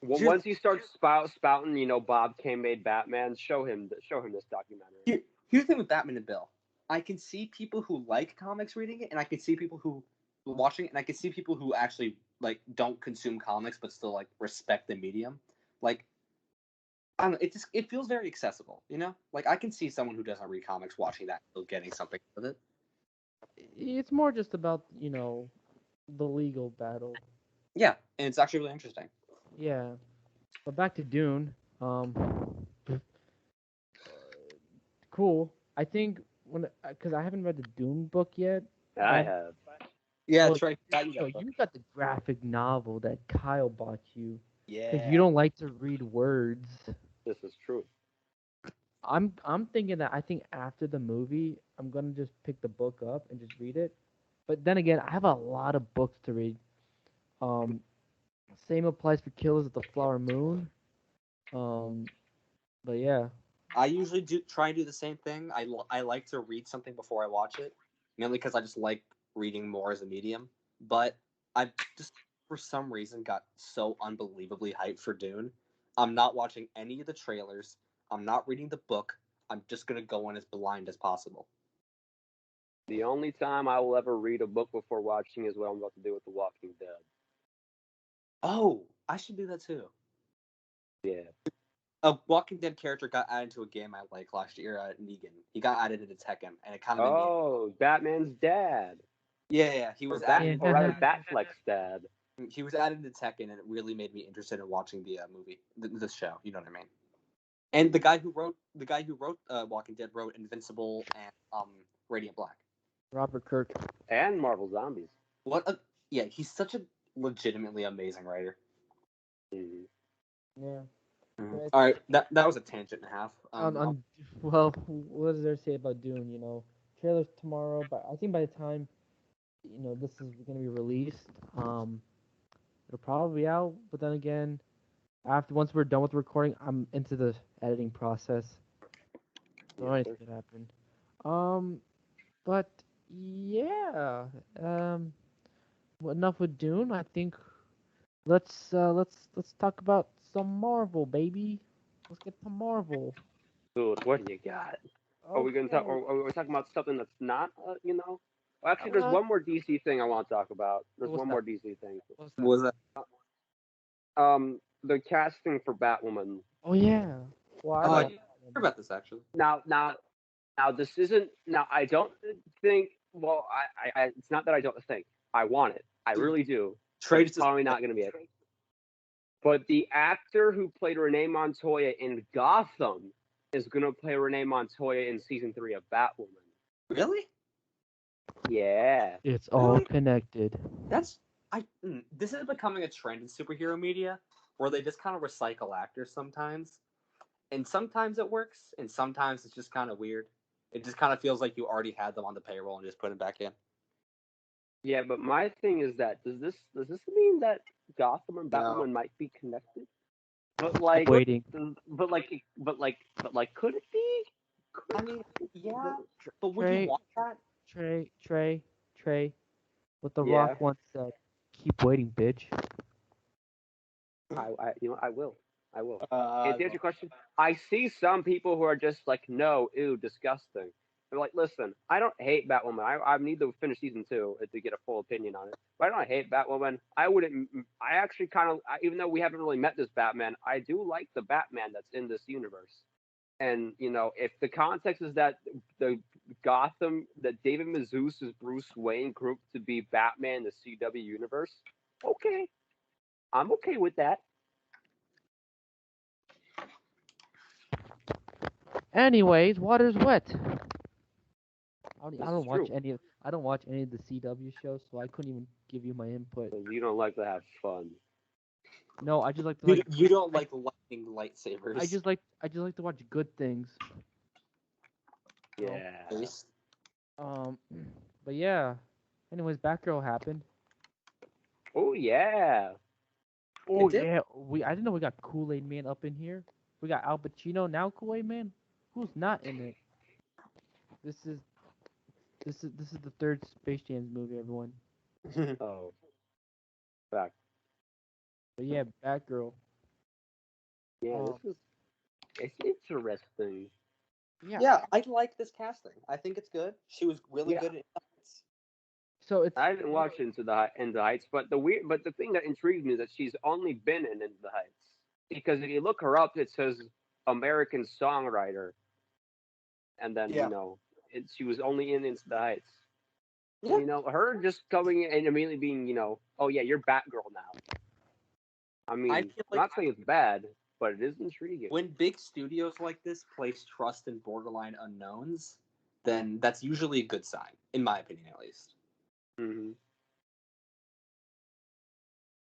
Well, once you start spouting, Bob Kane made Batman, show him this documentary. Here's the thing with Batman and Bill. I can see people who like comics reading it, and I can see people who watching it, and I can see people who actually like don't consume comics but still like respect the medium. Like, I don't know, it feels very accessible, you know? Like, I can see someone who doesn't read comics watching that still getting something with it. It's more just about, the legal battle. Yeah, and it's actually really interesting. Yeah. But back to Dune. Cool. I think because I haven't read the Dune book yet. I have. Yeah, Well, Trey. you got the graphic novel that Kyle bought you. Yeah. Because you don't like to read words. This is true. I'm thinking that I think after the movie, I'm gonna just pick the book up and just read it. But then again, I have a lot of books to read. Same applies for Killers of the Flower Moon. But yeah. I usually try and do the same thing. I like to read something before I watch it, mainly because I just like reading more as a medium. But I just, for some reason, got so unbelievably hyped for Dune. I'm not watching any of the trailers. I'm not reading the book. I'm just gonna go in as blind as possible. The only time I will ever read a book before watching is what I'm about to do with The Walking Dead. Oh, I should do that too. Yeah. A Walking Dead character got added to a game I like last year. Negan. He got added into Tekken, and it kind of made me. Oh, Batman's dad. Yeah, he was added, or rather, Batfleck's dad. He was added to Tekken, and it really made me interested in watching the movie, the show. You know what I mean? And the guy who wrote Walking Dead wrote Invincible and Radiant Black. Robert Kirk. And Marvel Zombies. Yeah, he's such a legitimately amazing writer. Mm-hmm. Yeah. Mm-hmm. All right, that was a tangent and a half. Well, what does there say about Dune? Trailers tomorrow, but I think by the time this is gonna be released, it'll probably be out. But then again, once we're done with the recording, I'm into the editing process. So anything could happen. But yeah. Enough with Dune. I think let's talk about some Marvel, baby. Let's get to Marvel. Dude, what do you got? Are we gonna talk? Okay. Or are we talking about something that's not, Well, actually, there's Uh, one more DC thing I want to talk about. There's what's one that? more DC thing. What's What that? was that? The casting for Batwoman. Oh yeah. Well, I Oh, I like Like didn't hear Batwoman. about this actually. now, this isn't. Now, I don't think. Well, it's not that I don't think. I want it. I really do. But Trade it's is just probably not going to be it. But the actor who played Renee Montoya in Gotham is going to play Renee Montoya in season 3 of Batwoman. really. It's Really? all connected. This is becoming a trend in superhero media where they just kind of recycle actors sometimes, and sometimes it works, and sometimes it's just kind of weird. It just kind of feels like you already had them on the payroll and just put them back in. Yeah, but my thing is that does this mean that Gotham and No. Batwoman might be connected? But Keep like, waiting. could it be? I mean, yeah, Tr- but would you Trey, want that? Trey. What The Yeah, Rock once said. Keep waiting, bitch. I will. I will. And I to answer your question, I see some people who are just like, no, ew, disgusting. They're like, listen, I don't hate Batwoman. I need to finish season 2 to get a full opinion on it. But I don't hate Batwoman. I wouldn't. I actually kind of, even though we haven't really met this Batman, I do like the Batman that's in this universe. And if the context is that the that David Mazouz's Bruce Wayne group to be Batman, the CW universe, okay, I'm okay with that. Anyways, water's wet. This is true. I don't watch any of the CW shows, so I couldn't even give you my input. Because you don't like to have fun. No, I just like to you don't I, like lightning lightsabers. I just like to watch good things. Yeah. At least. Um, but yeah. Anyways, Batgirl happened. Oh yeah. Oh did. yeah, I didn't know we got Kool-Aid Man up in here. We got Al Pacino now. Kool-Aid Man. Who's not in it? This is this is the third Space Jam movie, everyone. Oh, fact. But yeah, Batgirl. Yeah, Um, it's interesting. yeah. Yeah, I like this casting. I think it's good. She was really Yeah. good at it. So it's I didn't watch Into the Heights, but the thing that intrigues me is that she's only been in Into the Heights. Because if you look her up, it says American songwriter, and then Yeah. she was only in Into the Heights. Yeah. Her just coming in and immediately being, oh yeah, you're Batgirl now. I mean, I I'm feel like not saying it's bad, but it is intriguing. when big studios like this place trust in borderline unknowns, then that's usually a good sign, in my opinion, at least. Hmm.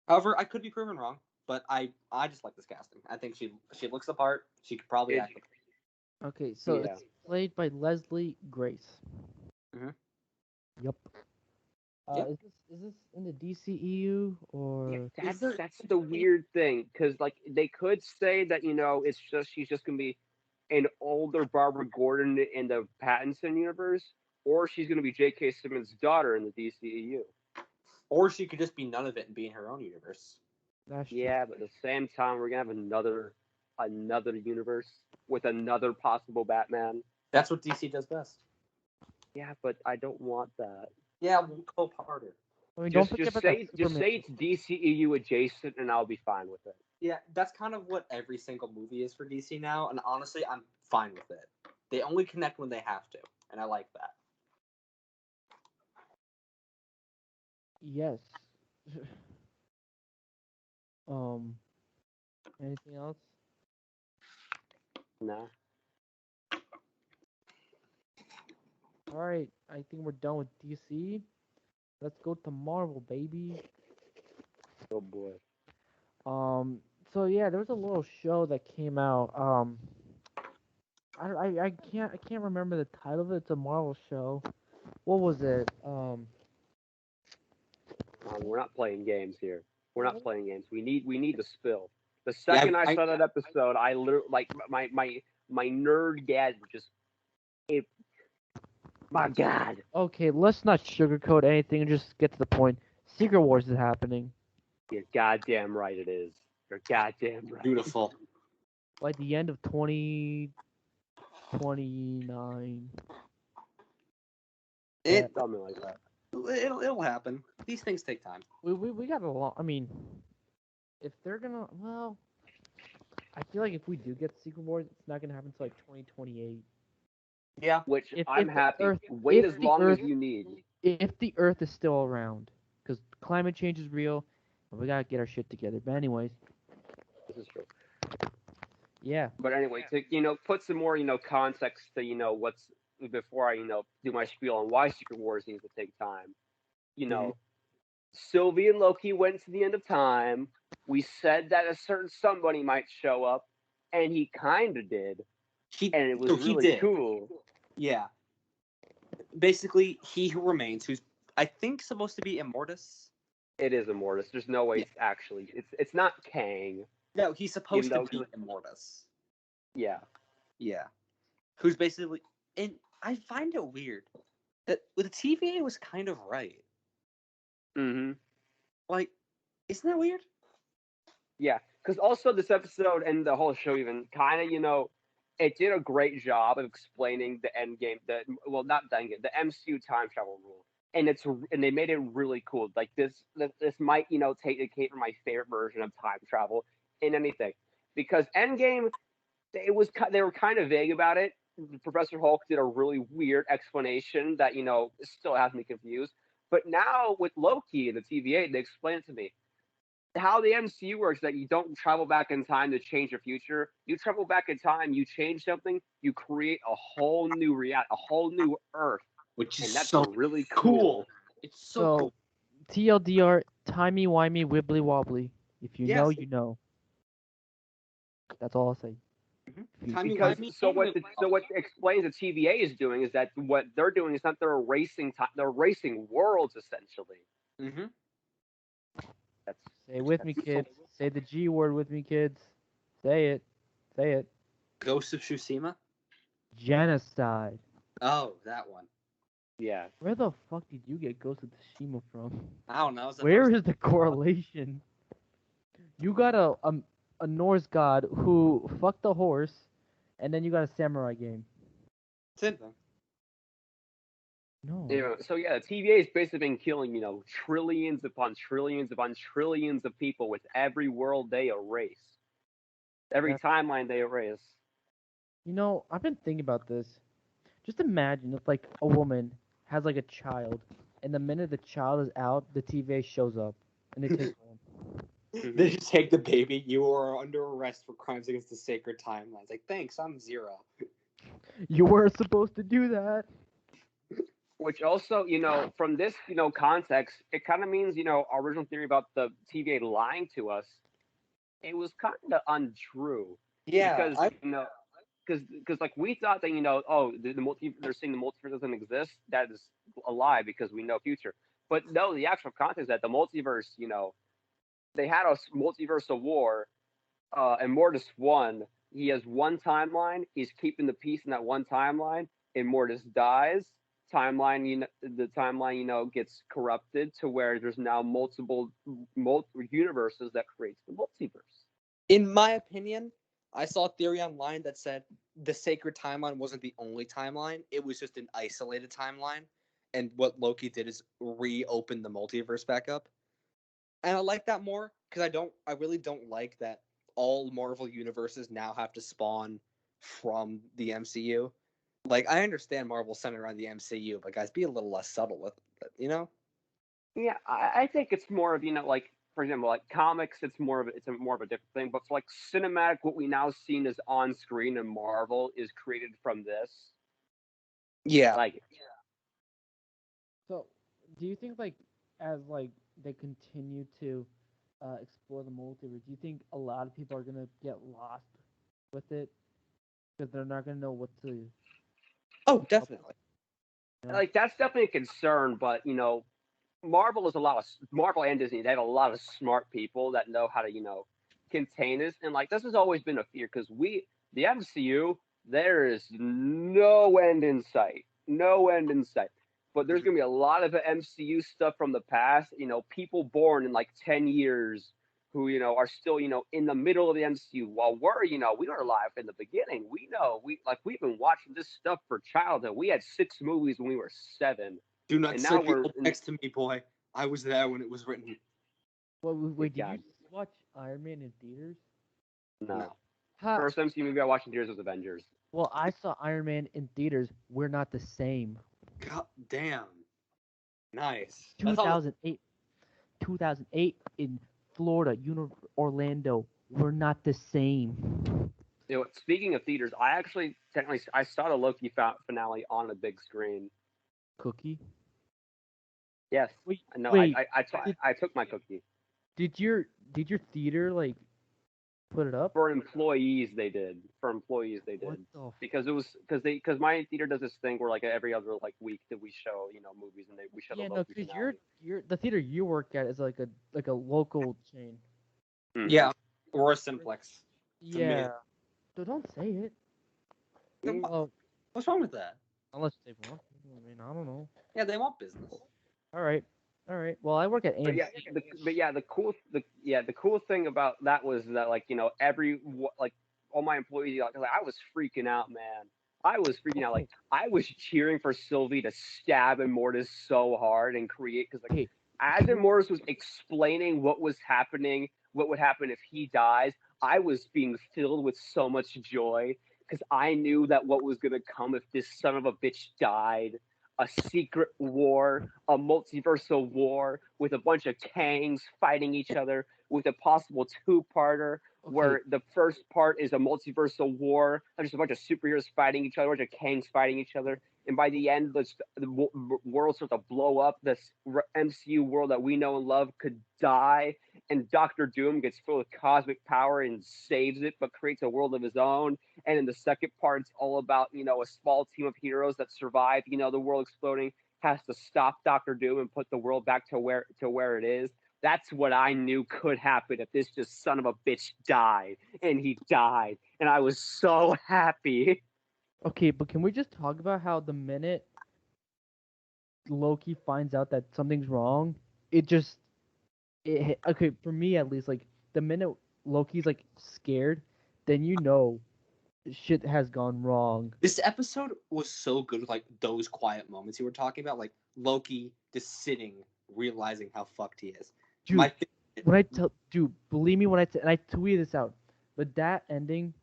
However, I could be proven wrong, but I just like this casting. I think she looks the part. She could probably It, act. okay. So yeah. it's played by Leslie Grace. Mhm. Yep. Yep. Is this in the DCEU Yeah, or that's the weird thing, because like they could say that she's just gonna be an older Barbara Gordon in the Pattinson universe, or she's gonna be J.K. Simmons' daughter in the DCEU. Or she could just be none of it and be in her own universe. that's true. Yeah, but at the same time, we're gonna have another universe with another possible Batman. That's what DC does best. Yeah, but I don't want that. Yeah, we'll go harder. I mean, don't Just forget just about that say just Superman. say it's DCEU adjacent, and I'll be fine with it. Yeah, that's kind of what every single movie is for DC now, and honestly, I'm fine with it. They only connect when they have to, and I like that. Yes. um. Anything else? No. All right. I think we're done with DC. Let's go to Marvel, baby. Oh boy. Um. So yeah, there was a little show that came out. I can't remember the title of it. It's a Marvel show. What was it? We're not playing games here. We're not playing games. We need the spill. The Yeah, second I saw that episode, I literally like my nerd gad just it. My God. Okay, let's not sugarcoat anything and just get to the point. Secret Wars is happening. You're goddamn right it is. You're goddamn right. beautiful. By the end of 20, 29. It Something like that. it'll happen. These things take time. We got a lot. I mean, if they're gonna, well, I feel like if we do get Secret Wars, it's not gonna happen until like 2028. Yeah. Which If I'm the happy. Earth, Wait as if the long as Earth, you need. if the Earth is still around, because climate change is real, and we gotta get our shit together. But anyways, This is true. yeah. But anyway, to put some more context to what's before I do my spiel on why Secret Wars needs to take time. You know, Sylvie and Loki went to the end of time. We said that a certain somebody might show up, and he kind of did, and it was He really did. cool. Yeah. Basically, he who remains, who's I think supposed to be Immortus. It is Immortus. There's no way Yeah. it's actually it's not Kang. No, he's supposed Even to though- be Immortus. Yeah. Yeah. Who's basically, and I find it weird that the TVA was kind of right. Mm-hmm. Like, isn't that weird? Yeah, because also this episode and the whole show even kind of it did a great job of explaining the end game, not the end game, the MCU time travel rule, and they made it really cool. Like this might take the cake for my favorite version of time travel in anything, because Endgame they were kind of vague about it. Professor Hulk did a really weird explanation that still has me confused. But now with Loki and the TVA, they explain it to me how the MCU works, that you don't travel back in time to change your future. You travel back in time, you change something, you create a whole new reality, a whole new Earth, Which is and that's so really cool. It's so So, cool. TLDR, timey wimey wibbly wobbly. If you know, Yes. you know. That's all I'll say. Because what explains the TVA is doing is that what they're doing is that they're erasing time, they're erasing worlds essentially. Mm-hmm. That's Say it with me, that's kids. Say the G word with me, kids. Say it. Say it. Ghost of Tsushima. Genocide. Oh, that one. yeah. Where the fuck did you get Ghost of Tsushima from? I don't know. It's the Where first- is the correlation? You got a Norse god who fucked a horse, and then you got a samurai game. Same thing. No. So yeah, the TVA has basically been killing trillions upon trillions upon trillions of people with every world they erase, every timeline they erase. You know, I've been thinking about this. Just imagine if like a woman has like a child, and the minute the child is out, the TVA shows up and they take her home. They just take the baby. You are under arrest for crimes against the sacred timelines. Like, thanks, I'm Zero. You weren't supposed to do that. Which also, from this, context, it kind of means, our original theory about the TVA lying to us, it was kind of untrue. Yeah, Because like we thought that they're saying the multiverse doesn't exist. That is a lie because we know future. But no, the actual context is that the multiverse, they had a multiversal war, and Mortis won. He has one timeline. He's keeping the peace in that one timeline. And Mortis dies. The timeline, gets corrupted to where there's now multiple universes that creates the multiverse. in my opinion, I saw a theory online that said the sacred timeline wasn't the only timeline. It was just an isolated timeline. And what Loki did is reopen the multiverse back up. And I like that more because I really don't like that all Marvel universes now have to spawn from the MCU. Like, I understand Marvel centered around the MCU, but guys, be a little less subtle with it, you know? Yeah, I think it's more of like, for example, like comics, it's more of a different thing. But for like cinematic, what we now seen as on screen in Marvel is created from this. Yeah. Like, So, do you think like as like they continue to explore the multiverse, do you think a lot of people are gonna get lost with it because they're not gonna know what to? Oh, definitely. like that's definitely a concern. But Marvel and Disney. They have a lot of smart people that know how to contain this. And like this has always been a fear because the MCU, there is no end in sight. No end in sight. But there's going to be a lot of MCU stuff from the past, people born in like 10 years who are still in the middle of the MCU, while we're we were alive in the beginning. We've been watching this stuff for childhood. We had 6 movies when we were 7, Do not and say now we're people next to me, boy. I was there when it was written. Wait, did God. you watch Iron Man in theaters? No. Ha. First MCU movie I watched in theaters was Avengers. Well, I saw Iron Man in theaters. We're not the same. God damn. Nice. That's all. 2008. 2008 in Florida, Orlando. We're not the same. Speaking of theaters, I actually technically I saw the Loki finale on a big screen. Cookie. Yes. Wait, No, wait. I took my cookie. Did your theater like put it up? For employees, they did. What the because my theater does this thing where like every other like week that we show movies and we show Yeah, the no, Loki because finale. the theater you work at is like a local chain. Mhm. Yeah, or a simplex. Yeah. So don't say it. Mm. Well, What's wrong with that? unless they want. I mean, I don't know. Yeah, they want business. All right. Well, I work at But AMC. the cool thing about that was that like all my employees, like, I was freaking out, man. I was freaking out. Like I was cheering for Sylvie to stab Immortus so hard and create because like Okay. as Immortus was explaining what was happening, what would happen if he dies, I was being filled with so much joy because I knew that what was gonna come if this son of a bitch died. A secret war, a multiversal war with a bunch of Kangs fighting each other, with a possible 2-parter Okay. where the first part is a multiversal war, just a bunch of superheroes fighting each other, a bunch of Kangs fighting each other, and by the end, the world starts to blow up. This MCU world that we know and love could die, and Doctor Doom gets full of cosmic power and saves it, but creates a world of his own. And in the second part, it's all about a small team of heroes that survive the world exploding, has to stop Doctor Doom and put the world back to where it is. That's what I knew could happen if this just son of a bitch died, and he died, and I was so happy. Okay, but can we just talk about how the minute Loki finds out that something's wrong, okay, for me at least, like the minute Loki's like scared, then shit has gone wrong. This episode was so good with like those quiet moments you were talking about, like Loki just sitting, realizing how fucked he is. Dude, believe me when and I tweeted this out, but that ending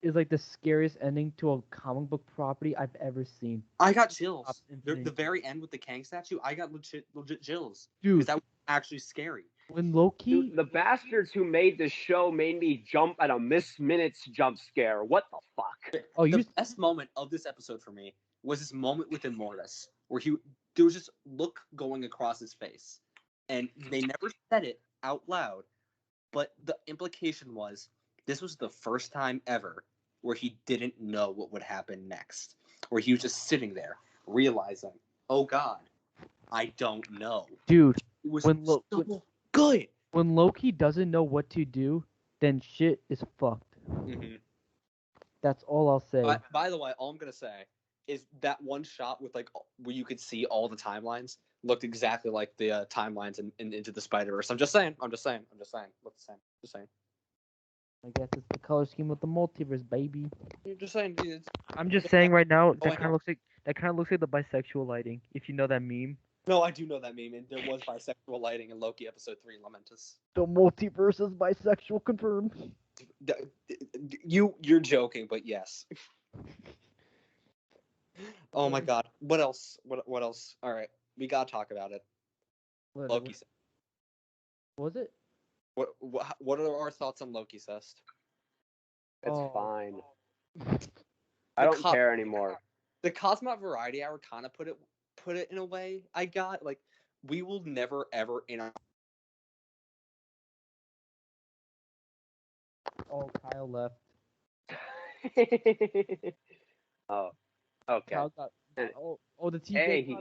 is like the scariest ending to a comic book property I've ever seen. I got chills. The very end with the Kang statue, I got legit chills. Dude, because that was actually scary. When Loki, Dude, the bastards who made this show made me jump at a Miss Minutes jump scare. What the fuck? The best moment of this episode for me was this moment with Immortus, where there was just look going across his face, and they never said it out loud, but the implication was this was the first time ever where he didn't know what would happen next, where he was just sitting there realizing, oh God, I don't know. Dude, it was so good. When Loki doesn't know what to do, then shit is fucked. Mm-hmm. That's all I'll say. By the way, all I'm gonna say is that one shot with like where you could see all the timelines looked exactly like the timelines in Into the Spider-Verse. I'm just saying. Look the same. Just saying. I guess it's the color scheme of the multiverse, baby. You're just saying. I'm just saying right now that kind of looks like the bisexual lighting. If you know that meme. No, I do know that meme, and there was bisexual lighting in Loki episode 3, Lamentus. The multiverse is bisexual confirmed. You're joking, but yes. Oh my God! What else? What else? All right, we gotta talk about it. Loki. What was it? What are our thoughts on Loki Cest? It's fine. I don't care anymore. The Cosmot Variety Hour kind of put it in a way. I got like we will never ever in our. Oh, Kyle left. Oh, okay. Kyle got, the TVA. Hey,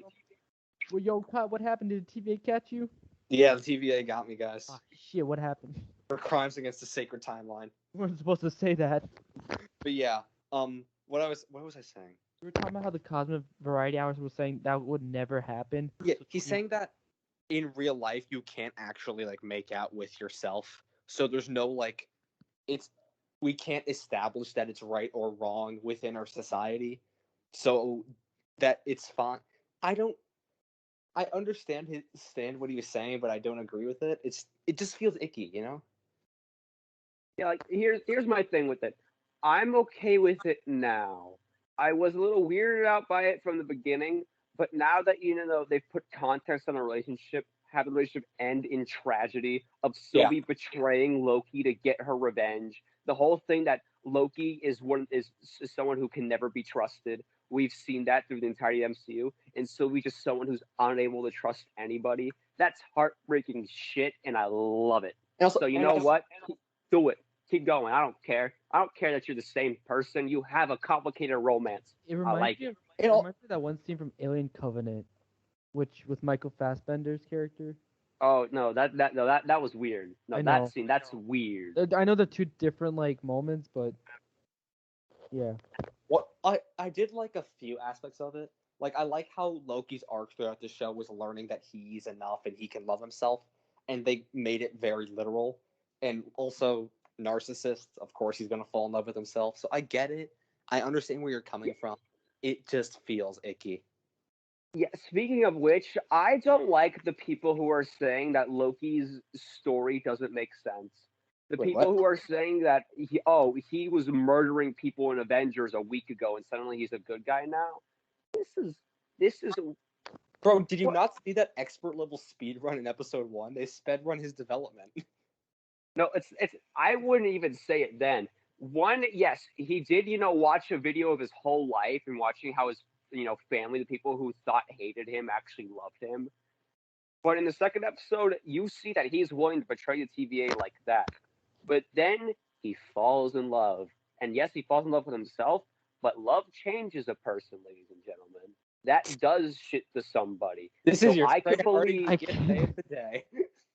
Well, yo, Kyle, what happened? Did the TVA catch you? Yeah, the TVA got me, guys. Oh, shit, what happened? For crimes against the sacred timeline. We weren't supposed to say that. But yeah, what was I saying? We were talking about how the Cosmic Variety Hours were saying that would never happen. Yeah, he's saying that in real life you can't actually like make out with yourself, so there's no like it's we can't establish that it's right or wrong within our society, so that it's fine. I don't. I understand what he was saying, but I don't agree with it. It just feels icky, you know. Yeah, like here's my thing with it. I'm okay with it now. I was a little weirded out by it from the beginning, but now that they've put context on a relationship, have the relationship end in tragedy of Yeah. Sylvie betraying Loki to get her revenge. The whole thing that Loki is someone who can never be trusted. We've seen that through the entirety of the MCU, and Sylvie's just someone who's unable to trust anybody. That's heartbreaking shit, and I love it. And also, So you know what? Do it. Keep going. I don't care. I don't care that you're the same person. You have a complicated romance. It I reminds like me it. of it reminds me of that one scene from Alien Covenant, which with Michael Fassbender's character. Oh no, that was weird. No, I that know. scene, that's weird. I know they're two different like moments, but yeah. what I did like a few aspects of it. Like I like how Loki's arc throughout the show was learning that he's enough and he can love himself, and they made it very literal. And also narcissist, of course, he's gonna fall in love with himself. So I get it. I understand where you're coming from. It just feels icky. Yeah, speaking of which, I don't like the people who are saying that Loki's story doesn't make sense. The Wait, people what? who are saying that he was murdering people in Avengers a week ago and suddenly he's a good guy now. This is Bro, did you what not see that expert level speed run in episode 1? They sped run his development. No, it's I wouldn't even say it then. One, yes, he did, watch a video of his whole life and watching how his, family, the people who thought hated him actually loved him. But in the second episode, you see that he's willing to betray the TVA like that. But then he falls in love. And yes, he falls in love with himself, but love changes a person, ladies and gentlemen. That does shit to somebody. This So is your I could Fred Hardy believe I PSA can of the day.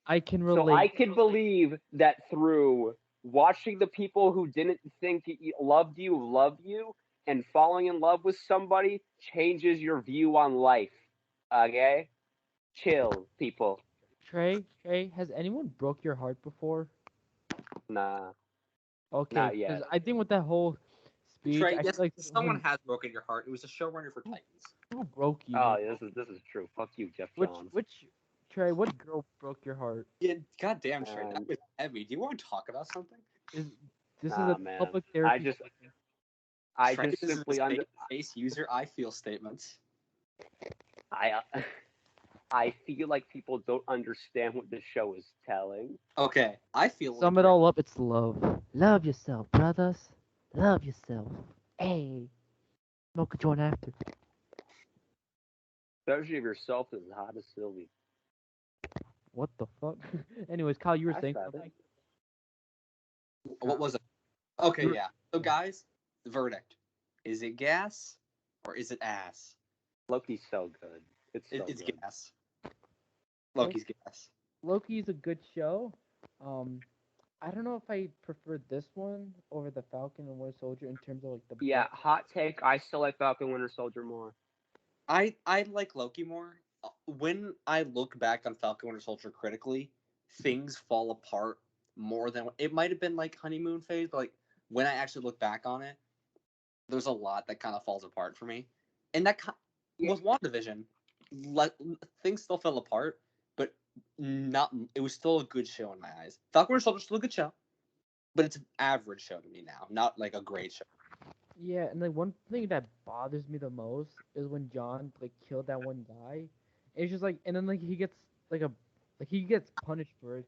I can So I relate. can believe that through watching the people who didn't think loved you, and falling in love with somebody changes your view on life. Okay? Chill, people. Trey, has anyone broke your heart before? Nah, Okay, not because yet. I think with that whole speech, Trey, I feel yes, like someone has broken your heart. It was a showrunner for Titans. who broke you, Oh, man? this is true. Fuck you, Jeff Which Johns. which Trey, what girl broke your heart? Yeah, goddamn, Trey, that And was heavy. Do you want to talk about something? Is this is nah, a man. public I therapy just session. I Trey, just this is a simply under face user. I feel statements. I I feel like people don't understand what the show is telling. Okay, I feel like Sum it all up, it's love. Love yourself, brothers. Love yourself. Hey, smoke a joint after. Especially if yourself is as hot as Sylvie. What the fuck? Anyways, Kyle, you were I saying said something. it. What was it? Okay, You're- yeah. So, guys, the verdict: is it gas or is it ass? Loki's so good. It's so It's good. gas. Loki's gas. Loki's a good show. I don't know if I prefer this one over the Falcon and Winter Soldier in terms of like the Yeah, hot take. I still like Falcon Winter Soldier more. I like Loki more. When I look back on Falcon Winter Soldier critically, things fall apart more than it might have been like honeymoon phase, but like when I actually look back on it, there's a lot that kind of falls apart for me. And that Yeah. with WandaVision, things still fell apart, but not. It was still a good show in my eyes. Falcon Winter Soldier is still a good show, but it's an average show to me now, not like a great show. Yeah, and like one thing that bothers me the most is when John like killed that one guy. It's just like, and then like he gets like a he gets punished for it,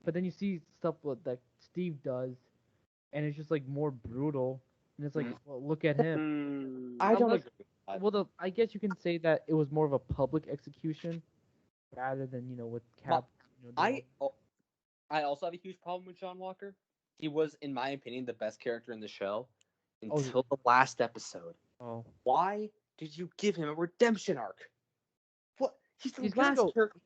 but then you see stuff that Steve does, and it's just like more brutal, and it's like, Mhm. well, look at him. I don't Unless, agree with that. well, I guess you can say that it was more of a public execution rather than with Cap. I I also have a huge problem with John Walker. He was, in my opinion, the best character in the show Oh, until the last episode. oh, Why did you give him a redemption arc? What? He's the he's gonna last go. character.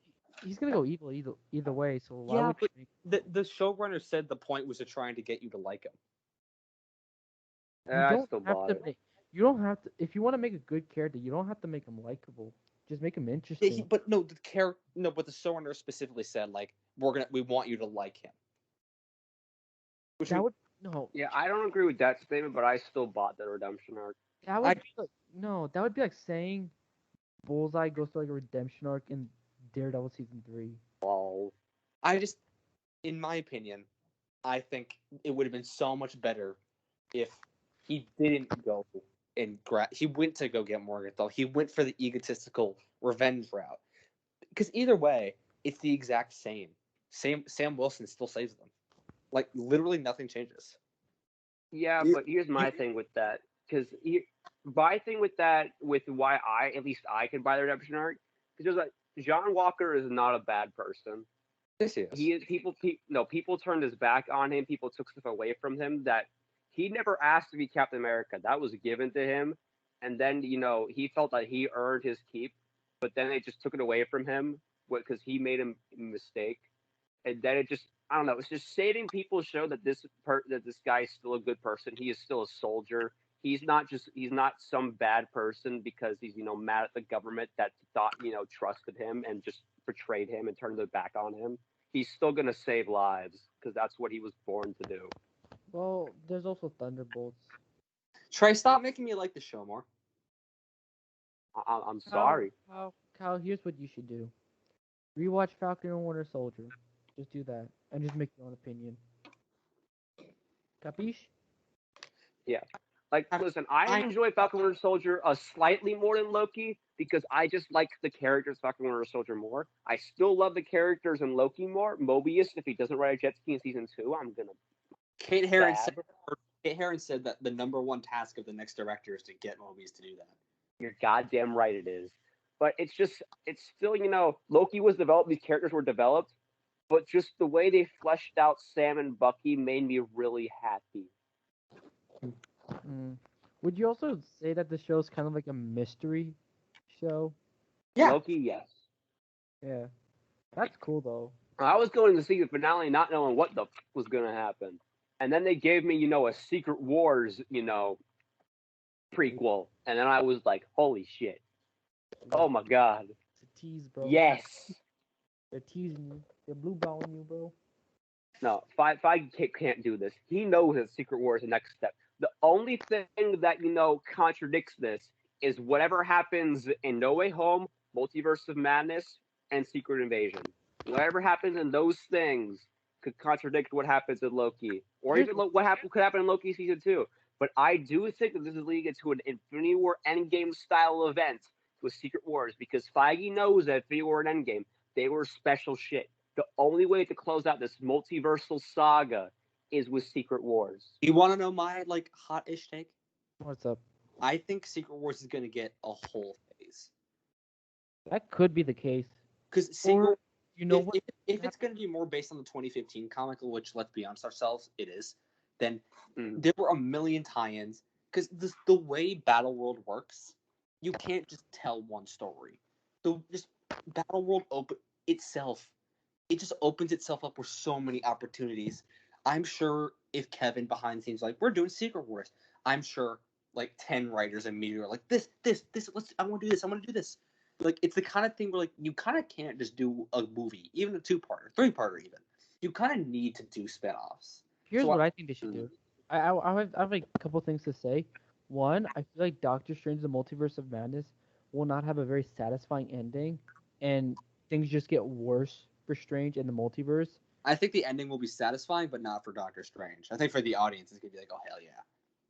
He's gonna go evil either way. So why Yeah, would but you make, the showrunner said the point was to trying to get you to like him. you I don't still have bought to it. make you don't have to if you want to make a good character, you don't have to make him likable. Just make him Yeah, interesting. but no, but the showrunner specifically said like we want you to like him. That would no. Yeah, I don't agree with that statement, but I still bought the redemption arc. That would be like, no. That would be like saying Bullseye goes through like a redemption arc in Daredevil season 3. Lol. I just, in my opinion, I think it would have been so much better if he didn't go and he went to go get Morgenthau. He went for the egotistical revenge route. Because either way, it's the exact same. Sam Wilson still saves them. Like literally nothing changes. Yeah, but here's my thing with that. Because my thing with that, with why at least I can buy the redemption arc, because like John Walker is not a bad person. This is. He is people turned his back on him. People took stuff away from him that he never asked to be Captain America. That was given to him, and then he felt that he earned his keep, but then they just took it away from him because he made a mistake, and then it just I don't know. It's just saving people show that this guy is still a good person. He is still a soldier. He's not some bad person because he's mad at the government that thought trusted him and just betrayed him and turned their back on him. He's still gonna save lives because that's what he was born to do. Well, there's also Thunderbolts. Trey, stop making me like the show more. I'm sorry. Kyle, here's what you should do. Rewatch Falcon and Winter Soldier. Just do that. And just make your own opinion. Capiche? Yeah. Like, listen, I enjoy Falcon Winter Soldier slightly more than Loki because I just like the characters Falcon Winter Soldier more. I still love the characters in Loki more. Mobius, if he doesn't ride a jet ski in season 2, I'm gonna. Kate Herron said that the number one task of the next director is to get Mobius to do that. You're goddamn right it is. But it's still, Loki was developed, these characters were developed, but just the way they fleshed out Sam and Bucky made me really happy. Would you also say that the show's kind of like a mystery show? Yeah. Loki, yes. Yeah. That's cool, though. I was going to see the finale not knowing what the was going to happen. And then they gave me, a Secret Wars, prequel. And then I was like, holy shit. Oh, my God. It's a tease, bro. Yes. They're teasing you. They're blue-balling you, bro. No, Feige can't do this. He knows that Secret War is the next step. The only thing that, contradicts this is whatever happens in No Way Home, Multiverse of Madness, and Secret Invasion. Whatever happens in those things could contradict what happens in Loki. Or even what could happen in Loki Season 2. But I do think that this is leading into an Infinity War Endgame style event with Secret Wars because Feige knows that Infinity War and Endgame, they were special shit. The only way to close out this multiversal saga is with Secret Wars. You want to know my hot-ish take? What's up? I think Secret Wars is going to get a whole phase. That could be the case. Because Secret, if it's going to be more based on the 2015 comic, which let's be honest ourselves, it is. Then there were a million tie-ins. Because the way Battleworld works, you can't just tell one story. Just Battleworld itself. It just opens itself up with so many opportunities. I'm sure if Kevin behind the scenes we're doing Secret Wars, I'm sure 10 writers immediately are like this. I want to do this. I want to do this. It's the kind of thing where you kind of can't just do a movie, even a 2-parter, 3-parter even. You kind of need to do spinoffs. Here's what I think they should do. I have a couple things to say. One, I feel like Doctor Strange: The Multiverse of Madness will not have a very satisfying ending, and things just get worse for Strange in the multiverse. I think the ending will be satisfying, but not for Doctor Strange. I think for the audience, it's gonna be like, oh hell yeah.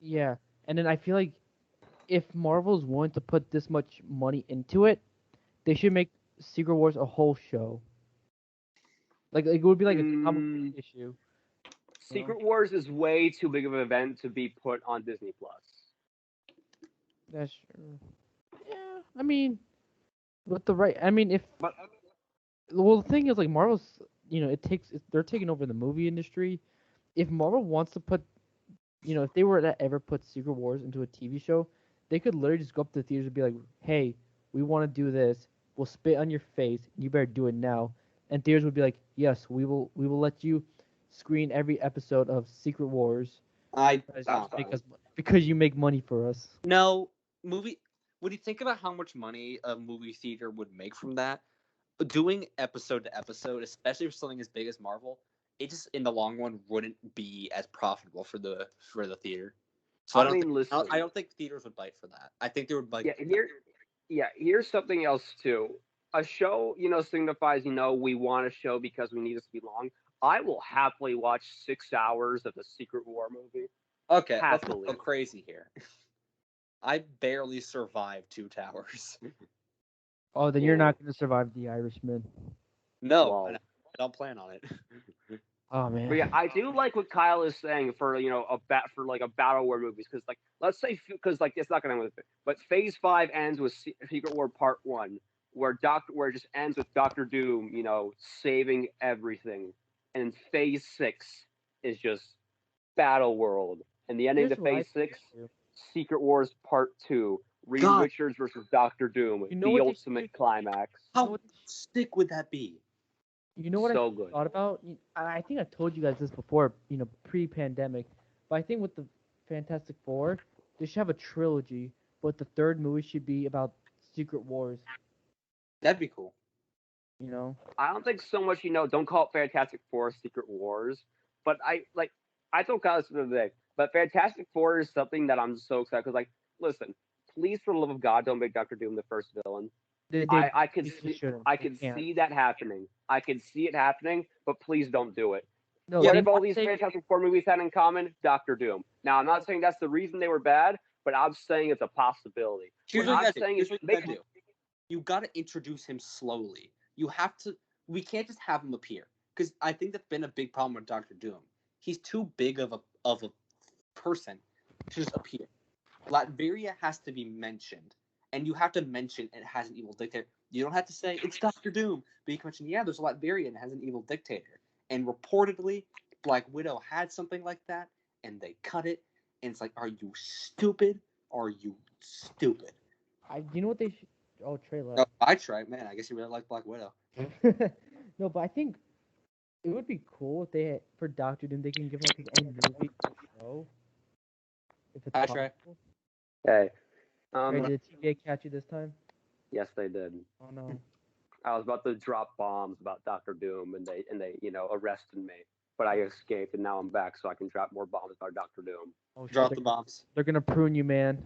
Yeah, and then I feel like if Marvel's willing to put this much money into it, they should make Secret Wars a whole show. It would be like a comic issue. Secret Wars is way too big of an event to be put on Disney Plus. That's true. Yeah, I mean, with the right, well, the thing is, Marvel's, they're taking over the movie industry. If Marvel wants to put, if they were to ever put Secret Wars into a TV show, they could literally just go up to the theaters and be like, hey, we want to do this. We'll spit on your face. You better do it now. And theaters would be like, yes, we will let you screen every episode of Secret Wars. Because you make money for us. No, movie. When you think about how much money a movie theater would make from that, doing episode to episode, especially for something as big as Marvel, it just in the long run wouldn't be as profitable for the theater. So I mean, listen. I don't think theaters would bite for that. I think they would bite. Here's something else too. A show, signifies, we want a show because we need it to be long. I will happily watch 6 hours of a Secret War movie. Okay, let's Happily. not go crazy here. I barely survived 2 Towers. Oh, then you're not going to survive The Irishman. No, Well, I don't plan on it. Oh man. But yeah, I do like what Kyle is saying for a battle war movies because let's say because it's not gonna end with it, but Phase 5 ends with Secret War Part 1 where it just ends with Doctor Doom saving everything, and Phase 6 is just Battle World, and the ending Here's to what I Phase 6 do. Secret Wars Part 2 Reed God. Richards versus Doctor Doom, You know the what they ultimate should- climax. How sick would that be? You know what So I good. thought about? I think I told you guys this before, pre-pandemic. But I think with the Fantastic Four, they should have a trilogy, but the third movie should be about Secret Wars. That'd be cool. I don't think so much, don't call it Fantastic Four Secret Wars, but I told Kyle this the other day, but Fantastic Four is something that I'm so excited because, listen, please, for the love of God, don't make Doctor Doom the first villain. I could see that happening. I could see it happening, but please don't do it. No, What if all these Fantastic Four movies had in common? Doctor Doom. Now, I'm not saying that's the reason they were bad, but I'm saying it's a possibility. Here's What what I'm saying is make do. You got to introduce him slowly. You have to. We can't just have him appear because I think that's been a big problem with Doctor Doom. He's too big of a person to just appear. Latveria has to be mentioned, and you have to mention it has an evil dictator. You don't have to say it's Doctor Doom, but you can mention there's a Latveria and it has an evil dictator. And reportedly, Black Widow had something like that, and they cut it. And it's like, are you stupid? Are you stupid? You know what they should? Oh, Trey left. Oh, I tried, man. I guess you really like Black Widow. No, but I think it would be cool if they had, for Doctor Doom, they can give him a movie show. If it's I try. possible. Hey, Trey, did TVA catch you this time? Yes, they did. Oh no. I was about to drop bombs about Doctor Doom, and they arrested me, but I escaped, and now I'm back, so I can drop more bombs about Doctor Doom. Oh, shit, Drop the bombs. They're gonna prune you, man.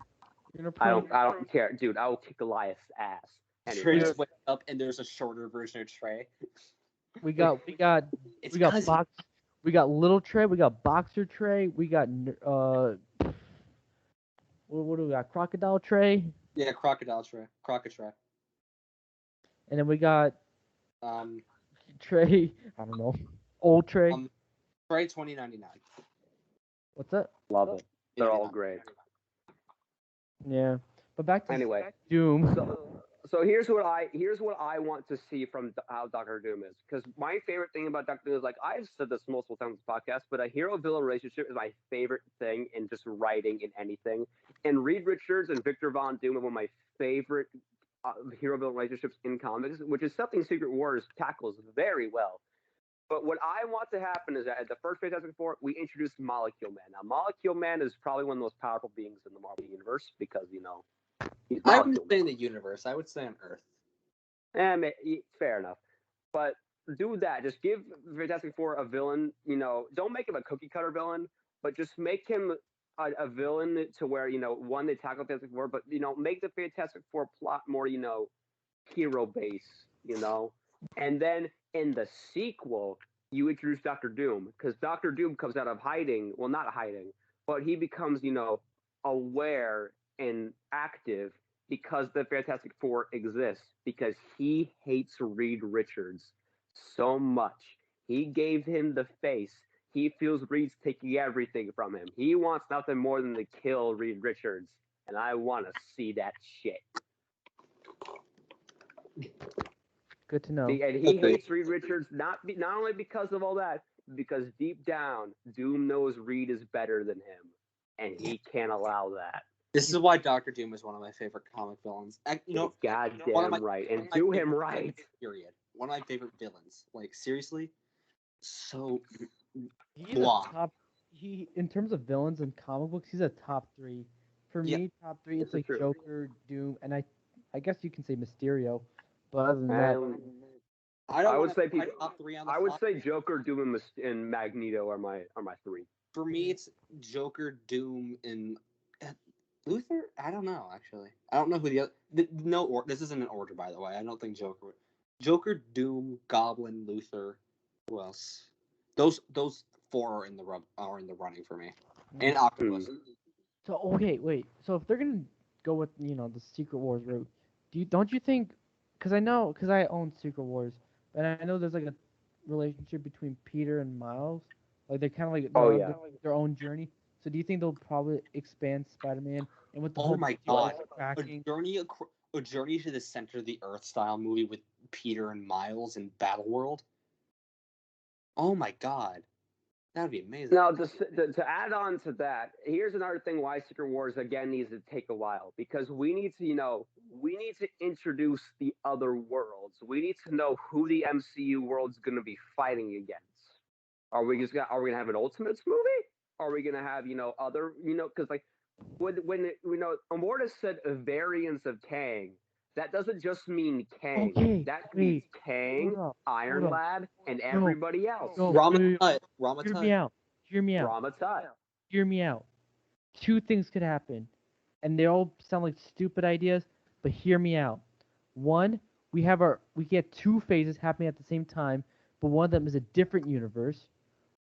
I don't care, dude. I will kick Goliath's ass. Trey Anyway. just went up, and there's a shorter version of Trey. We got box. We got little Trey. We got boxer Trey. We got what do we got? Crocodile Trey. Yeah, crocodile Trey. Crocodile. And then we got Trey. I don't know. Old Trey. Trey 2099. What's that? Love it. They're all great. Yeah, but back to anyway. Doom. So here's what I want to see from how Doctor Doom is, because my favorite thing about Doctor Doom is, I've said this multiple times in this podcast, but a hero-villain relationship is my favorite thing in just writing in anything. And Reed Richards and Victor Von Doom are one of my favorite hero-villain relationships in comics, which is something Secret Wars tackles very well. But what I want to happen is that at the first Fantastic Four, we introduce Molecule Man. Now, Molecule Man is probably one of the most powerful beings in the Marvel Universe because, I wouldn't say in the universe. I would say on Earth. Fair enough. But do that. Just give Fantastic Four a villain. Don't make him a cookie cutter villain, but just make him a villain to where, one, they tackle Fantastic Four, but, make the Fantastic Four plot more, hero base, And then in the sequel, you introduce Doctor Doom, because Doctor Doom comes out of hiding. Well, not hiding, but he becomes, aware and active because the Fantastic Four exists, because he hates Reed Richards so much. He gave him the face. He feels Reed's taking everything from him. He wants nothing more than to kill Reed Richards, and I want to see that shit. Good to know. And he hates Reed Richards not only because of all that, because deep down, Doom knows Reed is better than him, and he can't allow that. This is why Doctor Doom is one of my favorite comic villains. Goddamn right, and do him right. Period. One of my favorite villains. Seriously, so. He's a top. In terms of villains in comic books, he's a top 3. For me, top 3, it's like Joker, Doom, and I guess you can say Mysterio. But other than that, I don't I would want say to people. top three on the I would fly. say Joker, Doom, and Magneto are my three. For me, it's Joker, Doom, and Luther. I don't know actually. I don't know who the other. No, this isn't an order, by the way. I don't think Joker, Doom, Goblin, Luther. Who else? Those four are in the running for me, and Octopus. So okay, wait. So if they're gonna go with the Secret Wars route, don't you think? Because I own Secret Wars, and I know there's like a relationship between Peter and Miles. Like they're kind of like Oh they're on yeah. their own journey. So do you think they'll probably expand Spider-Man and with the Oh whole my multiverse god, cracking? a journey to the center of the Earth style movie with Peter and Miles in Battle World. Oh my god, that would be amazing. Now, to add on to that, here's another thing why Secret Wars again needs to take a while because we need to, we need to introduce the other worlds. We need to know who the MCU world's going to be fighting against. Are we gonna have an Ultimates movie? Are we gonna have other because like when Immortus said a variance of Kang, that doesn't just mean Kang. Okay, That means wait, hold Kang, up, hold Iron up. Lad, and No, everybody else. no, Rama Tut, hear me out. Hear me out. Rama Tut. Hear me out. Two things could happen, and they all sound like stupid ideas, but hear me out. One, we get two phases happening at the same time, but one of them is a different universe.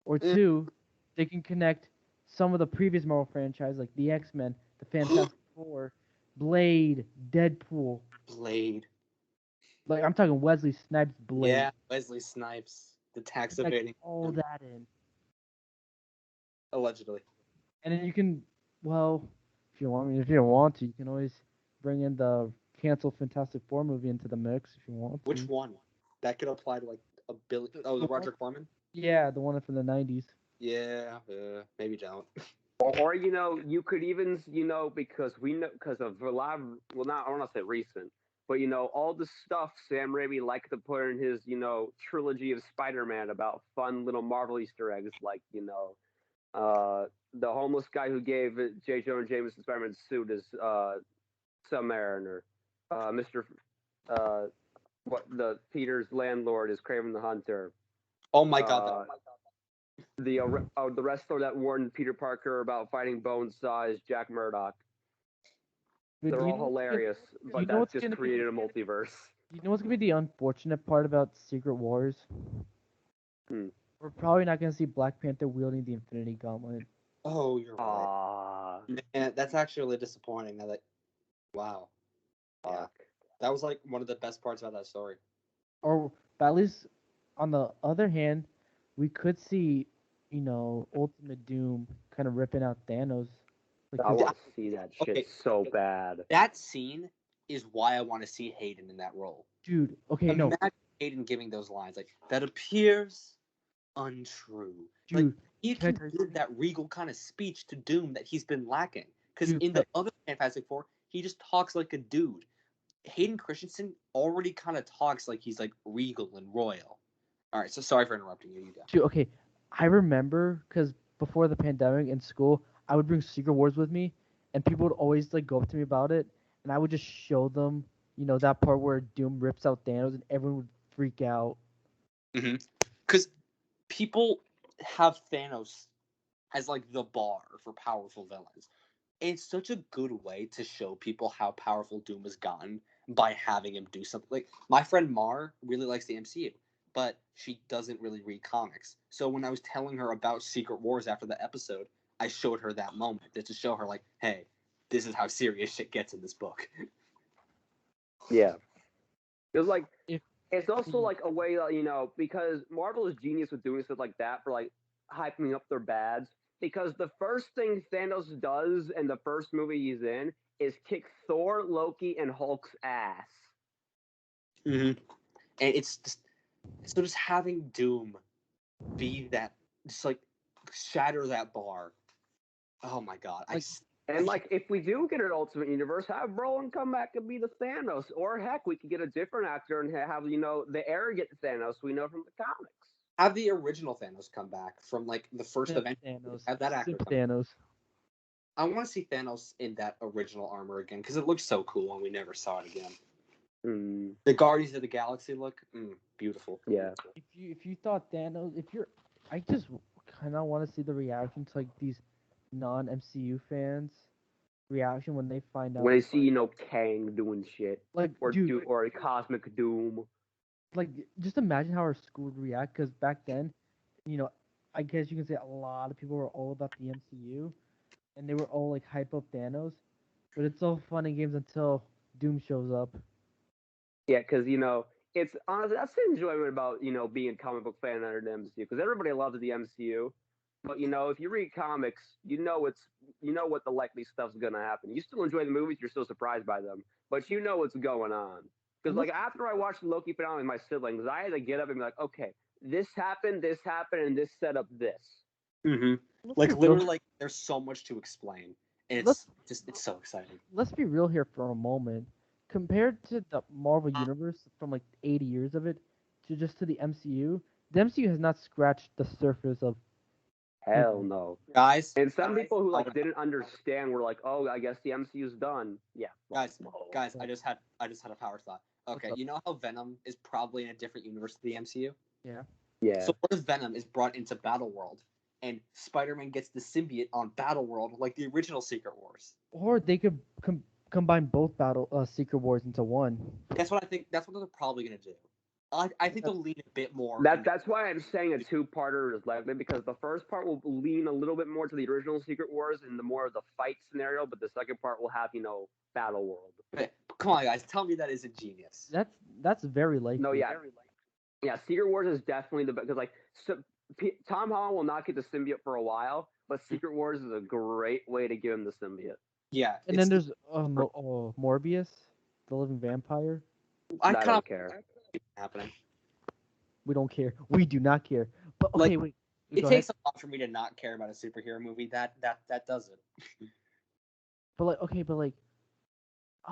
Or two, they can connect some of the previous Marvel franchise, like the X-Men, the Fantastic Four, Blade, Deadpool. Blade. Like I'm talking Wesley Snipes Blade. Yeah, Wesley Snipes, the tax Connect evading, all that in, allegedly. and then you can, well, if you don't want to, you can always bring in the canceled Fantastic Four movie into the mix if you want to. Which one? That could apply to like a billion. Oh, the Roger Corman. Yeah, the one from the '90s. Yeah, maybe don't. Or you could even because we know because of a lot of not I don't want to say recent, but all the stuff Sam Raimi liked to put in his trilogy of Spider-Man about fun little Marvel Easter eggs like the homeless guy who gave J. Jonah Jameson Spider-Man's suit is Submariner, Mister what the Peter's landlord is Craven the Hunter. Oh my god. The wrestler that warned Peter Parker about fighting Bonesaw is Jack Murdoch. They're all hilarious, but that just created a multiverse. You know what's gonna be the unfortunate part about Secret Wars? We're probably not gonna see Black Panther wielding the Infinity Gauntlet. Oh, you're right. Man, that's actually really disappointing. Now that, wow. Yeah. That was like one of the best parts about that story. Or, but at least on the other hand, we could see, Ultimate Doom kind of ripping out Thanos. I want to see that shit so bad. That scene is why I want to see Hayden in that role. Dude, okay, Imagine Hayden giving those lines like, that appears untrue. Dude, like, he can give that regal kind of speech to Doom that he's been lacking. Because in the other Fantastic Four, he just talks like a dude. Hayden Christensen already kind of talks like he's like regal and royal. All right, so sorry for interrupting you. You go. Dude, okay, I remember because before the pandemic in school, I would bring Secret Wars with me, and people would always like go up to me about it, and I would just show them, that part where Doom rips out Thanos, and everyone would freak out. Because people have Thanos as like the bar for powerful villains. It's such a good way to show people how powerful Doom has gotten by having him do something. Like my friend Mar really likes the MCU, but she doesn't really read comics. So when I was telling her about Secret Wars after the episode, I showed her that moment to show her like, hey, this is how serious shit gets in this book. Yeah. It's like it's also like a way that, because Marvel is genius with doing stuff like that for like hyping up their bads. Because the first thing Thanos does in the first movie he's in is kick Thor, Loki, and Hulk's ass. And it's just having Doom be that, just like shatter that bar. Oh my god! If we do get an Ultimate Universe, have Brolin come back and be the Thanos, or heck, we could get a different actor and have the arrogant Thanos we know from the comics. Have the original Thanos come back from like the first event. Have that actor come Thanos. I want to see Thanos in that original armor again because it looks so cool and we never saw it again. The Guardians of the Galaxy look, beautiful. Yeah. If you thought Thanos, I just kind of want to see the reaction to like these non-MCU fans reaction when they find out. When they see Kang doing shit, Like, or dude, or Cosmic Doom. like just imagine how our school would react, because back then, I guess you can say a lot of people were all about the MCU, and they were all like hype up Thanos, but it's all fun and games until Doom shows up. Yeah, because it's honestly that's the enjoyment about being a comic book fan under the MCU, because everybody loves the MCU, but if you read comics, what the likely stuff's gonna happen. You still enjoy the movies, you're still surprised by them, but you know what's going on. Because like after I watched the Loki finale with my siblings, I had to get up and be like, okay, this happened, and this set up this. Like literally, like there's so much to explain, and it's so exciting. Let's be real here for a moment. Compared to the Marvel Universe from like 80 years of it to just to the MCU has not scratched the surface of. Hell no, guys. And some people who like didn't understand were like, "Oh, I guess the MCU's done." Yeah, guys, I just had a power thought. Okay, you know how Venom is probably in a different universe to the MCU? Yeah. Yeah. So what if Venom is brought into Battleworld, and Spider-Man gets the symbiote on Battleworld like the original Secret Wars? Or they could combine both Secret Wars into one. That's what I think. That's what they're probably gonna do. I think they'll lean a bit more. That's why I'm saying a two-parter is likely, because the first part will lean a little bit more to the original Secret Wars and the more of the fight scenario, but the second part will have Battle World. But come on, guys, tell me that isn't genius. That's very likely. No, yeah, yeah. Secret Wars is definitely because Tom Holland will not get the symbiote for a while, but Secret Wars is a great way to give him the symbiote. Yeah, and then there's Morbius, the living vampire. I don't care. Happening. We don't care. We do not care. But okay, wait. It takes a lot for me to not care about a superhero movie. That does it. But I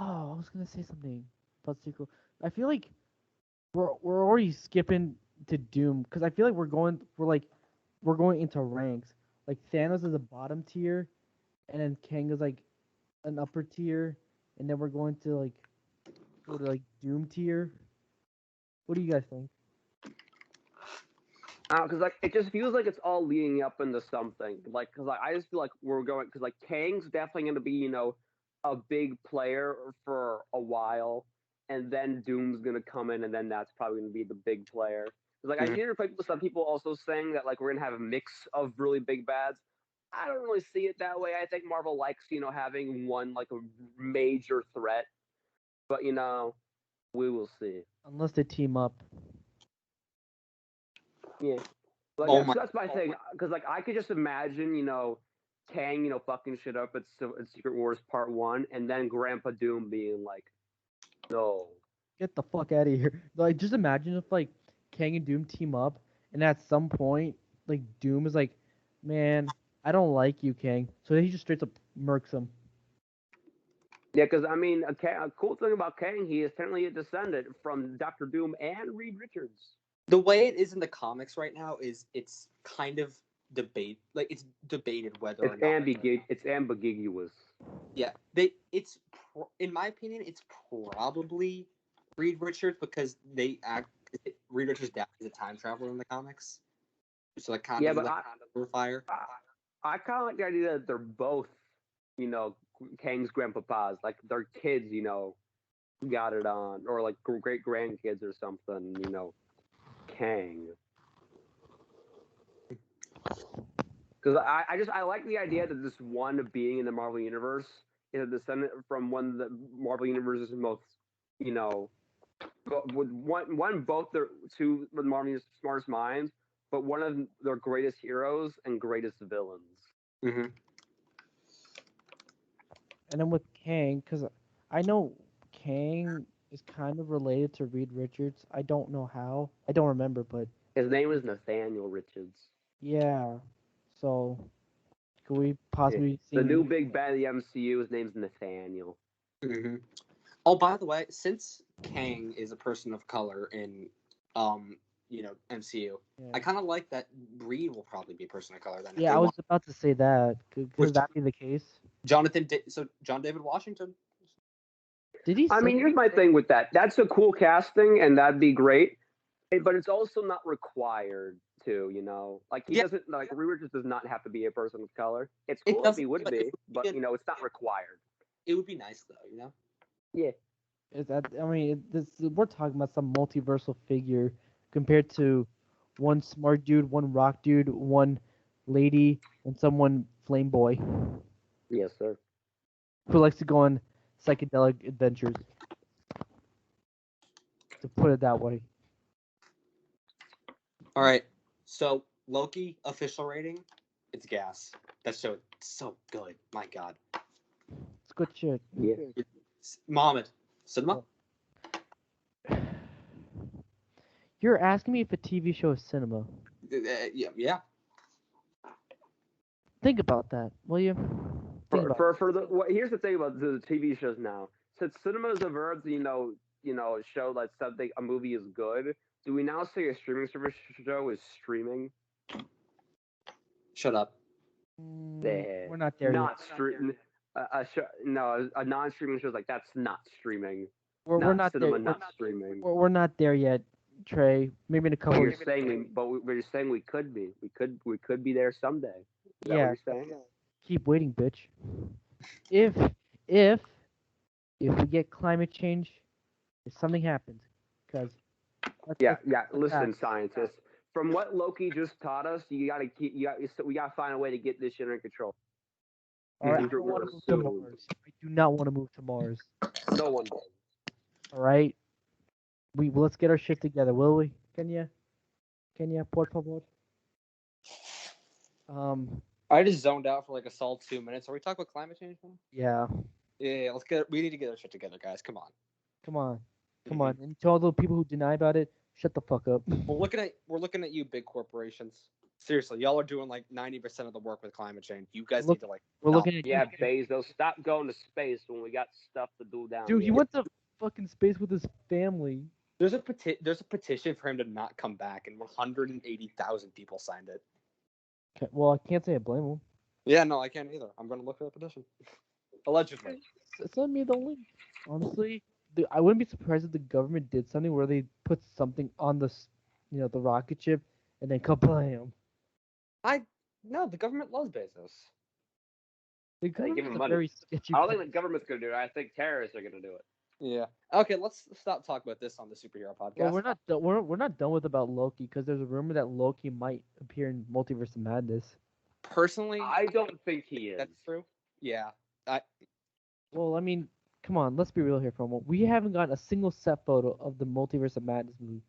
was gonna say something about Secret. I feel like we're already skipping to Doom, because I feel like we're going into ranks. Like Thanos is a bottom tier, and then Kang is like an upper tier, and then we're going to go to Doom tier. What do you guys think? Because it just feels like it's all leading up into something. Because I just feel like we're going, because Kang's definitely going to be a big player for a while, and then Doom's going to come in, and then that's probably going to be the big player. Because I hear some people also saying that we're going to have a mix of really big bads. I don't really see it that way. I think Marvel likes having one a major threat, but we will see. Unless they team up. Yeah. But so that's my thing. Because I could just imagine, Kang, fucking shit up at Secret Wars Part 1, and then Grandpa Doom being like, no. Get the fuck out of here. Just imagine if Kang and Doom team up, and at some point, Doom is like, man, I don't like you, Kang. So he just straight up murks him. Yeah, because a cool thing about Kang, he is technically a descendant from Dr. Doom and Reed Richards. The way it is in the comics right now is it's kind of it's debated whether or not it's ambiguous. Yeah, in my opinion, it's probably Reed Richards, because Reed Richards' dad is a time traveler in the comics, so kind of fire. I kind of like the idea that they're both, Kang's grandpapas, their kids, got it on, or great grandkids or something, Kang. Because I like the idea that this one being in the Marvel Universe is a descendant from one of the Marvel Universe's most, both their two of the Marvel's smartest minds, but one of their greatest heroes and greatest villains. Mm-hmm. And then with Kang, because I know Kang is kind of related to Reed Richards. I don't know how. I don't remember, but his name is Nathaniel Richards. Yeah. So, could we possibly see the new big bad of the MCU? His name's Nathaniel. Mm-hmm. Oh, by the way, since Kang is a person of color in, MCU, I kind of like that Reed will probably be a person of color then. Yeah, I was about to say that. Could that be the case? John David Washington. Did he? I Say mean, here's my thing with that. That's a cool casting, and that'd be great. But it's also not required to, like he Yeah, doesn't like Reaver just does not have to be a person of color. It's it cool if he doesn't. would But it be, would but be, it's not required. it would be nice though. Yeah. is that? I mean, we're talking about some multiversal figure compared to one smart dude, one rock dude, one lady, and someone flame boy Yes, sir. who likes to go on psychedelic adventures. To put it that way. All right. So Loki official rating, it's gas. That show so good. My God. It's good shit. Yeah. Mohammad, cinema. You're asking me if a TV show is cinema. Yeah. Think about that, will you? Think about For the here's the thing about the TV shows now. Since cinema is a verb, show that something a movie is good. Do we now say a streaming service show is streaming? Shut up. We're not there Not yet. streaming. A show, no, a non-streaming show is like that's not streaming. We're not cinema, there. not streaming. We're not there yet, Trey. Maybe in a But couple. you're saying we're saying we could be. We could be there someday. Is that what Yeah. you're saying? Keep waiting, bitch. If if if we get climate change, if something happens, because Yeah. Listen, scientists. From what Loki just taught us, we gotta find a way to get this shit under control. All right, I Things don't are want to move to soon. Mars. I do not want to move to Mars. No one does. All right, let's get our shit together, will we? Can you, por favor? I just zoned out for like a solid 2 minutes. Are we talking about climate change now? Yeah. Yeah. We need to get our shit together, guys. Come on. Come on. And to all the people who deny about it, shut the fuck up. We're looking at you, big corporations. Seriously, y'all are doing like 90% of the work with climate change. You guys need to like. We're looking at Yeah, you. Bezos, stop going to space when we got stuff to do down Dude, here. he went to fucking space with his family. There's a petition for him to not come back, and 180,000 people signed it. Okay, well, I can't say I blame him. Yeah, no, I can't either. I'm gonna look for the petition. Allegedly. Send me the link. Honestly, I wouldn't be surprised if the government did something where they put something on the rocket ship and then kablam. No, the government loves Bezos. The give government him is a money. very sketchy. I don't think the government's gonna do it. I think terrorists are gonna do it. Yeah. Okay, let's stop talking about this on the superhero podcast. Well, we're not done. We're not done with about Loki because there's a rumor that Loki might appear in Multiverse of Madness. Personally, I don't think he is. That's true. Yeah. Well, I mean, come on, let's be real here for a moment. We haven't gotten a single set photo of the Multiverse of Madness movie.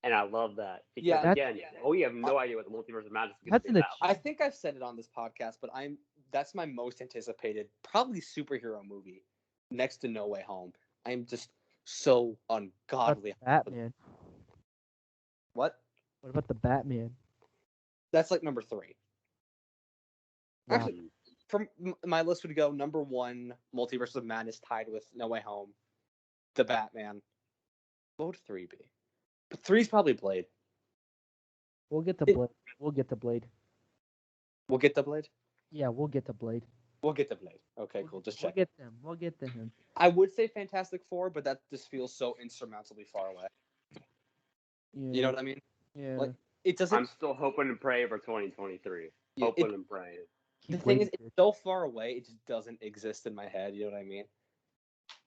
And I love that. Because Yeah, again, we have no idea what the multiverse of madness is That's going to be an about. I think I've said it on this podcast, but that's my most anticipated, probably superhero movie, next to No Way Home. I'm just so ungodly. Batman. What? What about the Batman? That's like number 3. Wow. Actually, from my list would go number 1, Multiverse of Madness tied with No Way Home, the Batman. What would 3 be? But 3's probably Blade. We'll get to Blade. We'll get to Blade. We'll get the Blade? Yeah, we'll get to Blade. We'll get the Blade. Okay, cool. Just check. We'll get them. We'll get to him. I would say Fantastic Four, but that just feels so insurmountably far away. Yeah. You know what I mean? Yeah. Like, it doesn't. I'm still hoping and praying for 2023. Yeah, Hoping and praying. The thing is, it's so far away, it just doesn't exist in my head. You know what I mean?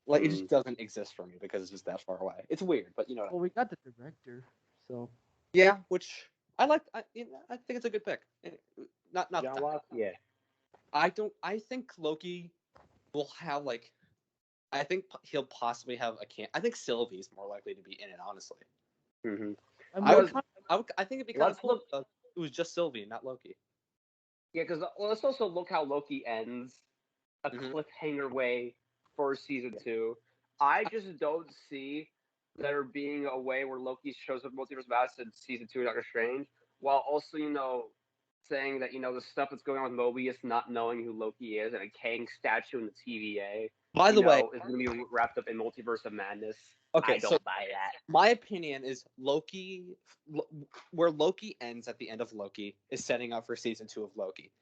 Like, it just doesn't exist for me because it's just that far away. It's weird, but you know. Well, we got the director, so. Yeah, which I like. I think it's a good pick. Not. Yeah. I think Loki will have like. I think he'll possibly have I think Sylvie's more likely to be in it, honestly. Mm-hmm. I think it'd be kind of cool if it was just Sylvie, not Loki. Yeah, because let's also look how Loki ends, a cliffhanger way for season 2. I just don't see there being a way where Loki shows up Multiverse of Madness in season 2 of Doctor Strange, while also, saying that, the stuff that's going on with Mobius not knowing who Loki is and a Kang statue in the TVA. By the way, is going to be wrapped up in Multiverse of Madness. Okay, I don't buy that. My opinion is where Loki ends at the end of Loki is setting up for season 2 of Loki.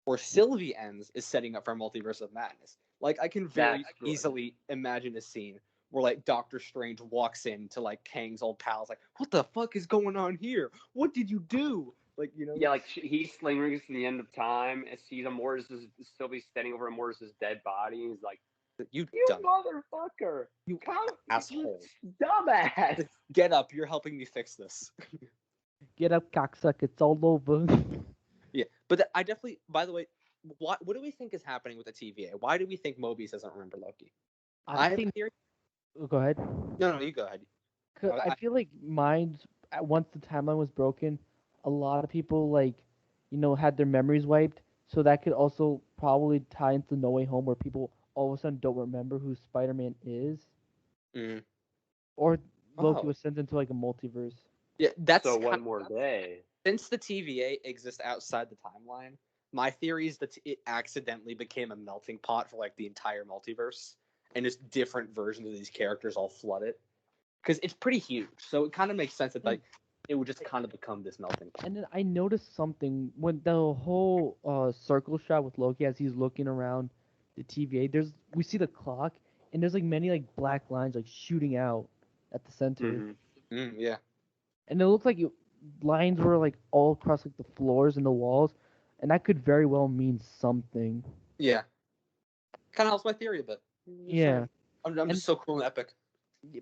Where Sylvie ends is setting up for Multiverse of Madness. Like, I can very That's good. easily imagine a scene where, like, Doctor Strange walks into, like, Kang's old pals, like, what the fuck is going on here? What did you do? Like, you know? Yeah, like he slingers to the end of time and sees Immortus still be standing over Immortus' dead body. And he's like, You "You dumb motherfucker! You Come, asshole. you dumbass!" Get up, you're helping me fix this. Get up, cocksucker. It's all over. Yeah, but I definitely, by the way, what do we think is happening with the TVA? Why do we think Mobius doesn't remember Loki? I have a think. theory. Go ahead. No, you go ahead. 'Cause I feel like minds once the timeline was broken, a lot of people had their memories wiped. So that could also probably tie into No Way Home, where people all of a sudden don't remember who Spider-Man is, Mm. or Loki Oh, was sent into like a multiverse. yeah, that's So kind one more day. since the TVA exists outside the timeline. My theory is that it accidentally became a melting pot for like the entire multiverse, and just different versions of these characters all flood it. Because it's pretty huge, so it kind of makes sense that like it would just kind of become this melting pot. And then I noticed something when the whole circle shot with Loki as he's looking around the TVA. We see the clock, and there's like many like black lines like shooting out at the center, Yeah. and it looked like lines were like all across like the floors and the walls, and that could very well mean something. Yeah. Kind of helps my theory a bit. Yeah, I'm and just so cool and epic.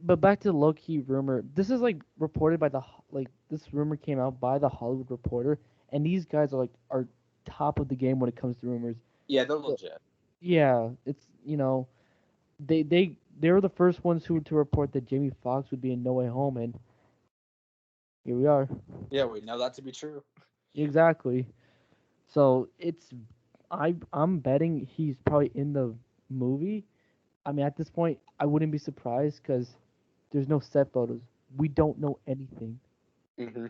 but back to the Loki rumor. This is like reported by this rumor came out by the Hollywood Reporter, and these guys are top of the game when it comes to rumors. Yeah, they're So, legit. yeah, it's they were the first ones who to report that Jamie Foxx would be in No Way Home, and here we are. Yeah, we know that to be true. Exactly. So I'm betting he's probably in the movie. I mean, at this point, I wouldn't be surprised because there's no set photos. We don't know anything. Mm-hmm.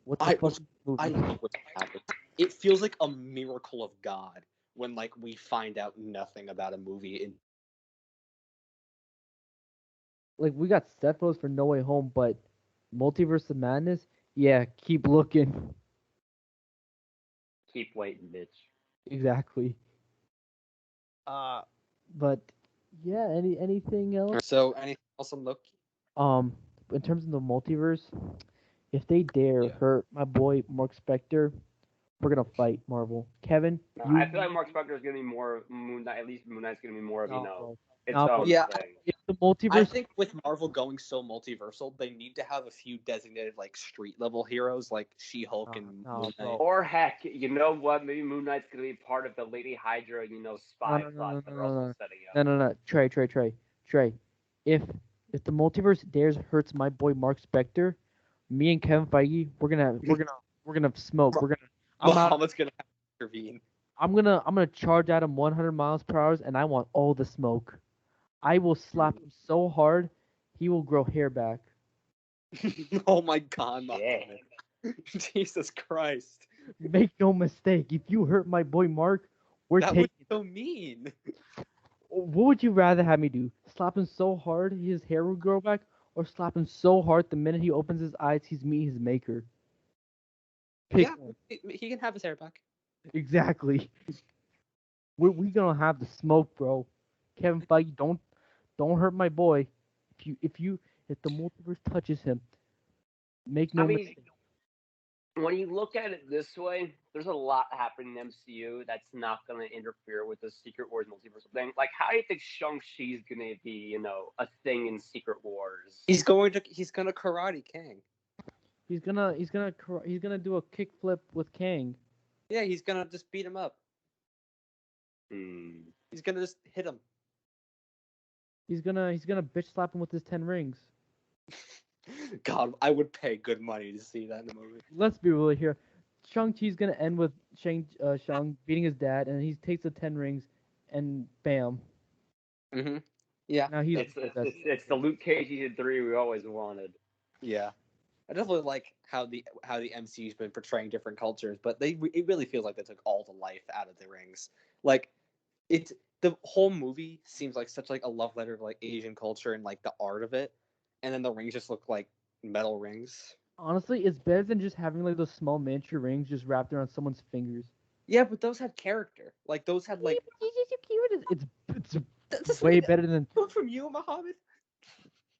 What the fuck? I know what happened. It feels like a miracle of God when like we find out nothing about a movie. Like we got set photos for No Way Home, but Multiverse of Madness, yeah, keep looking. Keep waiting, bitch. Exactly. But yeah, anything else? So anything else on Loki? Um, in terms of the multiverse, if they dare Yeah. hurt my boy Mark Spector, we're gonna fight Marvel. Kevin, No, you I feel like Mark Spector is gonna be more of Moon Knight. At least Moon Knight's gonna be more of no, bro. its No, bro. own Yeah, thing. If the I multiverse, think with Marvel going so multiversal, they need to have a few designated like street level heroes like She-Hulk and no, Moon bro. Knight. Or heck, you know what? Maybe Moon Knight's gonna be part of the Lady Hydra, No, spy no, no, plot no, that no, they're no, also no, setting no, up. no, no. Trey. If if the multiverse dares hurts my boy Mark Spector, me and Kevin Feige, we're gonna smoke. I'm out. Muhammad's gonna have to intervene. I'm gonna charge at him 100 miles per hour, and I want all the smoke. I will slap him so hard, he will grow hair back. Oh my God, Shit. Muhammad! Jesus Christ, Make no mistake, if you hurt my boy Mark, we're that was taking. so mean. What would you rather have me do? Slap him so hard his hair will grow back, or slap him so hard the minute he opens his eyes he's meeting his maker? Pick Yeah, one. he can have his hair back. Exactly. We gonna have the smoke, bro. Kevin Feige, don't hurt my boy. If the multiverse touches him, make I no mean, mistake. when you look at it this way, there's a lot happening in the MCU that's not gonna interfere with the Secret Wars multiverse thing. Like, how do you think Shang-Chi's gonna be, a thing in Secret Wars? He's gonna karate Kang. He's gonna do a kickflip with Kang. Yeah, he's gonna just beat him up. Hmm. He's gonna just hit him. He's gonna bitch slap him with his 10 rings. God, I would pay good money to see that in the movie. Let's be real here. Shang-Chi's gonna end with Shang beating his dad, and he takes the 10 rings, and bam. Mm-hmm. Yeah. Now he's It's the Luke Cage season 3 we always wanted. Yeah. I definitely like how the MCU's been portraying different cultures, but it really feels like they took all the life out of the rings. Like it's the whole movie seems like such like a love letter to like Asian culture and like the art of it, and then the rings just look like metal rings. honestly, it's better than just having like those small miniature rings just wrapped around someone's fingers. Yeah, but those had character. Like those had like It's It's way better than Coming from you, Mohammed.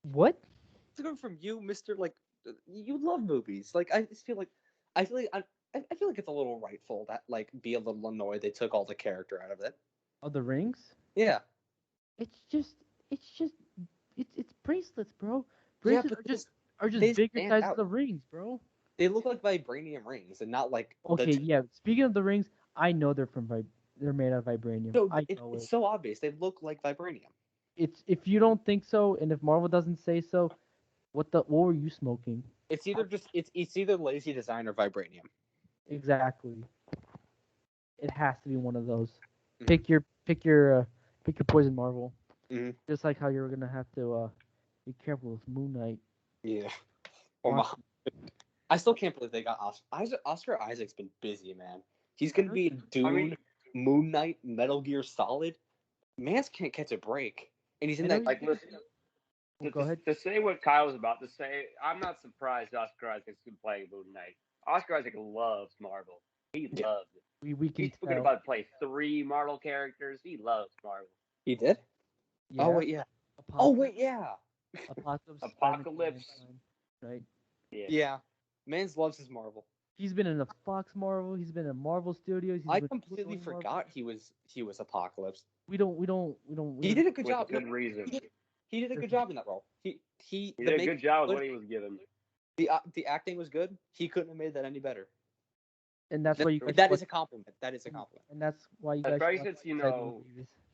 what? It's coming from you, Mister. Like, you love movies. Like, I just feel like, I feel like I feel like it's a little rightful that like be a little annoyed they took all the character out of it. Oh, the rings? Yeah. It's just, it's bracelets, bro. Yeah, Bracelets but are just they bigger stand sizes out. of rings, bro. They look like vibranium rings, and not like Okay, yeah. Speaking of the rings, I know they're made out of vibranium. No, I know it's it. so obvious. They look like vibranium. It's if you don't think so, and if Marvel doesn't say so, what were you smoking? It's either it's either lazy design or vibranium. Exactly. It has to be one of those. Mhm. Pick your poison, Marvel. Mhm. Just like how you're gonna have to be careful with Moon Knight. Yeah. Oh my! I still can't believe they got Oscar. Oscar Isaac's been busy, man. He's gonna be in Dune, Moon Knight, Metal Gear Solid. Man's can't catch a break, and he's in that. Like, listen, Go ahead. to say what Kyle was about to say, I'm not surprised Oscar Isaac's been playing Moon Knight. Oscar Isaac loves Marvel. He loves it. We can He's tell. about to play 3 Marvel characters. He loves Marvel. He did. Yeah. Oh wait, yeah. Apocalypse, Oh wait, yeah. Apocalypse. Right. Yeah. Mans loves his Marvel. He's been in the Fox Marvel. He's been in Marvel Studios. I completely forgot he was Apocalypse. We don't. He did a good With job. good reason. He did a good job in that role. He did a good job with what he was given. The acting was good. He couldn't have made that any better. And that's why you guys. That is a compliment. That is a compliment. And that's why you guys. Especially since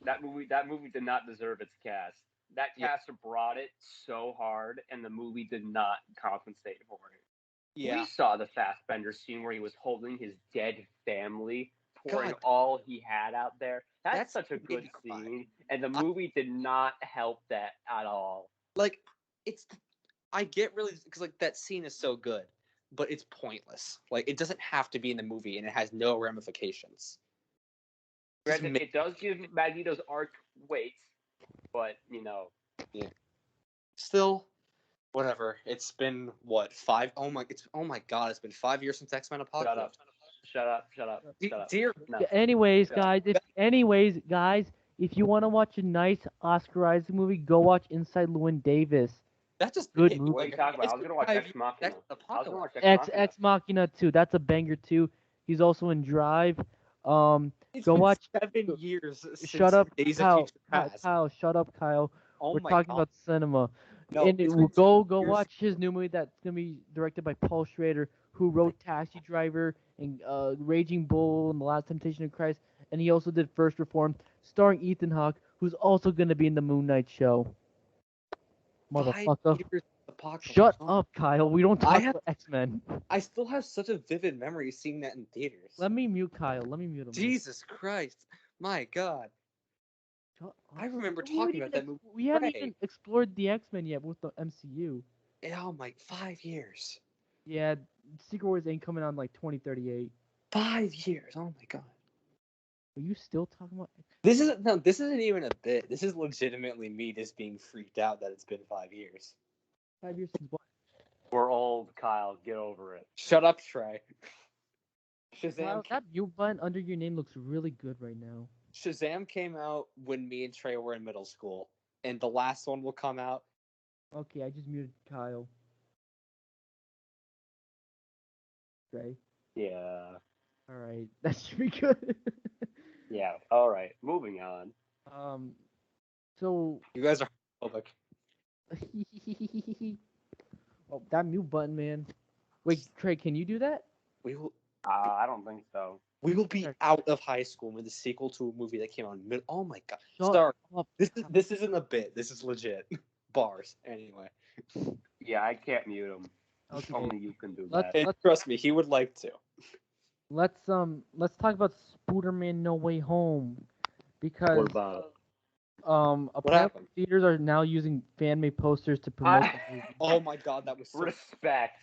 that movie did not deserve its cast. That cast brought it so hard, and the movie did not compensate for it. Yeah. We saw the Fassbender scene where he was holding his dead family, pouring all he had out there. That's such a good scene, and the movie did not help that at all. Like, I get really because like that scene is so good, but it's pointless. Like, it doesn't have to be in the movie, and it has no ramifications. Granted, it does give Magneto's arc weight, but yeah. Still, whatever. It's been what 5? Oh my god! It's been 5 years since X-Men Apocalypse. Shut up! Dear. No. Anyways, guys, if you want to watch a nice Oscar Isaac movie, go watch Inside Llewyn Davis. That's just good movie. movie. What are you talking about? I was gonna watch Ex Machina. Ex Machina too. That's a banger too. He's also in Drive. It's go been watch. 7 years. Shut up, Days Kyle. Kyle, shut up, Kyle. Oh We're my talking god. about cinema. No, and go watch his new movie that's gonna be directed by Paul Schrader, who wrote Taxi Driver and Raging Bull and The Last Temptation of Christ, and he also did First Reformed, starring Ethan Hawke, who's also gonna be in the Moon Knight show. Motherfucker. Shut up, Kyle. We don't talk about X-Men. I still have such a vivid memory seeing that in theaters. Let me mute Kyle. Let me mute him. Jesus Christ. My God. I remember talking about that movie. We haven't even explored the X-Men yet with the MCU. Oh my, 5 years. Yeah, Secret Wars ain't coming out in like 2038. 5 years. Oh my God. Are you still talking about? This isn't even a bit. This is legitimately me just being freaked out that it's been 5 years. 5 years since what? We're old, Kyle. Get over it. Shut up, Trey. Shazam. Wow, that mute button under your name looks really good right now. Shazam came out when me and Trey were in middle school, and the last one will come out. Okay, I just muted Kyle. Trey. Yeah. All right, that should be good. Yeah. All right. Moving on. So you guys are public. Oh, that mute button, man. Wait, Trey, can you do that? We will. I don't think so. We will be out of high school with the sequel to a movie that came out in oh my God. Start. This isn't a bit. This is legit. Bars. Anyway. Yeah, I can't mute him. Okay. Only you can do that. And trust me, he would like to. Let's talk about Spider-Man No Way Home, because what about apparently theaters are now using fan-made posters to promote the movie. Oh my God, that was so respect.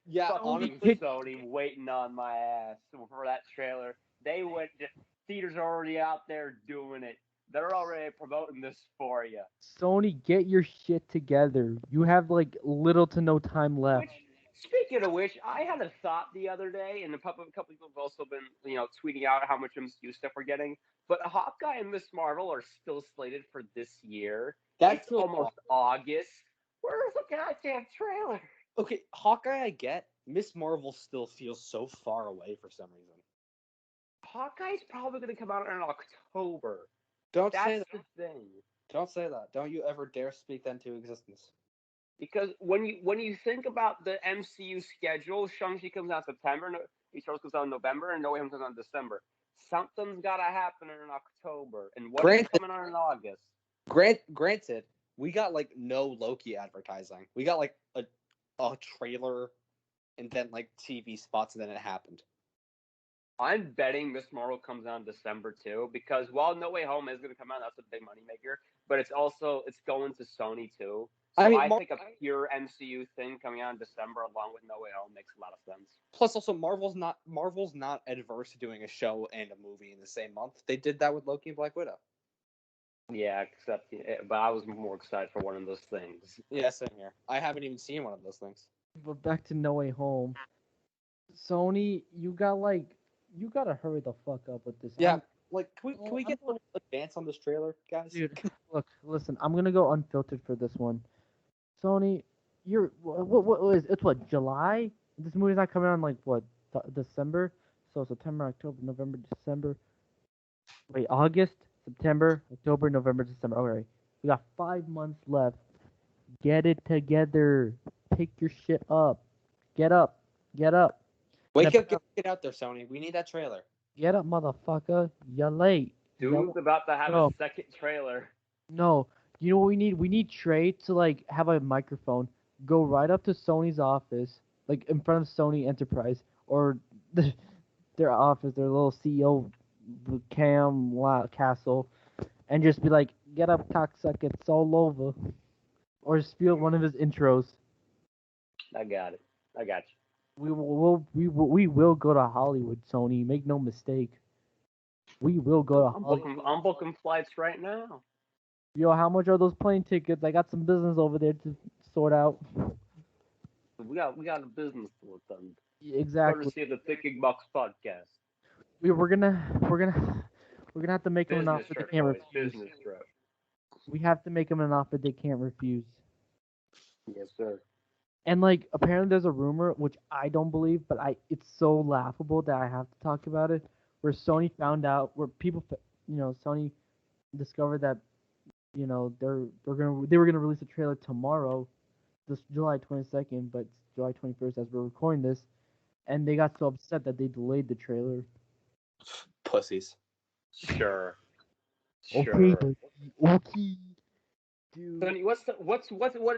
Yeah, honestly, Sony waiting on my ass for that trailer. They went. Theaters are already out there doing it. They're already promoting this for you. Sony, get your shit together. You have like little to no time left. Speaking of which, I had a thought the other day, and a couple people have also been, tweeting out how much MCU stuff we're getting. But Hawkeye and Miss Marvel are still slated for this year. That's It's almost August. Where's the goddamn trailer? okay. Hawkeye, I get. Miss Marvel still feels so far away for some reason. Hawkeye's probably going to come out in October. Don't say That's that. the thing. Don't say that. Don't you ever dare speak that into existence. Because when you think about the MCU schedule, Shang-Chi comes out in September, Eternals comes out in November, and No Way Home comes out in December. Something's got to happen in October. And what is coming out in August? Granted, we got like no Loki advertising. We got like a trailer and then like TV spots, and then it happened. I'm betting Miss Marvel comes out in December too, because while No Way Home is going to come out, that's a big moneymaker, but it's going to Sony too. So I think a pure MCU thing coming out in December along with No Way Home makes a lot of sense. Plus, also Marvel's not adverse to doing a show and a movie in the same month. They did that with Loki and Black Widow. Yeah, but I was more excited for one of those things. Yeah, same here. I haven't even seen one of those things. But back to No Way Home. Sony, you gotta hurry the fuck up with this. Yeah, can we get a little advance on this trailer, guys? Dude, look, listen, I'm gonna go unfiltered for this one. Sony, it's what, July? This movie's not coming out in like what, December? So September, October, November, December. Wait, August, September, October, November, December. Okay, we got 5 months left. Get it together. Pick your shit up. Get up. Get up. Wake up, get out there, Sony. We need that trailer. Get up, motherfucker. You're late. Dude's about to have a second trailer. No. You know what we need? We need Trey to like have a microphone. Go right up to Sony's office, like in front of Sony Enterprise or their office, their little CEO castle, and just be like, "Get up, cocksucker! It's all over," or spiel one of his intros. I got it. I got you. We will go to Hollywood, Sony. Make no mistake. We will go to Hollywood. I'm booking flights right now. Yo, how much are those plane tickets? I got some business over there to sort out. We got a business to look on. Exactly. Courtesy of the Thinking Box podcast. We're gonna have to make them an offer they can't refuse. Business trip. We have to make them an offer they can't refuse. Yes, sir. And like apparently there's a rumor which I don't believe, but it's so laughable that I have to talk about it. Where Sony found out, where Sony discovered that, they were gonna release a trailer tomorrow, this July 22nd, but it's July 21st as we're recording this, and they got so upset that they delayed the trailer. Pussies. Sure. Okay. Dude. Sonny, what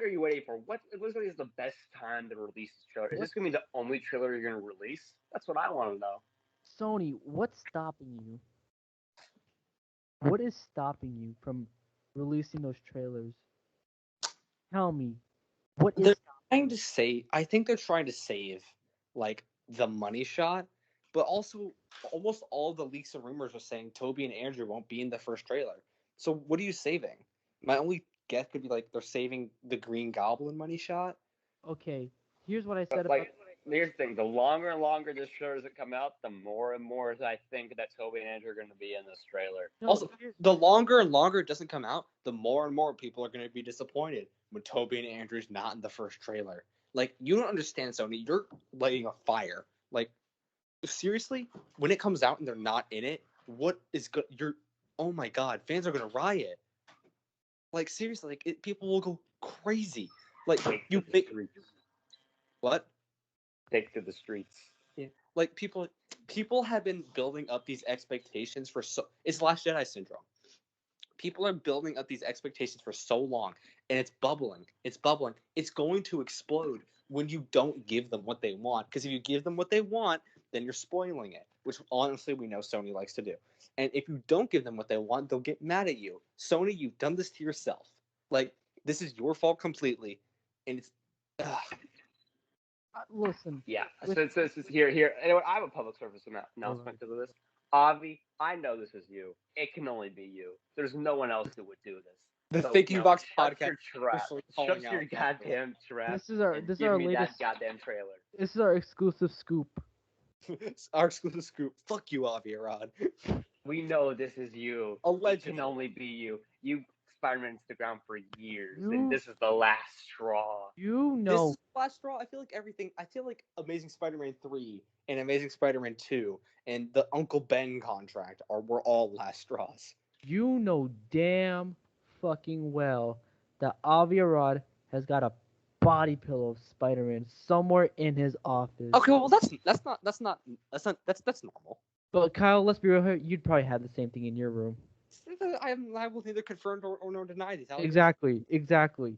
are you waiting for? What is the best time to release this trailer? Is this gonna be the only trailer you're gonna release? That's what I want to know. Sony, what's stopping you? What is stopping you from releasing those trailers? Tell me. What is they're trying to save? I think they're trying to save like the money shot, but also almost all the leaks and rumors are saying Toby and Andrew won't be in the first trailer. So what are you saving? My only guess could be like they're saving the Green Goblin money shot. Okay, here's what I said about. Here's the thing: the longer and longer this trailer doesn't come out, the more and more I think that Toby and Andrew are going to be in this trailer. No, also, the longer and longer it doesn't come out, the more and more people are going to be disappointed when Toby and Andrew's not in the first trailer. Like, you don't understand, Sony. You're lighting a fire. Like, seriously, when it comes out and they're not in it, what is good? Oh my god, fans are going to riot. Like, seriously, like people will go crazy. Like, you make what? Take to the streets. Yeah, like people have been building up these expectations for it's Last Jedi syndrome. People are building up these expectations for so long, and it's bubbling. It's bubbling. It's going to explode when you don't give them what they want. Because if you give them what they want, then you're spoiling it, which honestly we know Sony likes to do. And if you don't give them what they want, they'll get mad at you. Sony, you've done this to yourself. Like, this is your fault completely, and it's. Listen. Yeah. So here. Anyway, I have a public service announcement to this. Avi, I know this is you. It can only be you. There's no one else who would do this. The So, Thinking no, Box shut podcast your trap. officially Shut calling your out goddamn trap This is our and this is give our me latest. that goddamn trailer. This is our exclusive scoop. our exclusive scoop. Fuck you, Avi Arad. We know this is you. Allegedly. It can only be you. You Spider-Man Instagram for years, You- and this is the last straw. You This know, is the last straw. I feel like everything. I feel like Amazing Spider-Man 3 and Amazing Spider-Man 2 and the Uncle Ben contract were all last straws. you know damn fucking well that Avi Arad has got a body pillow of Spider-Man somewhere in his office. Okay, well that's normal. But Kyle, let's be real here. You'd probably have the same thing in your room. I will neither confirm or deny these allegations. Exactly.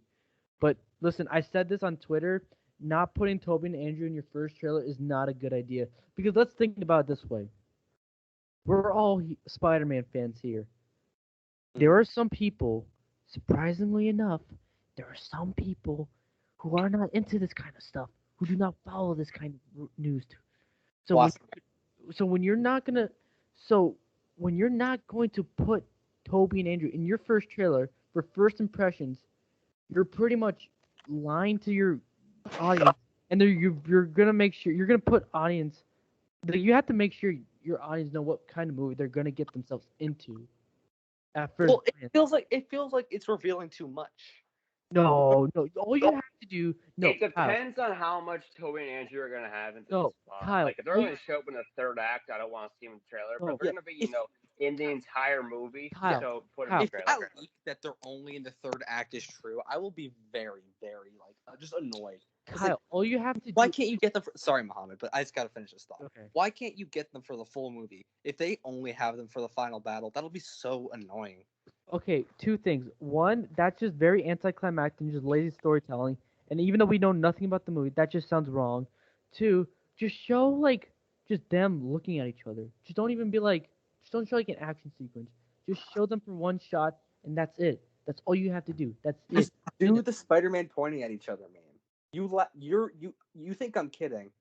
But listen, I said this on Twitter. Not putting Toby and Andrew in your first trailer is not a good idea. Because let's think about it this way. We're all Spider-Man fans here. There are some people, surprisingly enough, there are some people who are not into this kind of stuff, who do not follow this kind of news. So when, so when you're not gonna, so when you're not going to put Toby and Andrew in your first trailer for first impressions, you're pretty much lying to your audience, and you're gonna make sure you're gonna put audience. You have to make sure your audience know what kind of movie they're gonna get themselves into. At first, Well, it feels like it's revealing too much. no. All you have to do, no, It depends on how much Toby and Andrew are gonna have into No, this plot. Kyle, Like if they're gonna show up in the third act, I don't want to see them in the trailer. But if they're gonna be, in the entire movie, Kyle, so put them in If the that trailer. leak that they're only in the third act is true, I will be very, very just annoyed. Kyle, all you have to do. Why can't you get them? Sorry, Mohammed, but I just gotta finish this thought. Okay. Why can't you get them for the full movie? If they only have them for the final battle, that'll be so annoying. Okay, two things. One, that's just very anticlimactic and just lazy storytelling. And even though we know nothing about the movie, that just sounds wrong. Two, just show like just them looking at each other. Just don't even be like, just don't show like an action sequence. Just show them for one shot, and that's it. That's all you have to do. That's Just it. do the Spider-Man pointing at each other, man. You think I'm kidding?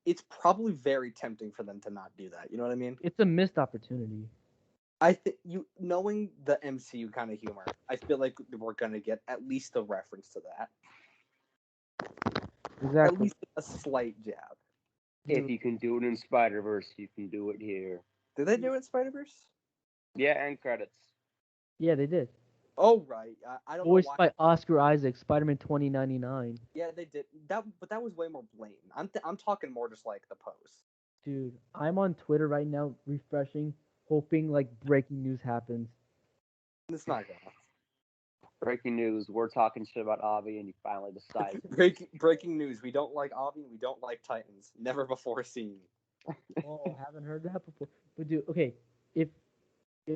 It's probably very tempting for them to not do that. You know what I mean? It's a missed opportunity. I think knowing the MCU kind of humor, I feel like we're gonna get at least a reference to that. Exactly. At least a slight jab. If you can do it in Spider-Verse, you can do it here. Did they do it in Spider-Verse? Yeah, and credits. Yeah, they did. Oh right, I don't Voiced know why. by Oscar Isaac, Spider-Man 2099. Yeah, they did that, but that was way more blatant. I'm talking more just like the pose. Dude, I'm on Twitter right now, refreshing, hoping like breaking news happens. It's not gonna. Breaking news: we're talking shit about Avi, and you finally decided. Breaking news: we don't like Avi, we don't like Titans. Never before seen. Oh, haven't heard that before. But dude, okay, if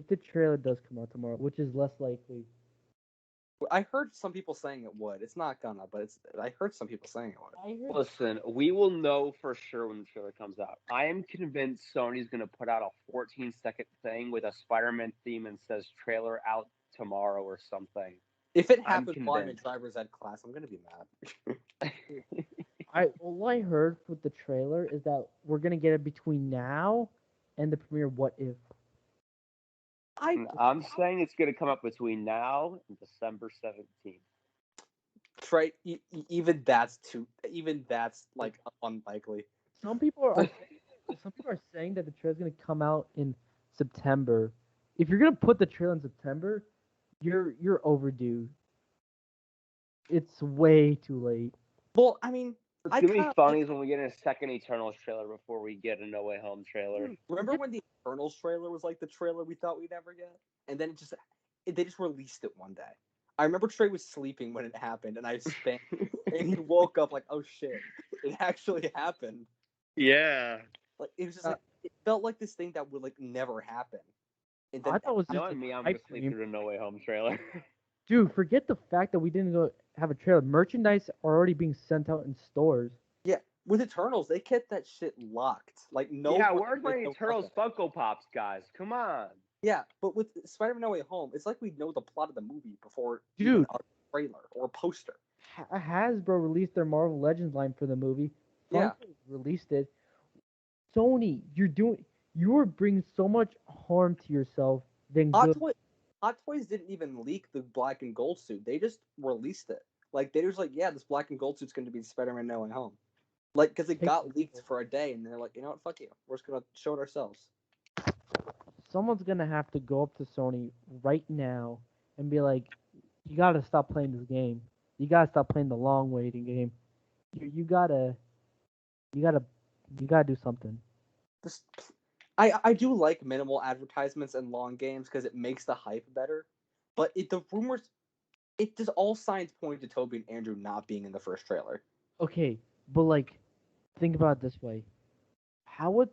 the trailer does come out tomorrow, which is less likely. I heard some people saying it would. It's not gonna, but I heard some people saying it would. Listen, we will know for sure when the trailer comes out. I am convinced Sony's going to put out a 14-second thing with a Spider-Man theme and says trailer out tomorrow or something. If it happens while I'm in driver's ed class, I'm going to be mad. All I heard with the trailer is that we're going to get it between now and the premiere What If. I'm saying it's going to come up between now and December 17th. Right, even that's like unlikely. Some people are saying that the trailer's gonna come out in September. If you're gonna put the trailer in September, you're overdue. It's way too late. Well, I mean, it's gonna be funny when we get a second Eternals trailer before we get a No Way Home trailer. Remember when the Eternals trailer was like the trailer we thought we'd never get, and then they just released it one day. I remember Trey was sleeping when it happened, and I spent, and he woke up like, "Oh shit, it actually happened." Yeah, like it was just it felt like this thing that would like never happen. And then, I thought it was just knowing me, I'm gonna sleep through the No Way Home trailer. Dude, forget the fact that we didn't go have a trailer. Merchandise are already being sent out in stores. Yeah, with Eternals, they kept that shit locked. Like no. Yeah, where's my Eternals Funko Pops, guys? Come on. Yeah, but with Spider-Man No Way Home, it's like we know the plot of the movie before even a trailer or a poster. Hasbro released their Marvel Legends line for the movie. Yeah, released it. Sony, you're bringing so much harm to yourself than good. Hot Toys didn't even leak the black and gold suit. They just released it. Like they were just like, yeah, this black and gold suit's going to be Spider-Man No Way Home. Like because it got leaked for a day, and they're like, you know what, fuck you, we're just going to show it ourselves. Someone's gonna have to go up to Sony right now and be like, "You gotta stop playing this game. You gotta stop playing the long waiting game. You gotta, you gotta, you gotta do something." This, I do like minimal advertisements and long games because it makes the hype better. But the rumors, it does all signs point to Toby and Andrew not being in the first trailer. Okay, but like, think about it this way: how would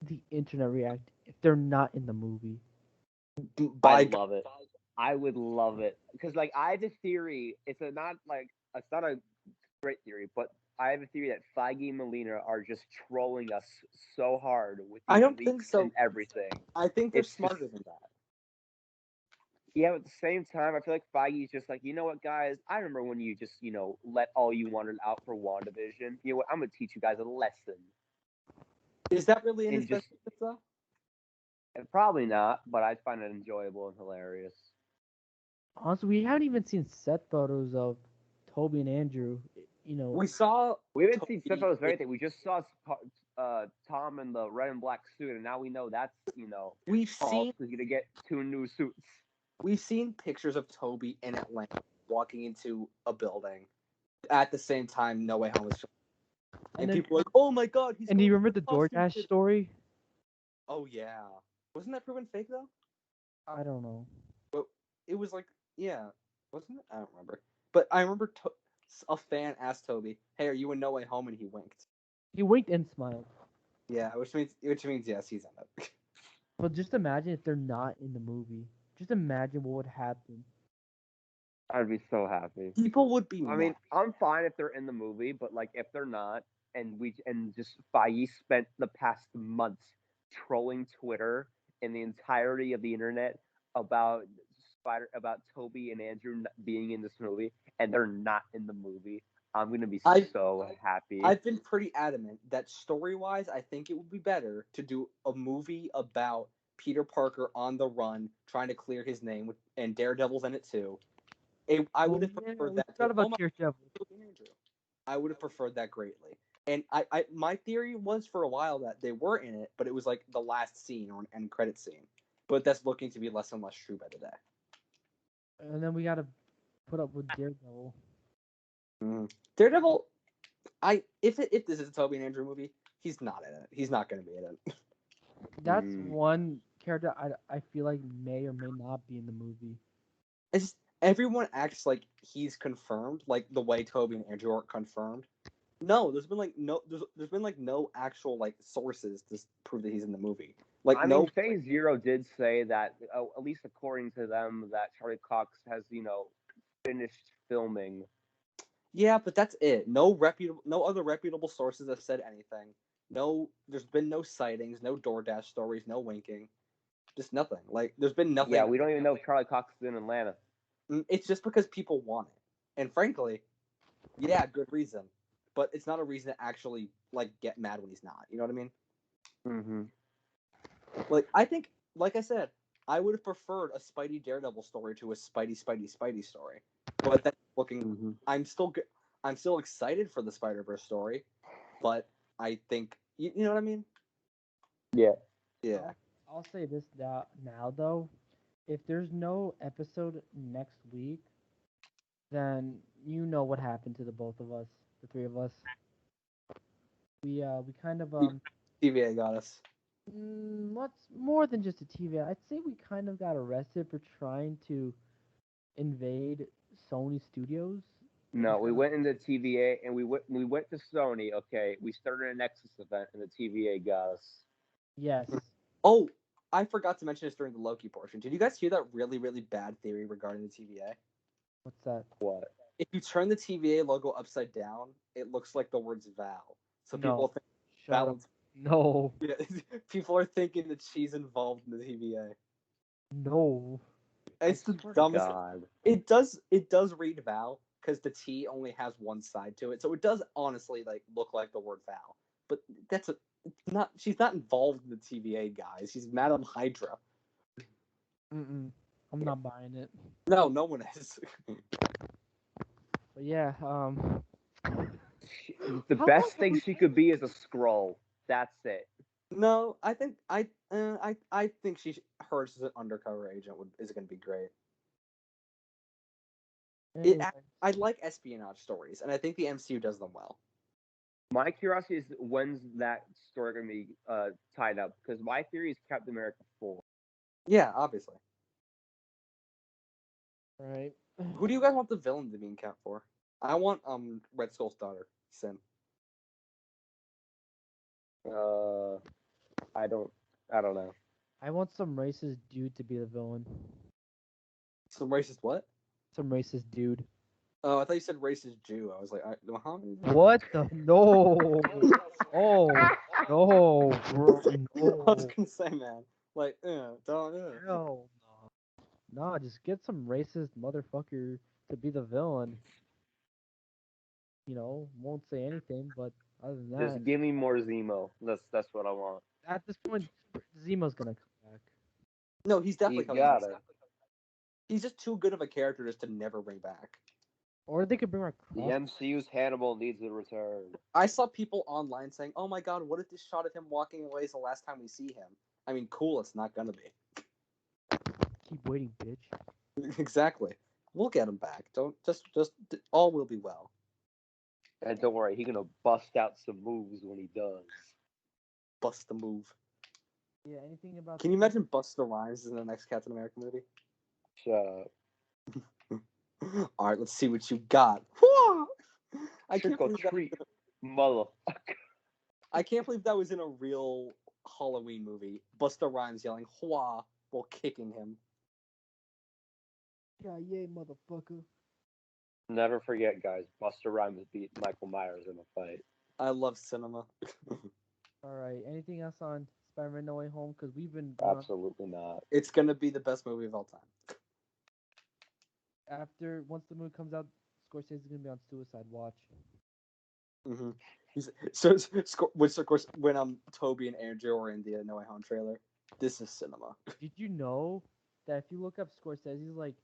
the internet react if they're not in the movie? By love it. I would love it because like I have a theory. It's not a great theory, but I have a theory that Feige and Molina are just trolling us so hard with I these don't leaks think so. and everything. I think they're It's smarter just, than that. yeah, but at the same time, I feel like Feige's just like, you know what, guys? I remember when you just, let all you wanted out for WandaVision. You know what? I'm gonna teach you guys a lesson. Is that really in And his just best interest, though? probably not, but I find it enjoyable and hilarious. Honestly, we haven't even seen set photos of Toby and Andrew. You know, We saw. We haven't seen Toby photos of anything. We just saw Tom in the red and black suit, and now we know that's We've Paul seen. is gonna get 2 new suits. We've seen pictures of Toby in Atlanta walking into a building at the same time No Way Home is filming. And then, people are like, oh my god, he's and do you going remember to the costume DoorDash theater. story? Oh yeah. Wasn't that proven fake though? I don't know. But it was like, yeah. Wasn't it? I don't remember. But I remember a fan asked Toby, hey, are you in No Way Home? And he winked. He winked and smiled. Yeah, which means yes, he's in it. But just imagine if they're not in the movie. Just imagine what would happen. I'd be so happy. People would be I mad. mean, I'm fine if they're in the movie, but like if they're not, and just Feige spent the past months trolling Twitter and the entirety of the internet about about Toby and Andrew being in this movie, and they're not in the movie. I'm gonna be so happy. I've been pretty adamant that story-wise, I think it would be better to do a movie about Peter Parker on the run, trying to clear his name, and Daredevil's in it too. I would have preferred We that. forgot about Daredevil. I would have preferred that greatly. And my theory was for a while that they were in it, but it was like the last scene or an end credit scene. But that's looking to be less and less true by the day. And then we gotta put up with Daredevil. Daredevil, if this is a Tobey and Andrew movie, he's not in it. He's not going to be in it. That's one character I feel like may or may not be in the movie. It's just, everyone acts like he's confirmed, like the way Tobey and Andrew are confirmed. No, there's been like no actual like sources to prove that he's in the movie. Like I mean, Phase Zero did say that, at least according to them, that Charlie Cox has finished filming. Yeah, but that's it. No other reputable sources have said anything. No, there's been no sightings, no DoorDash stories, no winking, just nothing. Like there's been nothing. Yeah, we don't even know if Charlie Cox is in Atlanta. It's just because people want it, and frankly, yeah, good reason. But it's not a reason to actually like get mad when he's not. You know what I mean? Mm-hmm. Like I think, like I said, I would have preferred a Spidey Daredevil story to a Spidey story. But that's looking. Mm-hmm. I'm still excited for the Spider-Verse story, but I think you know what I mean. Yeah. Yeah. I'll say this now though. If there's no episode next week, then you know what happened to the both of us, the three of us. We kind of TVA got us. what's more than just a TV? I'd say we kind of got arrested for trying to invade Sony Studios. No, we went into TVA and we went to Sony. Okay, we started a Nexus event and the TVA got us. Yes. Oh, I forgot to mention this during the Loki portion. Did you guys hear that really, really bad theory regarding the TVA? What's that? What? If you turn the TVA logo upside down, it looks like the words Val. So No. people think Shut up. No. Yeah, people are thinking that she's involved in the TVA. No. It's the dumbest. God. It does read Val because the T only has one side to it, so it does honestly like look like the word Val. But it's not. She's not involved in the TVA, guys. She's Madame Hydra. Mm-mm. I'm not buying it. No, no one is. But yeah, The how long best have thing we she could be is a scroll. That's it. No, I think I think hers as an undercover agent is going to be great. It anyway, I like espionage stories, and I think the MCU does them well. My curiosity is when's that story gonna be tied up? Because my theory is Captain America 4. Yeah, obviously. right. Who do you guys want the villain to be in Cap for? I want Red Skull's daughter, Sin. Uh, I don't know. I want some racist dude to be the villain. Some racist what? Some racist dude. Oh, I thought you said racist Jew. I was like, Mohammad. What the? No. Oh no, bro. I was No. gonna say, man, like, don't. Hell no. Nah, just get some racist motherfucker to be the villain. Won't say anything, but other than that, Just give me more Zemo. That's what I want. at this point, Zemo's gonna come back. No, he's definitely He's coming back. got it. He's just too good of a character just to never bring back. Or they could bring back The Cross. MCU's Hannibal needs a return. I saw people online saying, "Oh my god, what if this shot of him walking away is the last time we see him?" I mean, cool, it's not gonna be. Keep waiting, bitch. Exactly. We'll get him back. Don't just all will be well. And don't worry, he's gonna bust out some moves when he does. Bust the move. Yeah, anything about? Can you imagine Buster Rhymes in the next Captain America movie? Shut up. All right, let's see what you got. I can't Trick or believe that. treat, mother. I can't believe that was in a real Halloween movie. Buster Rhymes yelling "Hua" while kicking him. Yeah, yay, motherfucker. Never forget, guys. Buster Rhymes beat Michael Myers in a fight. I love cinema. All right. Anything else on Spider-Man: No Way Home? Because we've been going Absolutely not. It's gonna be the best movie of all time. once the movie comes out, Scorsese is gonna be on Suicide Watch. Mm-hmm. Which of course when Toby and Andrew are in the No Way Home trailer, this is cinema. Did you know that if you look up Scorsese's like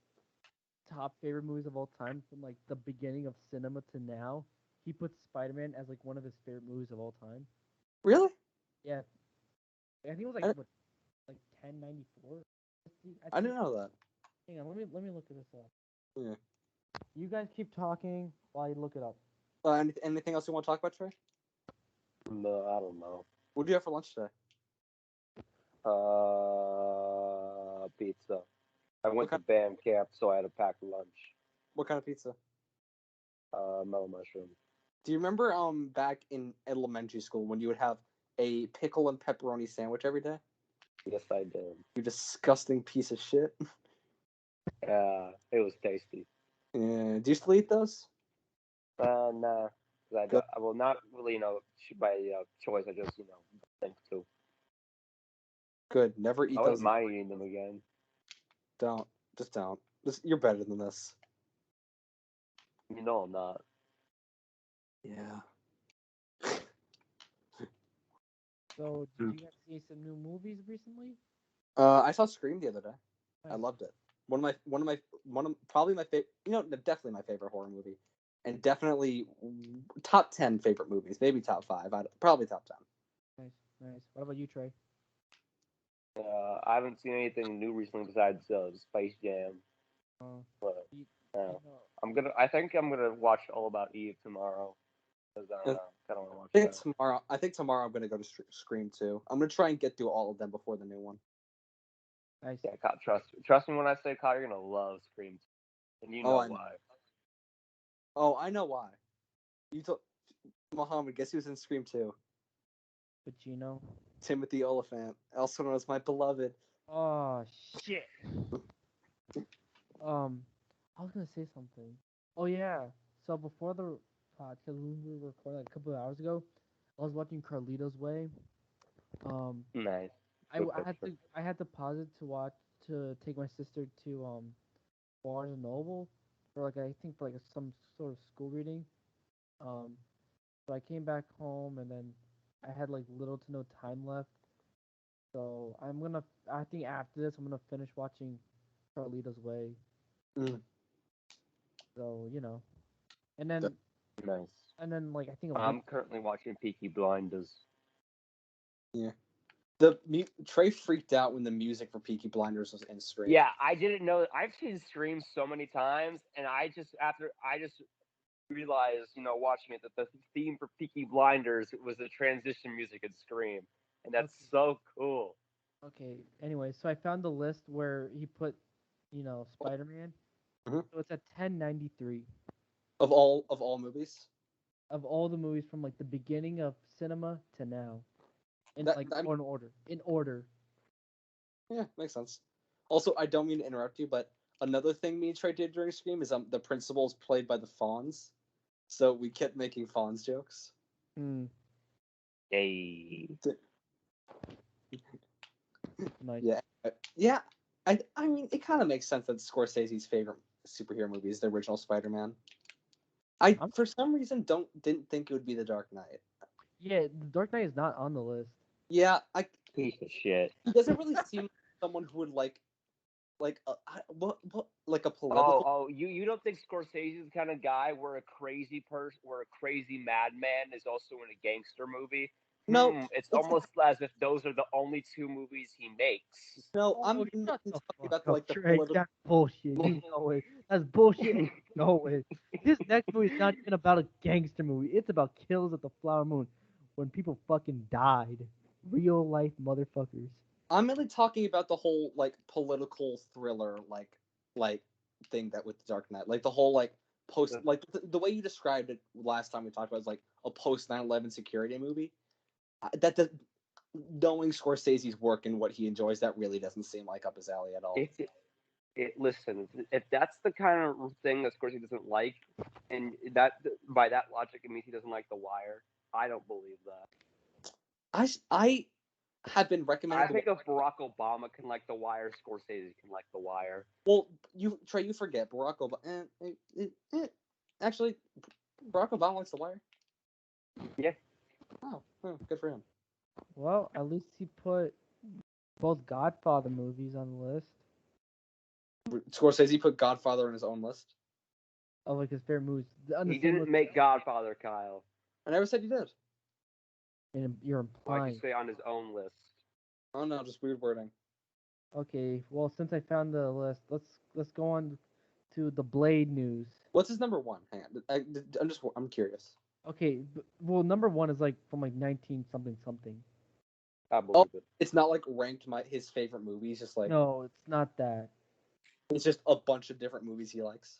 top favorite movies of all time from like the beginning of cinema to now, he puts Spider-Man as like one of his favorite movies of all time. Really? Yeah, I think it was I, like 1094. I didn't know that. Hang on, let me look this up. Yeah. You guys keep talking while I look it up. Anything else you want to talk about, Trey? No, I don't know. What do you have for lunch today? Pizza. I went to Okay. band camp, so I had to pack lunch. What kind of pizza? Mellow mushroom. Do you remember back in elementary school when you would have a pickle and pepperoni sandwich every day? Yes, I did. You disgusting piece of shit. Yeah, it was tasty. Yeah. Do you still eat those? Nah. Good. I will not really, by choice. I just, think to. Good. Never eat I those. wouldn't mind eating them again. Don't. Just don't. You're better than this. You know I'm not. Yeah. So, did you guys see some new movies recently? I saw Scream the other day. I Nice. loved it. Probably my favorite. Definitely my favorite horror movie, and definitely top 10 favorite movies. Maybe top 5. Probably top 10. Nice. What about you, Trey? I haven't seen anything new recently besides Space Jam. But You, I think I'm gonna watch All About Eve tomorrow. Because I don't know, kind of want to watch I think that. tomorrow. I think tomorrow I'm gonna go to Scream 2. I'm gonna try and get through all of them before the new one. nice. Yeah, trust me when I say, Kyle, you're gonna love Scream, and you know I know. why. Oh, I know why. You told Mohammad. Guess who's in Scream 2? Pacino. Timothy Oliphant, also known as my beloved. Oh shit. I was gonna say something. Oh yeah. So before the podcast, we were recording like a couple of hours ago. I was watching Carlito's Way. Um, Nice. I, Good I had picture. to I had to pause it to take my sister to Barnes and Noble for like I think for like some sort of school reading. Um, so I came back home and then I had like little to no time left. So I think after this I'm gonna finish watching Carlito's Way. Mm. So and then Nice. like I think a I'm currently watching Peaky Blinders. Yeah. Trey freaked out when the music for Peaky Blinders was in stream. Yeah, I didn't know. I've seen streams so many times, and I just realized, watching it, that the theme for Peaky Blinders was the transition music in Scream, and that's Okay. so cool. Okay. Anyway, so I found the list where he put, Spider-Man. Mhm. So it's at 1093 Of all movies. of all the movies from like the beginning of cinema to now, in That like I mean, or in order. In order. yeah, makes sense. Also, I don't mean to interrupt you, but another thing me and Trey did during Scream is the principal is played by the Fonz, so we kept making Fonz jokes. Hmm. Hey, Nice. Yeah, yeah. I mean, it kind of makes sense that Scorsese's favorite superhero movie is the original Spider-Man. I I'm, for some reason didn't think it would be The Dark Knight. yeah, The Dark Knight is not on the list. Yeah, piece of shit. he doesn't really seem like someone who would what like a Oh, political. you don't think Scorsese's the kind of guy where a crazy person, where a crazy madman is also in a gangster movie? No, It's it's almost as if those are the only two movies he makes. no. Oh, I'm shut talking the fuck about up, like the Trey. political. That's bullshit. You know it. That's bullshit. And you know it. This next movie is not even about a gangster movie. It's about kills at the Flower Moon when people fucking died. Real life motherfuckers. I'm really talking about the whole like political thriller like thing that with the Dark Knight, like the whole like post like the way you described it last time we talked about is like a post 9/11 security movie. That does, knowing Scorsese's work and what he enjoys, that really doesn't seem like up his alley at all. Listen, if that's the kind of thing that Scorsese doesn't like, and that by that logic it means he doesn't like The Wire. I don't believe that. I have been I recommended. think if Barack Obama can like The Wire, Scorsese can like The Wire. Well, Trey, you forget Barack Obama. Actually, Barack Obama likes The Wire. Yeah. Oh, good for him. Well, at least he put both Godfather movies on the list Scorsese put Godfather on his own list. of like his favorite movies. On the He same didn't list, make Godfather, Kyle. I never said you did. and you're Why'd you implying. say on his own list? Oh no, just weird wording. Okay, well, since I found the list, let's go on to the Blade news. What's his number one? Hang on. I'm curious. Okay, well, number one is like from like 19 something something. I Oh, believe it. it's not like ranked his favorite movies. Just like No, it's not that. it's just a bunch of different movies he likes.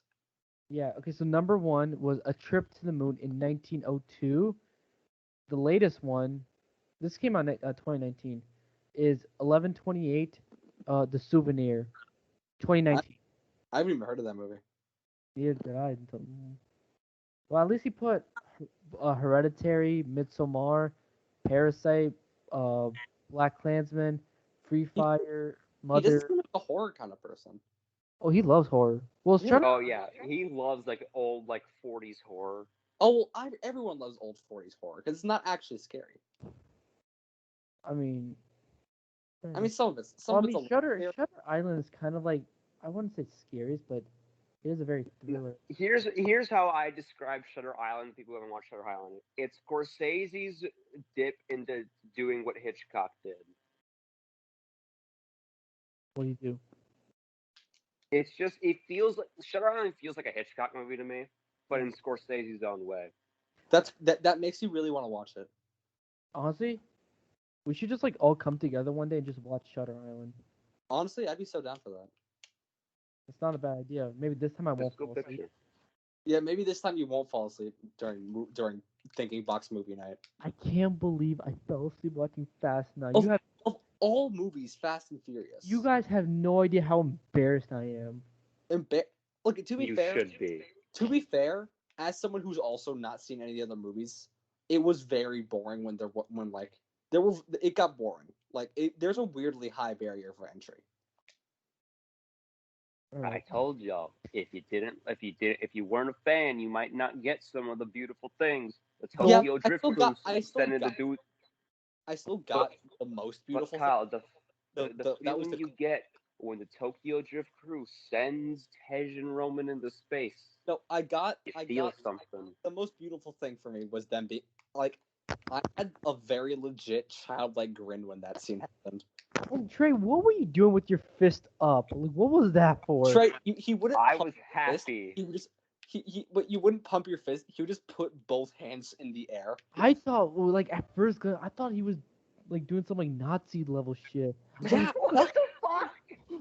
Yeah, okay, so number one was A Trip to the Moon in 1902. The latest one, this came out in 2019, is 11/28, The Souvenir, 2019. I haven't even heard of that movie. Neither did I. Well, at least he put Hereditary, Midsommar, Parasite, uh, Black Klansman, Free He, Fire, he doesn't Mother. seem like a horror kind of person. Oh, he loves horror. Well, Yeah. Shutter. Oh yeah, he loves like old like 40s horror. Oh well, everyone loves old 40s horror because it's not actually scary. I mean, I mean, some of it's well, I a mean, little scary. Shutter Island is kind of like, I wouldn't say scariest, but it is a very thriller. Here's how I describe Shutter Island. People who haven't watched Shutter Island. It's Scorsese's dip into doing what Hitchcock did. What do you do? It's just it feels like Shutter Island feels like a Hitchcock movie to me, but in Scorsese's own way. That makes you really want to watch it. Honestly, we should just like all come together one day and just watch Shutter Island. Honestly, I'd be so down for that. It's not a bad idea. Maybe this time I won't Just go fall asleep. picture. Yeah, maybe this time you won't fall asleep during Thinking Box movie night. I can't believe I fell asleep watching Fast Nine. Of all movies, Fast and Furious. You guys have no idea how embarrassed I am. Look, to be You fair, should be. as someone who's also not seen any of the other movies, it was very boring it got boring. There's a weirdly high barrier for entry. I told y'all if you weren't a fan, you might not get some of the beautiful things. The Yeah, Tokyo Drift Boost sending the dude. I still got the most beautiful But Kyle, thing. the That was feeling the you get when the Tokyo Drift crew sends Tej and Roman into space, No, I got something. the most beautiful thing for me was them being like, I had a very legit childlike grin when that scene happened. And Trey, what were you doing with your fist up? Like, what was that for? Trey, he wouldn't. I pump was his fist. happy. He would just but you wouldn't pump your fist. He would just put both hands in the air. I thought, well, like at first, I thought he was like doing some like Nazi level shit. Yeah, What the fuck?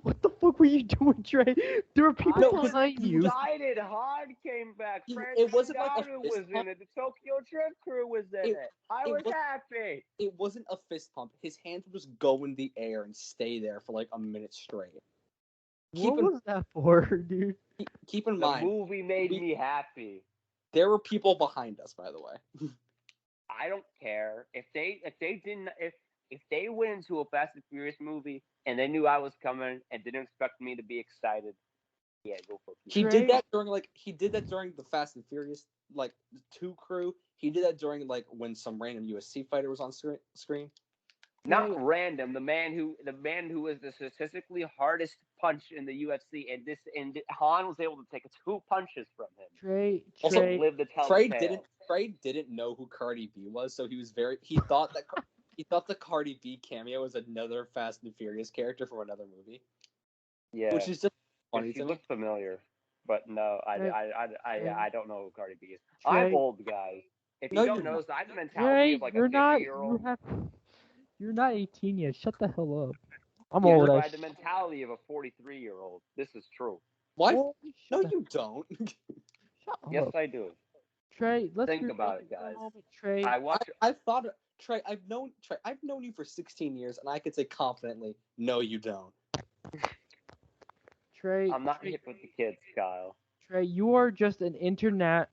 What the fuck were you doing, Trey? There were people No, 'cause behind he you. was- Excited, Han came back. it wasn't like a Francis fist was pump. in it. The Tokyo Drift crew was in it. I it was was- happy. It wasn't a fist pump. His hands would just go in the air and stay there for like a minute straight. What was that for, dude? Keep in The mind, movie made me happy. there were people behind us, by the way. I don't care if they went into a Fast and Furious movie and they knew I was coming and didn't expect me to be excited. Yeah, go for it. He Trey- did that during the Fast and Furious 2 crew. He did that during like when some random USC fighter was on screen. Not random. The man who was the statistically hardest punch in the UFC, and Han was able to take 2 punches from him. Trey, Also, Trey, Live to tell Trey the tale. didn't know who Cardi B was, so he thought the Cardi B cameo was another Fast and Furious character from another movie, Yeah, which is just funny she to me. looked familiar, but no, Trey, I don't know who Cardi B is. Trey, I'm old, guys. If No, you you're don't know, not. so I have the mentality Trey, of like you're a not. 50-year-old. You're not 18 yet. Shut the hell up. I'm Yeah, old. but I have the mentality of a 43-year-old. This is true. Why? Well, No, shut you don't. Shut Yes, up. I do. Trey, let's Think be about real it, for a guys. moment, Trey. I watch. I've thought Trey. I've known you for 16 years, and I could say confidently, no, you don't. Trey, I'm not hip with the kids, Kyle. Trey, you are just an internet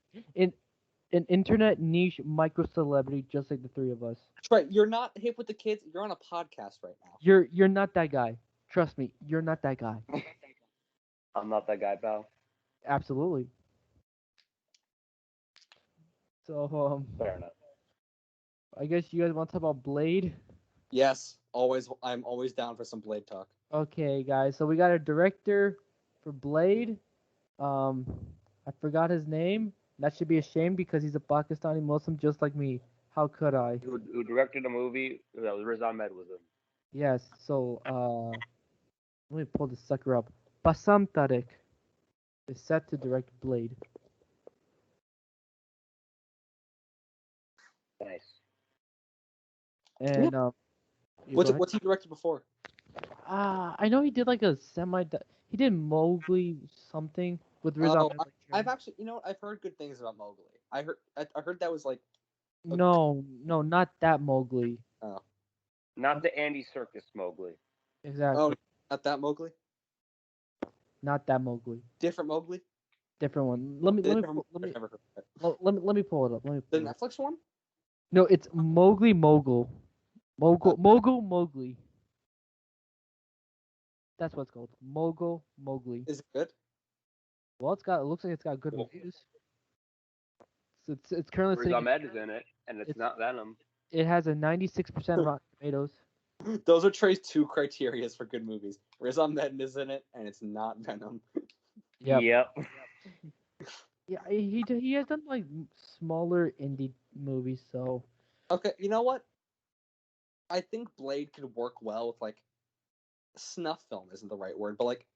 niche micro celebrity, just like the three of us. Trey, you're not hip with the kids. You're on a podcast right now. You're not that guy. Trust me, you're not that guy. I'm not that guy, pal. Absolutely. So Fair enough. I guess you guys want to talk about Blade. Yes, always. I'm always down for some Blade talk. Okay, guys. So we got a director for Blade. I forgot his name. That should be a shame because he's a Pakistani Muslim just like me. How could I? Who directed a movie that Rizwan Ahmed was in? Yes. So let me pull this sucker up. Bassam Tariq is set to direct Blade. Nice. And What's he directed before? I know he did like a he did Mowgli something with Riz Oh, Ahmed. Like, I've actually, I've heard good things about Mowgli. I heard that was like, no, not that Mowgli. oh, Not the Andy Serkis Mowgli. Exactly. not that Mowgli. Not that Mowgli. Different Mowgli. Different one. Let me I've never heard of it. let me pull it up. The Netflix one? No, it's Mowgli Mogul. Mowgli. That's what it's called. Mowgli. Is it good? Well, it looks like it's got good Cool. reviews. So it's currently Riz sitting. Ahmed is in it, and it's not Venom. It has a 96% Rotten Tomatoes. Those are Trey's 2 criterias for good movies. Riz Ahmed is in it, and it's not Venom. Yep. Yep. Yeah, he has done like smaller indie movies, so Okay, you know what? I think Blade could work well with like snuff film isn't the right word, but like,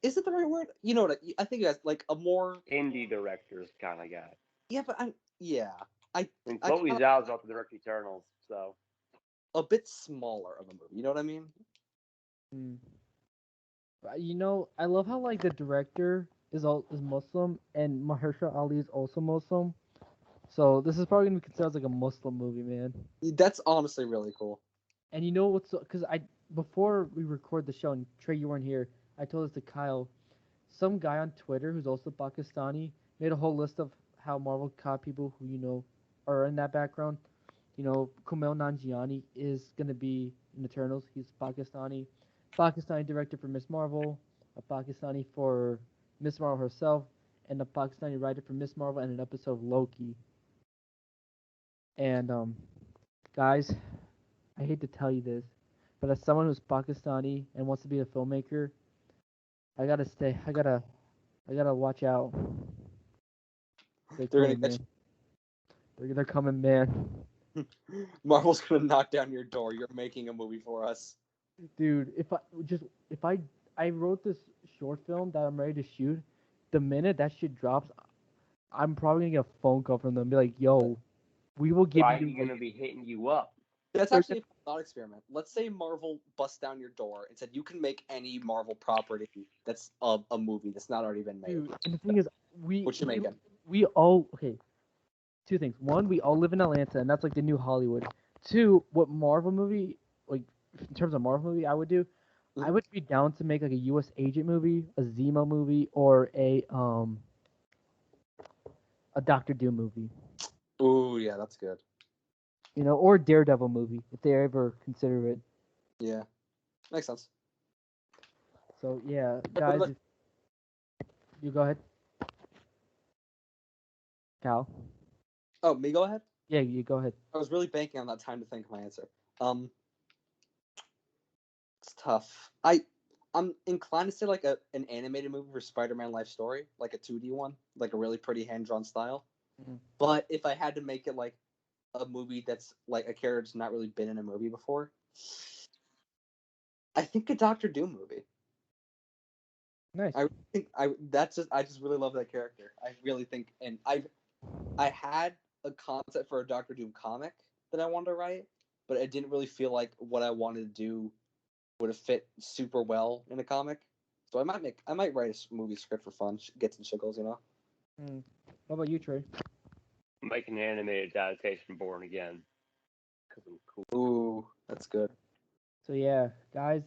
is it the right word? You know what? I think that's like a more Indie directors kind of guy. yeah, but And Chloe Zhao's about to direct Eternals, so a bit smaller of a movie. You know what I mean? I love how like the director is Muslim and Mahershala Ali is also Muslim. So this is probably gonna be considered as like a Muslim movie, man. That's honestly really cool. And you know what's because before we record the show and Trey, you weren't here, I told this to Kyle. Some guy on Twitter who's also Pakistani made a whole list of how Marvel caught people who are in that background. Kumail Nanjiani is gonna be in Eternals. He's Pakistani director for Miss Marvel, a Pakistani for Miss Marvel herself, and a Pakistani writer for Miss Marvel and an episode of Loki. And guys, I hate to tell you this, but as someone who's Pakistani and wants to be a filmmaker, I gotta stay. I gotta watch out. They're They're gonna coming, get man. They're coming, man. you. Marvel's gonna knock down your door. You're making a movie for us. Dude, if I wrote this short film that I'm ready to shoot, the minute that shit drops, I'm probably gonna get a phone call from them, be like, "Yo, we will give Why are you you like gonna be hitting you up? That's they're actually a thought experiment. Let's say Marvel busts down your door and said you can make any Marvel property that's a movie that's not already been made. dude." And the thing is, What you making? we all okay. Two things. One, we all live in Atlanta, and that's like the new Hollywood. Two, what Marvel movie, like in terms of Marvel movie, I would do, I Mhm. would be down to make like a U.S. agent movie, a Zemo movie, or a Doctor Doom movie, Ooh, yeah, that's good. or Daredevil movie if they ever consider it. Yeah, makes sense. So yeah, What guys, about- if you go ahead, Cal. Oh, me go ahead. Yeah, you go ahead. I was really banking on that time to think of my answer. It's tough. I'm inclined to say like an animated movie for Spider-Man Life Story, like a 2D one, like a really pretty hand-drawn style. Mhm. But if I had to make it like a movie that's like a character that's not really been in a movie before, I think a Doctor Doom movie. Nice. I think I just really love that character. I really think, and I had a concept for a Doctor Doom comic that I wanted to write, but it didn't really feel like what I wanted to do would have fit super well in a comic. So I might write a movie script for fun, get some shiggles, you know. What about you, Trey? I'm making an animated adaptation Born Again because I'm cool. Ooh, that's good. So yeah, guys,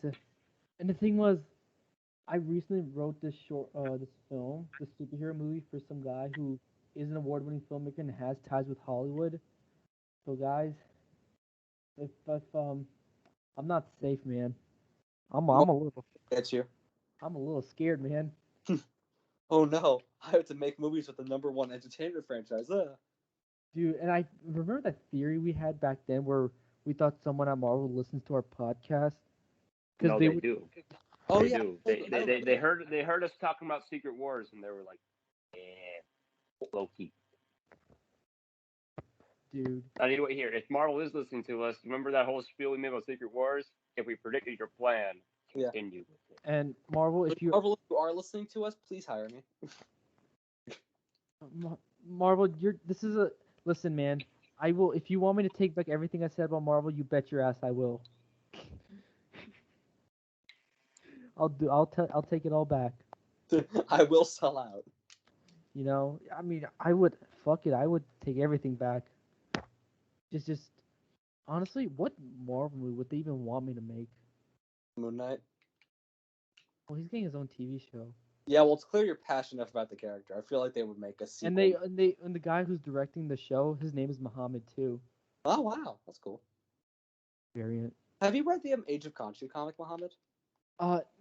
and the thing was, I recently wrote this film, this superhero movie for some guy who is an award-winning filmmaker and has ties with Hollywood. So guys, if I'm not safe, man. I'm Well, I'm a little get you. I'm a little scared, man. Oh no, I have to make movies with the #1 entertainment franchise. Dude, and I remember that theory we had back then where we thought someone at Marvel listens to our podcast because No, they they would. do. Oh They yeah, do. I remember that. They heard us talking about Secret Wars and they were like, yeah, low key. Dude, Anyway, here, if Marvel is listening to us, remember that whole spiel we made about Secret Wars? If we predicted your plan, Yeah. continue with it. and Marvel, if you Marvel, if you are listening to us, please hire me. Marvel, this is a listen, man. I will if you want me to take back everything I said about Marvel, you bet your ass I will. I'll take it all back. I will sell out. I mean, I would fuck it. I would take everything back. Just honestly, what Marvel movie would they even want me to make? Moon Knight. Well, he's getting his own TV show. Yeah, well, it's clear you're passionate enough about the character. I feel like they would make a sequel. And the guy who's directing the show, his name is Mohammad too. Oh wow, that's cool. Variant. Have you read the Age of Khonshu comic, Mohammed?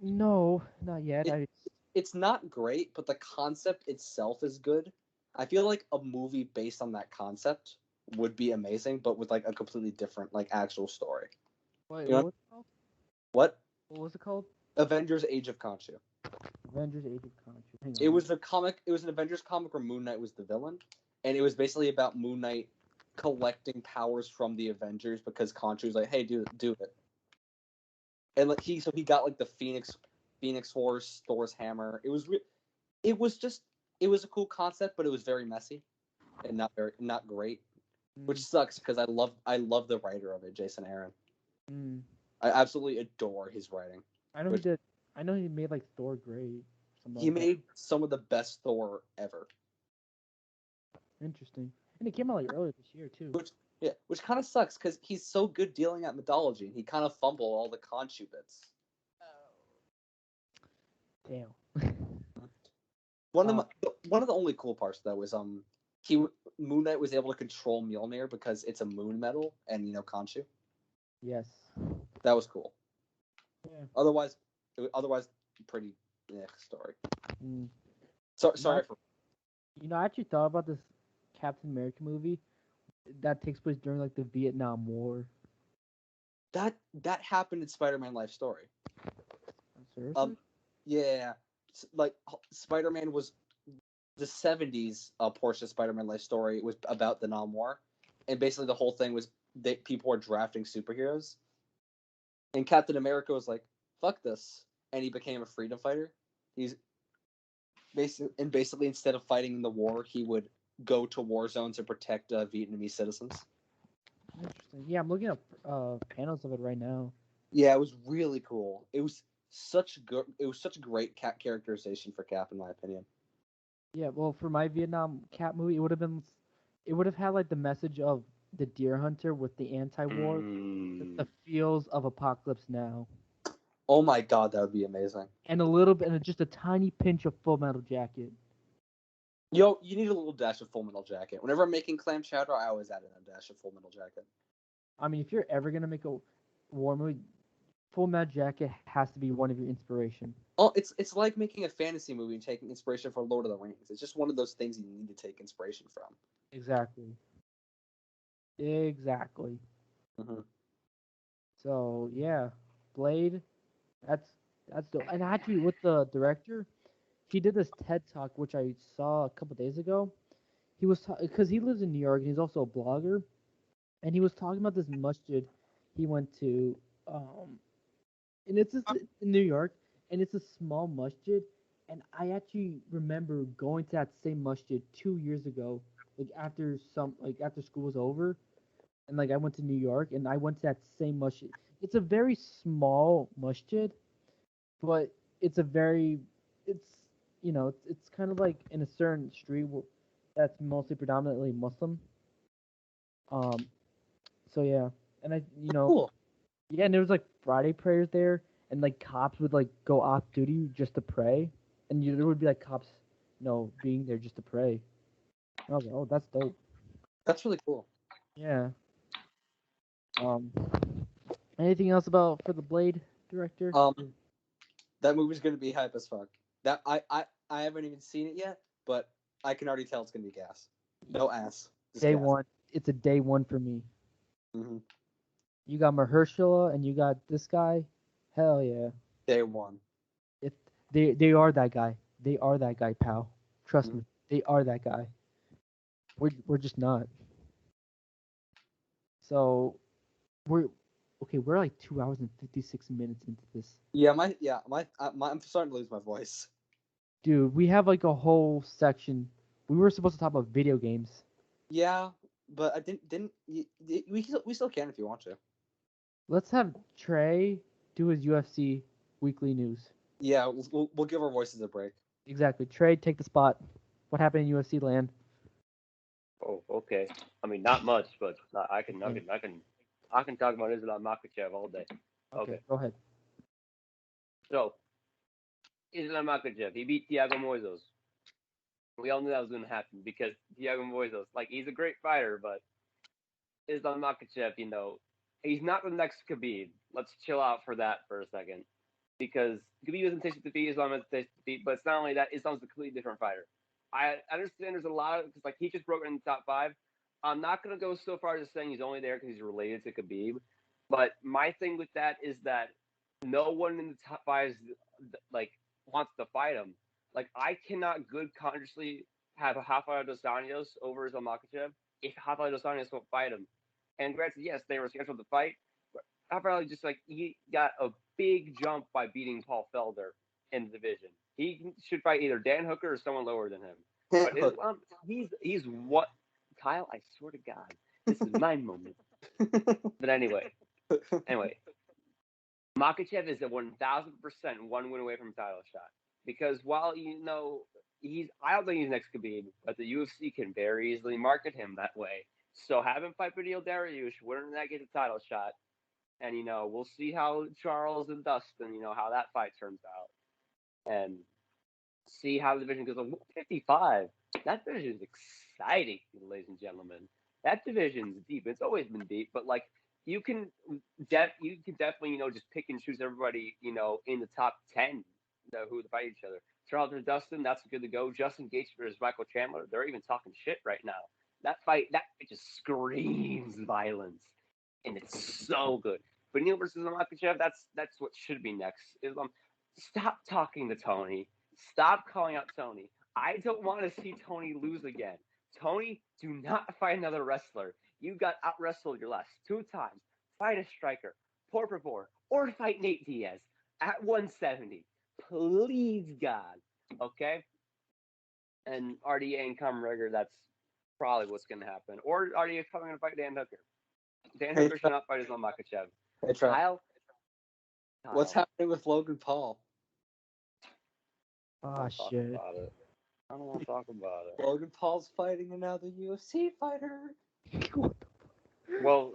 No, not yet. It, it's not great, but the concept itself is good. I feel like a movie based on that concept would be amazing, but with like a completely different like actual story. Wait, You know what was it called? what? What was it called? Avengers: Age of Khonshu. Avengers: Age of Khonshu. Hang It on. was a comic. It was an Avengers comic where Moon Knight was the villain, and it was basically about Moon Knight collecting powers from the Avengers because Khonshu was like, "Hey, do it." And like he got like the Phoenix Force, Thor's hammer. It was just it was a cool concept, but it was very messy and not great, which sucks because I love the writer of it, Jason Aaron. Mm. I absolutely adore his writing. I know he did. I know he made like Thor great. He made some of the best Thor ever. Interesting. And it came out like earlier this year too. Which kind of sucks because he's so good dealing at mythology, and he kind of fumbled all the Khonshu bits. Damn. One of the only cool parts though was Moon Knight was able to control Mjolnir because it's a moon metal, and Khonshu. Yes. That was cool. Yeah. Otherwise, pretty story. Mm. Sorry for. I actually thought about this Captain America movie that takes place during like the Vietnam War. That happened in Spider-Man Life Story. Seriously? Yeah, like Spider-Man was the 70s portion of Spider-Man Life Story was about the non-war, and basically the whole thing was that people were drafting superheroes, and Captain America was like, "Fuck this," and he became a freedom fighter. He's basically instead of fighting in the war, he would go to war zones and protect Vietnamese citizens. Interesting. Yeah, I'm looking at panels of it right now. Yeah, it was really cool. It was such good. It was such a great characterization for Cap, in my opinion. Yeah, well, for my Vietnam Cat movie, it would have had like the message of the deer hunter with the anti-war, the feels of Apocalypse Now, Oh my god, that would be amazing. and a little bit, and just a tiny pinch of Full Metal Jacket. Yo, you need a little dash of Full Metal Jacket. Whenever I'm making clam chowder, I always add in a dash of Full Metal Jacket. I mean, if you're ever gonna make a war movie, Full Metal Jacket has to be one of your inspiration. Oh, it's like making a fantasy movie and taking inspiration from Lord of the Rings. It's just one of those things you need to take inspiration from. Exactly. Exactly. Mm-hmm. So yeah, Blade. That's that's dope. And actually, with the director, he did this TED talk which I saw a couple days ago. He was because he lives in New York and he's also a blogger, and he was talking about this masjid he went to, and it's just in New York, and it's a small masjid, and I actually remember going to that same masjid 2 years ago, like after school was over, and like I went to New York and I went to that same masjid. It's a very small masjid, but it's a very it's it's kind of like in a certain street that's mostly predominantly Muslim. Um, so yeah, and Cool. yeah, and there was like Friday prayers there, and like cops would like go off duty just to pray, and there would be like cops, being there just to pray. And I was like, oh, that's dope. That's really cool. Yeah. Um, anything else about for the Blade director? That movie's gonna be hype as fuck. That I haven't even seen it yet, but I can already tell it's gonna be gas. No ass. Just Day gas. one. It's a day one for me. Mm-hmm. You got Mahershala and you got this guy. Hell yeah. Day one. It they are that guy. They are that guy, pal. Trust Mhm. me. They are that guy. We're just not. So we're okay. We're like 2 hours and 56 minutes into this, I'm starting to lose my voice. dude. We have like a whole section. We were supposed to talk about video games. Yeah, but I didn't we still can if you want to. Let's have Trey do his UFC weekly news. Yeah, we'll give our voices a break. Exactly. Trey, take the spot. What happened in UFC land? Oh, okay. I mean, not much, but I can Okay. talk about Islam Makhachev all day. Okay, Okay. go ahead. So Islam Makhachev, he beat Thiago Moises. We all knew that was going to happen because Thiago Moises, like, he's a great fighter, but Islam Makhachev, he's not the next Khabib. Let's chill out for that for a second. Because Khabib doesn't taste defeat, Islam doesn't taste defeat, but it's not only that, Islam's a completely different fighter. I understand there's a lot of, because, like, he just broke in the top five. I'm not going to go so far as saying he's only there because he's related to Khabib. But my thing with that is that no one in the top five like, wants to fight him. Like, I cannot good consciously have a Rafael dos Anjos over Islam Makhachev if Rafael dos Anjos won't fight him. And granted, yes, they were scheduled to fight, but Rafael just, like, he got a big jump by beating Paul Felder in the division. He should fight either Dan Hooker or someone lower than him. But Islam, he's what? Kyle, I swear to God, this is my moment. But anyway, Makachev is a 1,000% one win away from a title shot. Because while, I don't think he's next Khabib, but the UFC can very easily market him that way. So have him fight Beneil Dariush, winner that gets a title shot. And, we'll see how Charles and Dustin, how that fight turns out. And see how the division goes. 55. That division is exciting, ladies and gentlemen. That division's deep. It's always been deep, but, like, you can definitely just pick and choose everybody in the top 10 who would fight each other. Charles and Dustin, that's good to go. Justin Gaethje versus Michael Chandler, they're even talking shit right now. That fight just screams violence, and it's so good. Neil versus Makachev, that's what should be next. Stop talking to Tony. Stop calling out Tony. I don't want to see Tony lose again. Tony, do not fight another wrestler. You got out wrestled your last 2 times. Fight a striker, por favor, or fight Nate Diaz at 170. Please, God. Okay? And RDA and Comrigger, that's probably what's going to happen. Or RDA is probably going to fight Dan Hooker. Dan Hooker should not fight his own Makachev. Hey, Trev. Kyle. What's happening with Logan Paul? Ah, shit. I don't want to talk about it. Logan Paul's fighting another UFC fighter. Well,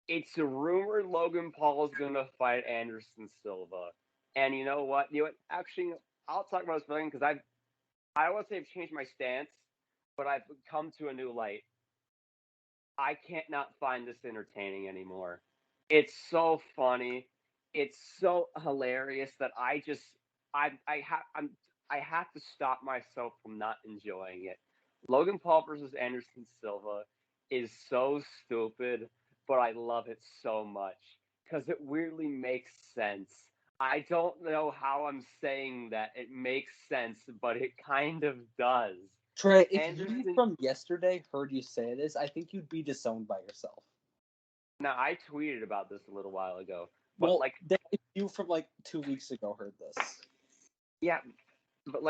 it's a rumor Logan Paul is going to fight Anderson Silva. And you know what? Actually, I'll talk about this fighting because I don't want to say I've changed my stance, but I've come to a new light. I can't not find this entertaining anymore. It's so funny. It's so hilarious that I have to stop myself from not enjoying it. Logan Paul versus Anderson Silva is so stupid, but I love it so much because it weirdly makes sense. I don't know how I'm saying that it makes sense, but it kind of does. Trey, if you from yesterday heard you say this, I think you'd be disowned by yourself. Now, I tweeted about this a little while ago. But well, if you from 2 weeks ago heard this. Yeah, but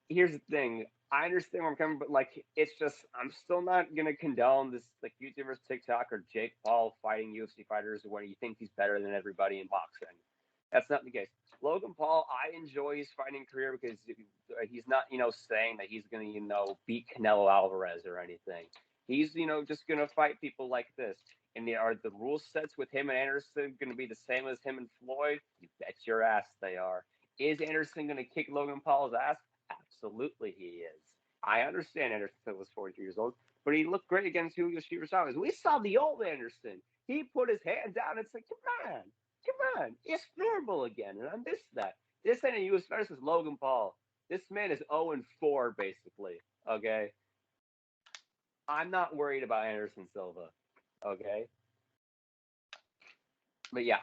here's the thing. I understand where I'm coming, but it's just I'm still not gonna condone this YouTubers, TikTok, or Jake Paul fighting UFC fighters when he thinks he's better than everybody in boxing. That's not the case. Logan Paul, I enjoy his fighting career because he's not saying that he's gonna beat Canelo Alvarez or anything. He's just gonna fight people like this. And are the rule sets with him and Anderson gonna be the same as him and Floyd? You bet your ass they are. Is Anderson going to kick Logan Paul's ass? Absolutely he is. I understand Anderson was 42 years old, but he looked great against Julio Chavez. We saw the old Anderson. He put his hand down and said, come on, it's normal again. And I missed that. This ain't a U.S. versus Logan Paul. This man is 0-4, basically, okay? I'm not worried about Anderson Silva, okay? But yeah,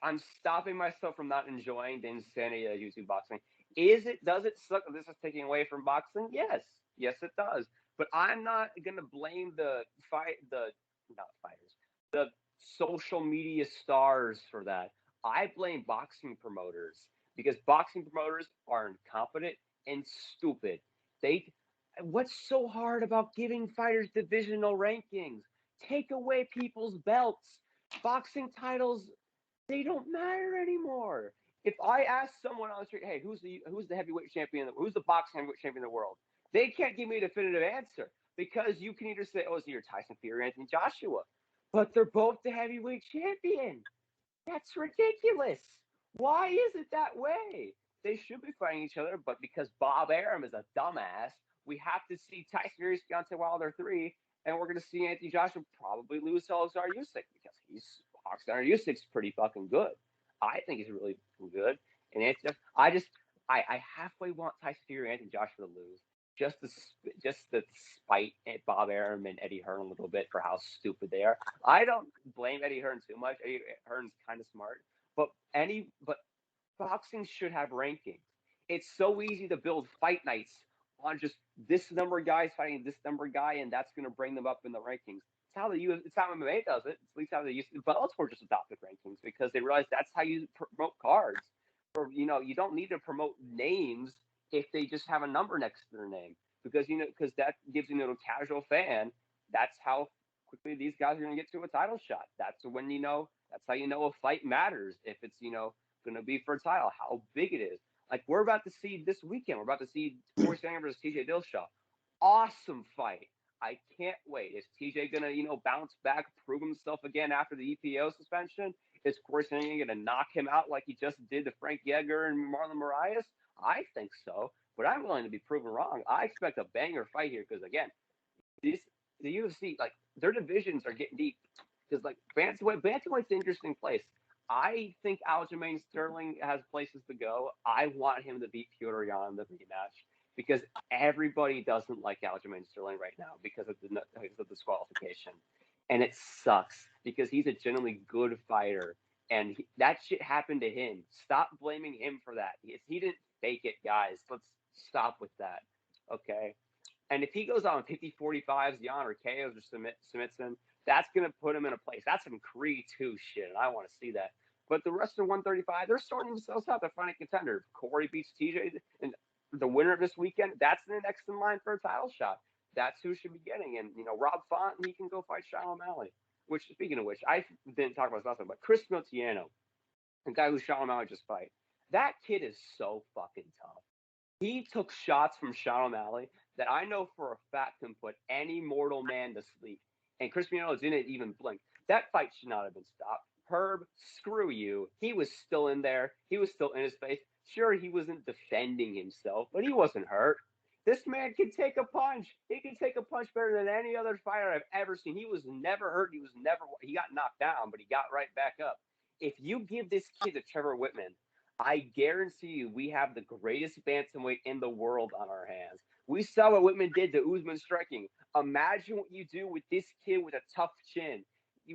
I'm stopping myself from not enjoying the insanity of YouTube boxing. Does it suck that this is taking away from boxing? Yes, it does. But I'm not gonna blame the social media stars for that. I blame boxing promoters because boxing promoters are incompetent and stupid. What's so hard about giving fighters divisional rankings? Take away people's belts. Boxing titles, they don't matter anymore. If I ask someone on the street, hey, who's the heavyweight champion? Who's the boxing heavyweight champion in the world? They can't give me a definitive answer because you can either say, oh, it's either Tyson Fury or Anthony Joshua, but they're both the heavyweight champion. That's ridiculous. Why is it that way? They should be fighting each other, but because Bob Arum is a dumbass, we have to see Tyson Fury, Deontay Wilder 3, and we're going to see Anthony Joshua probably lose to Alexander Usyk because Alexander Usyk's pretty fucking good. I think he's really good. And I halfway want Tyson Fury and Anthony Joshua to lose. Just to spite Bob Arum and Eddie Hearn a little bit for how stupid they are. I don't blame Eddie Hearn too much. Eddie Hearn's kind of smart, but boxing should have rankings. It's so easy to build fight nights on just this number of guys fighting this number of guy, and that's going to bring them up in the rankings. It's how MMA does it. It's at least how they used to. Bellator just adopted rankings because they realized that's how you promote cards. Or you don't need to promote names if they just have a number next to their name because that gives a casual fan. That's how quickly these guys are going to get to a title shot. That's when that's how a fight matters. If it's going to be for a title, how big it is. Like we're about to see this weekend. We're about to see Corey Sanders versus TJ Dillashaw. Awesome fight. I can't wait. Is TJ going to bounce back, prove himself again after the EPO suspension? Is Corey Sanders going to knock him out like he just did to Frank Yeager and Marlon Moraes? I think so, but I'm willing to be proven wrong. I expect a banger fight here because again, the UFC their divisions are getting deep because bantamweight's an interesting place. I think Aljamain Sterling has places to go. I want him to beat Petr Yan in the rematch because everybody doesn't like Aljamain Sterling right now because of the disqualification, and it sucks because he's a genuinely good fighter. and that shit happened to him. Stop blaming him for that. He didn't fake it, guys. Let's stop with that. Okay. And if he goes on 50-45s, Jan or KOs or submits him, that's going to put him in a place. That's some Creed 2 shit, and I want to see that. But the rest of 135, they're sorting themselves out. They're finding contender. Corey beats TJ, and the winner of this weekend, that's the next in line for a title shot. That's who should be getting. And, Rob Font, he can go fight Sean O'Malley. Which, speaking of which, I didn't talk about this last time, but Chris Miltiano, the guy who Sean O'Malley just fight, that kid is so fucking tough. He took shots from Sean O'Malley that I know for a fact can put any mortal man to sleep. And Chris Miltiano didn't even blink. That fight should not have been stopped. Herb, screw you. He was still in there. He was still in his face. Sure, he wasn't defending himself, but he wasn't hurt. This man can take a punch. He can take a punch better than any other fighter I've ever seen. He was never hurt. He got knocked down, but he got right back up. If you give this kid to Trevor Whitman, I guarantee you we have the greatest bantamweight in the world on our hands. We saw what Whitman did to Usman striking. Imagine what you do with this kid with a tough chin.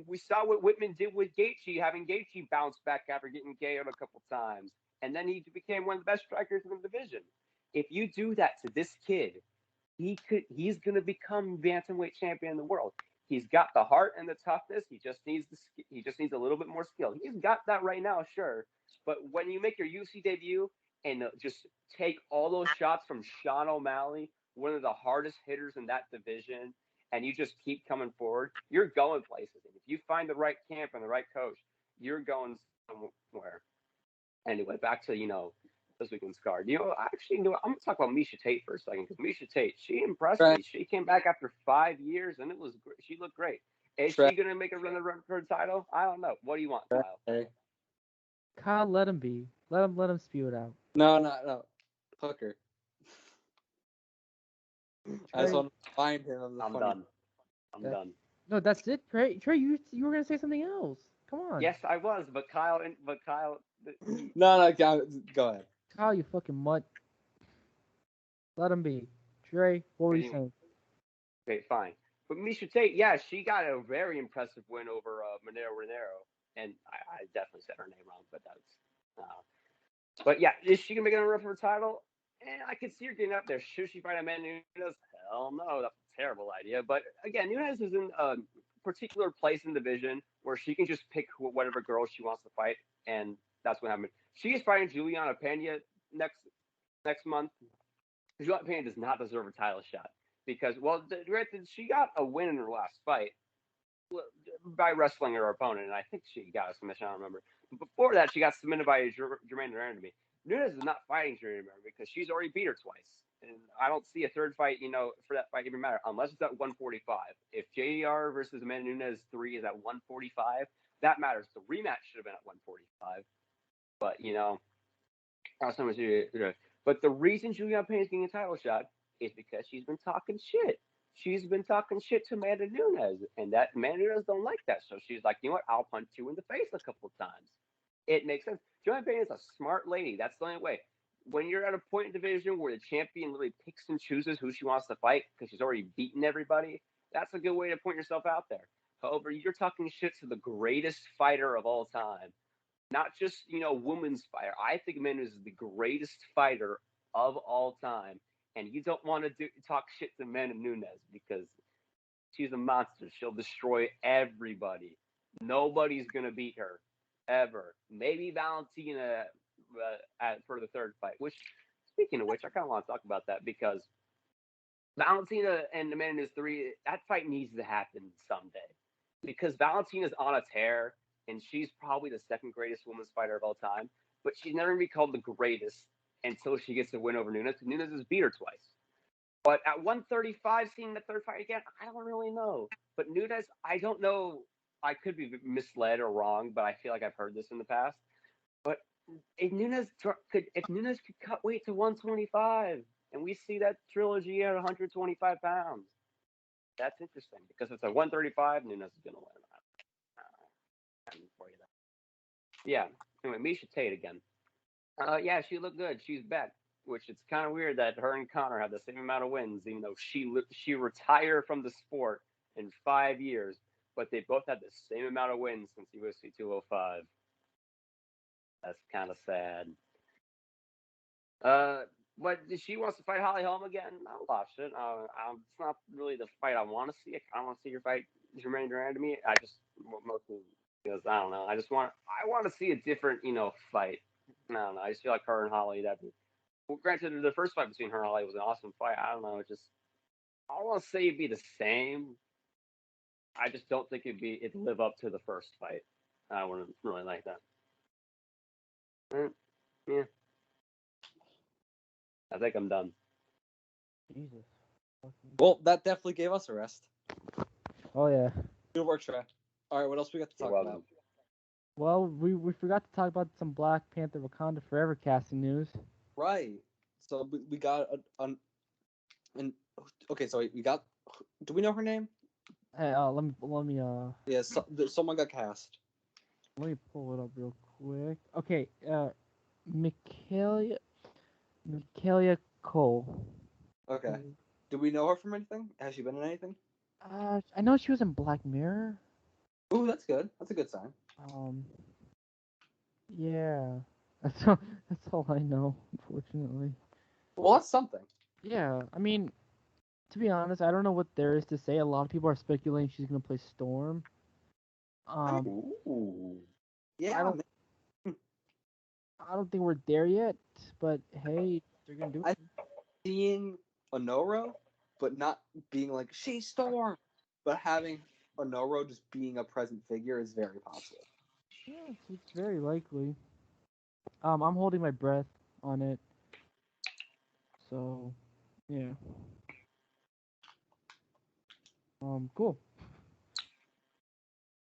We saw what Whitman did with Gaethje, having Gaethje bounce back after getting KO'd a couple times. And then he became one of the best strikers in the division. If you do that to this kid, he's going to become bantamweight champion in the world. He's got the heart and the toughness. He just needs a little bit more skill. He's got that right now, sure. But when you make your UFC debut and just take all those shots from Sean O'Malley, one of the hardest hitters in that division, and you just keep coming forward, you're going places. And if you find the right camp and the right coach, you're going somewhere. Anyway, back to, this weekend's card. I'm going to talk about Miesha Tate for a second, because Miesha Tate, she impressed me. She came back after 5 years, and she looked great. Is she going to make a run for the title? I don't know. What do you want, Kyle? Hey. Kyle, let him be. Let him spew it out. No. Hooker. I just want to find him. I'm done. No, that's it, Trey. Trey, you were gonna say something else. Come on. Yes, I was, but Kyle. No, go ahead. Kyle, you fucking mutt. Let him be. Trey, what were you saying? Okay, fine. But Miesha Tate, yeah, she got a very impressive win over Monero, and I definitely said her name wrong, but that's. But yeah, is she gonna make another run for her title? And I could see her getting up there. Should she fight Amanda Nunes? Hell no, that's a terrible idea. But again, Nunes is in a particular place in the division where she can just pick whatever girl she wants to fight, and that's what happened. She is fighting Juliana Pena next month. Juliana Pena does not deserve a title shot because, well, granted, she got a win in her last fight by wrestling her opponent, and I think she got a submission. I don't remember. But before that, she got submitted by Jermaine Durandamy. Nunes is not fighting Jermaine Durandamy because she's already beat her twice, and I don't see a third fight, for that fight even matter unless it's at 145. If JDR versus Amanda Nunes 3 is at 145, that matters. The rematch should have been at 145, but not so much. But the reason Juliana Pena is getting a title shot is because she's been talking shit. She's been talking shit to Amanda Nunes, and that Amanda Nunes don't like that. So she's like, you know what? I'll punch you in the face a couple of times. It makes sense. Juliana Pena is a smart lady. That's the only way. When you're at a point in division where the champion literally picks and chooses who she wants to fight because she's already beaten everybody, that's a good way to point yourself out there. However, you're talking shit to the greatest fighter of all time. Not just, women's fighter. I think Amanda is the greatest fighter of all time. And you don't want to talk shit to Amanda Nunes because she's a monster. She'll destroy everybody. Nobody's going to beat her, ever. Maybe Valentina for the third fight. Which, speaking of which, I kind of want to talk about that because Valentina and Amanda Nunes 3, that fight needs to happen someday. Because Valentina's on a tear, and she's probably the second greatest women's fighter of all time. But she's never going to be called the greatest until she gets a win over Nunes. Nunes has beat her twice. But at 135, seeing the third fight again, I don't really know. But Nunes, I don't know. I could be misled or wrong, but I feel like I've heard this in the past. But if Nunes could cut weight to 125, and we see that trilogy at 125 pounds, that's interesting because it's at 135, Nunes is going to win. Yeah. Anyway, Miesha Tate again. Yeah, she looked good. She's back, which it's kind of weird that her and Conor have the same amount of wins, even though she retired from the sport in 5 years, but they both had the same amount of wins since UFC 205. That's kind of sad. But if she wants to fight Holly Holm again, I'll watch it. It's not really the fight I want to see. I don't want to see her fight Jermaine Durand to me. I just mostly because I don't know. I want to see a different fight. I don't know. I just feel like her and Holly that. Well, granted, the first fight between her and Holly was an awesome fight. I don't know. I don't want to say it'd be the same. I just don't think it'd live up to the first fight. I wouldn't really like that. Yeah. I think I'm done. Jesus. Well, that definitely gave us a rest. Oh yeah. Good work, Trey. All right, what else we got to talk about? Well, we forgot to talk about some Black Panther Wakanda Forever casting news. Right. So we got okay. So we got. Do we know her name? Hey, let me Yeah. Someone got cast. let me pull it up real quick. Okay. Michaelia Cole. Okay. Do we know her from anything? Has she been in anything? I know she was in Black Mirror. Ooh, that's good. That's a good sign. Yeah. That's all I know, unfortunately. Well, that's something. Yeah, I mean, to be honest, I don't know what there is to say. A lot of people are speculating she's gonna play Storm. Ooh. Yeah. I don't think we're there yet, but hey, they're gonna do it. Seeing Honoro, but not being like she's Storm, but having Honoro just being a present figure is very possible. Yeah, it's very likely. I'm holding my breath on it. So, yeah. Cool.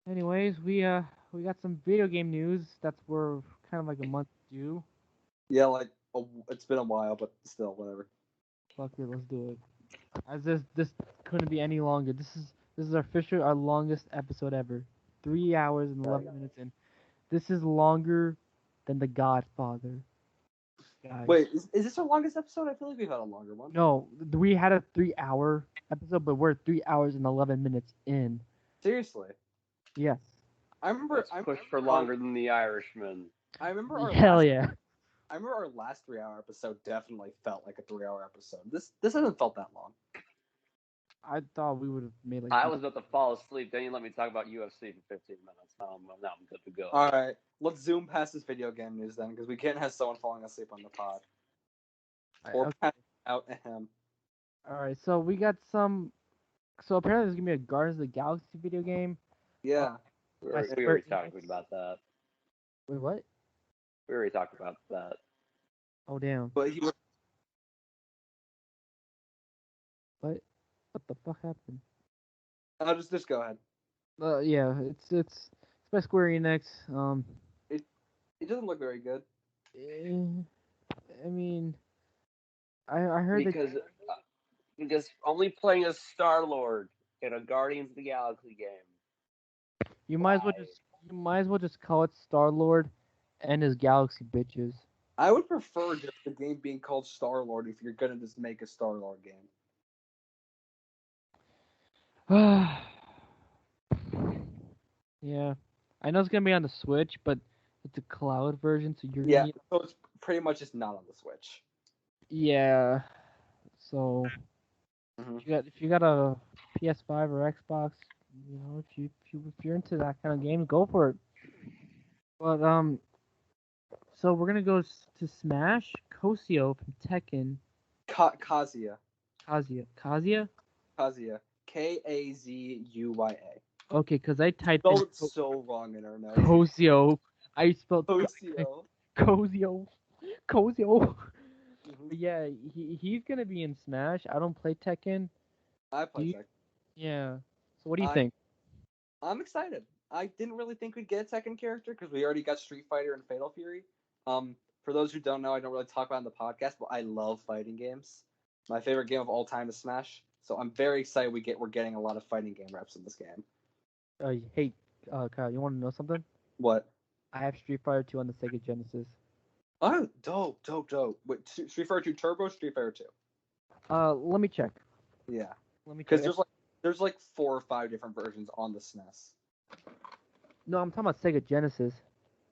Anyways, we got some video game news that's we're kind of like a month due. Yeah, like it's been a while, but still, whatever. Fuck it, let's do it. As this couldn't be any longer. This is our longest episode ever. 3 hours and 11 minutes in. This is longer than The Godfather. Guys. Wait, is this our longest episode? I feel like we've had a longer one. No, we had a 3 hour episode, but we're 3 hours and 11 minutes in. Seriously. Yes. I remember. Let's push for longer than The Irishman. I remember our Hell last, yeah. I remember our last 3 hour episode definitely felt like a 3 hour episode. This hasn't felt that long. I thought we would have made like. I was about to fall asleep. Then you let me talk about UFC for 15 minutes. Now I'm good to go. All right, let's zoom past this video game news then, because we can't have someone falling asleep on the pod. Or Okay. pass out him. All right, so we got some. So apparently there's gonna be a Guardians of the Galaxy video game. Yeah. We by already Square talked Enix. about that. Wait, what? We already talked about that. Oh damn. But he was. What? What the fuck happened? I'll just go ahead. Yeah, it's by Square Enix. It doesn't look very good. I mean, I heard because only playing as Star-Lord in a Guardians of the Galaxy game. you might as well just call it Star-Lord and his Galaxy bitches. I would prefer just the game being called Star-Lord if you're gonna just make a Star-Lord game. Yeah, I know it's gonna be on the Switch, but it's a cloud version, so you're Yeah, gonna need. so it's pretty much just not on the Switch. Yeah, so Mhm. if you got a PS5 or Xbox, you know, if you're into that kind of game, go for it. But so we're gonna go to Smash. Kosio from Tekken. Kazuya. Kazuya. Kazuya. Okay, because I typed in Spelled so wrong in our notes. Kosio. I spelled Kosio. Kosio. Kosio. Mhm. But yeah, he's gonna be in Smash. I don't play Tekken. I play Tekken. Yeah. So what do you think? I'm excited. I didn't really think we'd get a Tekken character because we already got Street Fighter and Fatal Fury. For those who don't know, I don't really talk about it in the podcast, but I love fighting games. My favorite game of all time is Smash, so I'm very excited we're getting a lot of fighting game reps in this game. Hey, Kyle, you want to know something? What? I have Street Fighter 2 on the Sega Genesis. Oh, dope. Wait, Street Fighter 2 Turbo, Street Fighter 2. Let me check. Yeah. Let me check. Because there's like 4 or 5 different versions on the SNES. No, I'm talking about Sega Genesis.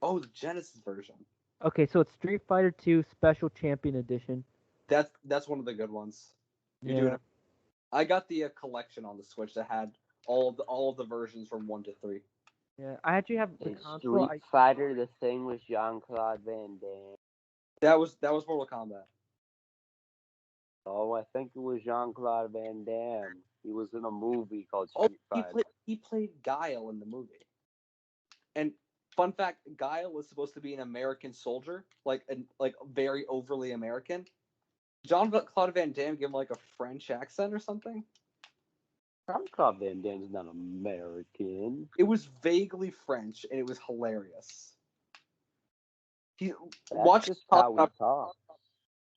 Oh, the Genesis version. Okay, so it's Street Fighter 2 Special Champion Edition. That's one of the good ones. You're doing Yeah. it. I got the collection on the Switch that had all of the versions from 1 to 3. Yeah. I actually have the Is console. Street Fighter the thing with Jean-Claude Van Damme? That was Mortal Kombat. Oh, I think it was Jean-Claude Van Damme. He was in a movie called Oh, Street Fighter. he played Guile in the movie. And fun fact, Guile was supposed to be an American soldier, like very overly American. Jean-Claude Van Damme gave him like a French accent or something. Jean-Claude Van Damme's not American. It was vaguely French, and it was hilarious. He That's watch just how he talks.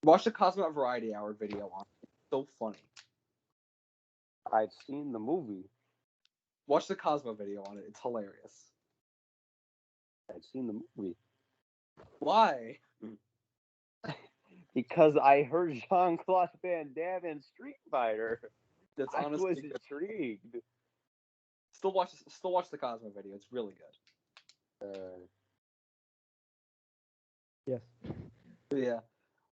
watch the Cosmonaut Variety Hour video on it. It's so funny. I've seen the movie. Watch the Cosmo video on it. It's hilarious. I've seen the movie. Why? Because I heard Jean-Claude Van Damme in Street Fighter. That's I honestly was good. intrigued. Still watch the Cosmo video. It's really good. Yes. Yeah.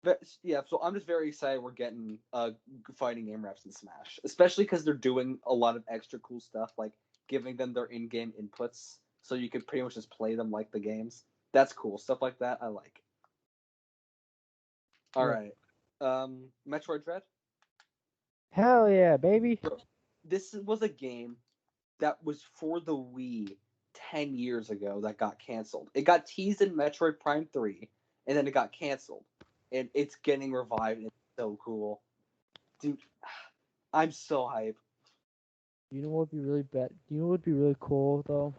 But yeah, so I'm just very excited we're getting fighting game reps in Smash, especially because they're doing a lot of extra cool stuff, like giving them their in-game inputs, so you can pretty much just play them like the games. That's cool. Stuff like that I like. All right, Metroid Dread. Hell yeah, baby. This was a game that was for the Wii 10 years ago that got canceled. It got teased in Metroid Prime 3, and then it got canceled. And it's getting revived, and it's so cool. Dude, I'm so hyped. You know what would be really bad? You know what would be really cool though?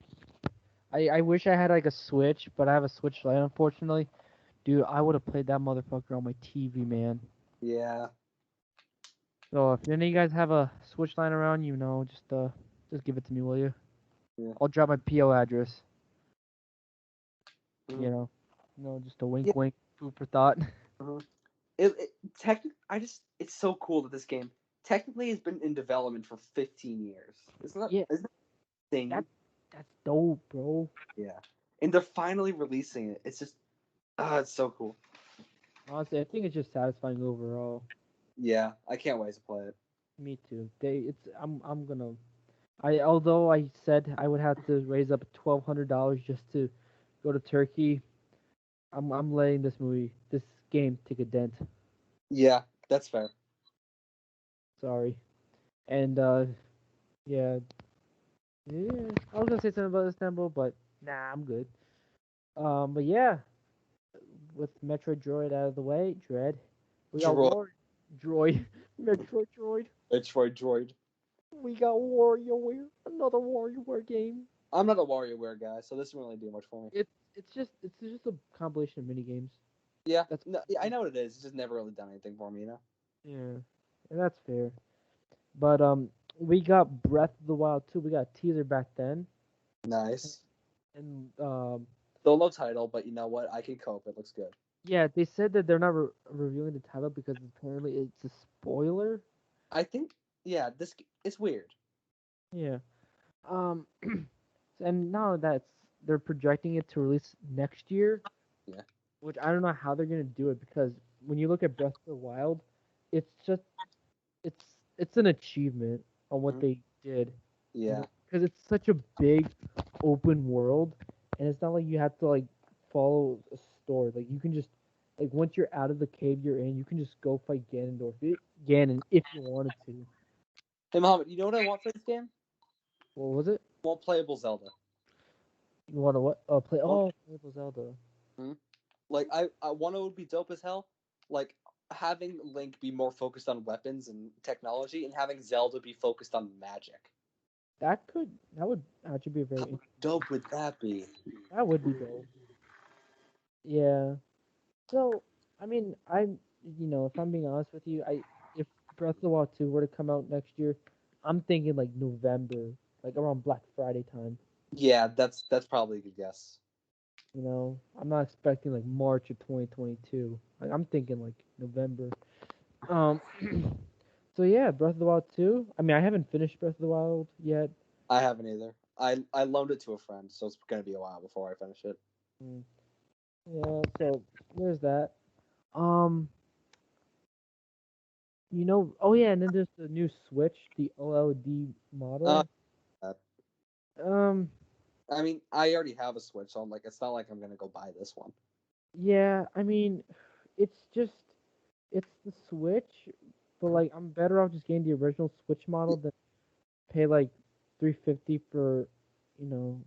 I wish I had like a Switch, but I have a Switch Lite unfortunately. Dude, I would have played that motherfucker on my TV, man. Yeah. So if any of you guys have a Switch line around, just give it to me, will you? Yeah. I'll drop my PO address. Mhm. You know, just a wink, Yeah. wink, food for thought. It's so cool that this game technically has been in development for 15 years. Yeah, Isn't that thing? that's dope, bro. Yeah. And they're finally releasing it. It's just it's so cool. Honestly, I think it's just satisfying overall. Yeah, I can't wait to play it. Me too. I'm gonna. Although I said I would have to raise up $1,200 just to go to Turkey, I'm letting this game take a dent. Yeah, that's fair. Sorry. And yeah, yeah. I was gonna say something about Istanbul, but nah, I'm good. But yeah, with Metroid Droid out of the way, Dread, we got Droid, Metroid Droid. Metroid Droid. We got WarioWare, another WarioWare game. I'm not a WarioWare guy, so this doesn't really do much for me. It's just a compilation of mini games. Yeah, I know what it is. It's just never really done anything for me, Yeah, and that's fair. But we got Breath of the Wild 2. We got a teaser back then, Nice. and Solo title, but you know what? I can cope. It looks good. yeah, they said that they're not revealing the title because apparently it's a spoiler. I think, yeah, it's weird. Yeah. And now they're projecting it to release next year. Yeah. Which I don't know how they're gonna do it because when you look at Breath of the Wild, it's just it's it's an achievement on what Mhm. they did. Yeah. Because it's such a big open world, and it's not like you have to like follow a story. Like you can just like once you're out of the cave you're in, you can just go fight Ganon if you wanted to. Hey, Mohammad, you know what I want for this game? What was it? I want playable Zelda. You want to what? Play? Oh. Playable Zelda. Like, I want it would be dope as hell. Like, having Link be more focused on weapons and technology, and having Zelda be focused on magic. That would actually be How dope would that be? that would be dope. Yeah. So, I mean, if I'm being honest with you, if Breath of the Wild 2 were to come out next year, I'm thinking like November, like around Black Friday time. Yeah, that's probably a good guess. I'm not expecting like March of 2022. Like I'm thinking like November. Um, so yeah, Breath of the Wild 2. I mean, I haven't finished Breath of the Wild yet. I haven't either. I loaned it to a friend, so it's gonna be a while before I finish it. Mm. Yeah, so there's that. Um, oh yeah, and then there's the new Switch, the OLED Uh, model. uh, Um, I mean, I already have a Switch, so I'm like, it's not like I'm gonna go buy this one. yeah, I mean, it's just it's the Switch, but like I'm better off just getting the original Switch model than pay like 350 for, you know,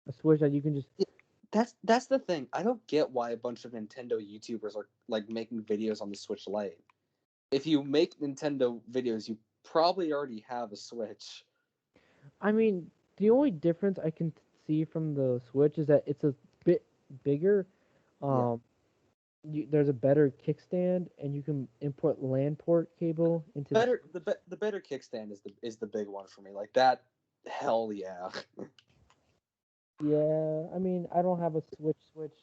a Switch that you can just. Yeah, that's the thing. I don't get why a bunch of Nintendo YouTubers are like making videos on the Switch Lite. If you make Nintendo videos, you probably already have a Switch. I mean, the only difference I can see from the Switch is that it's a bit bigger. Yeah. Um, there's a better kickstand, and you can import LAN port cable into the. The better kickstand is the big one for me. Like that, hell yeah. Yeah, I mean, I don't have a Switch,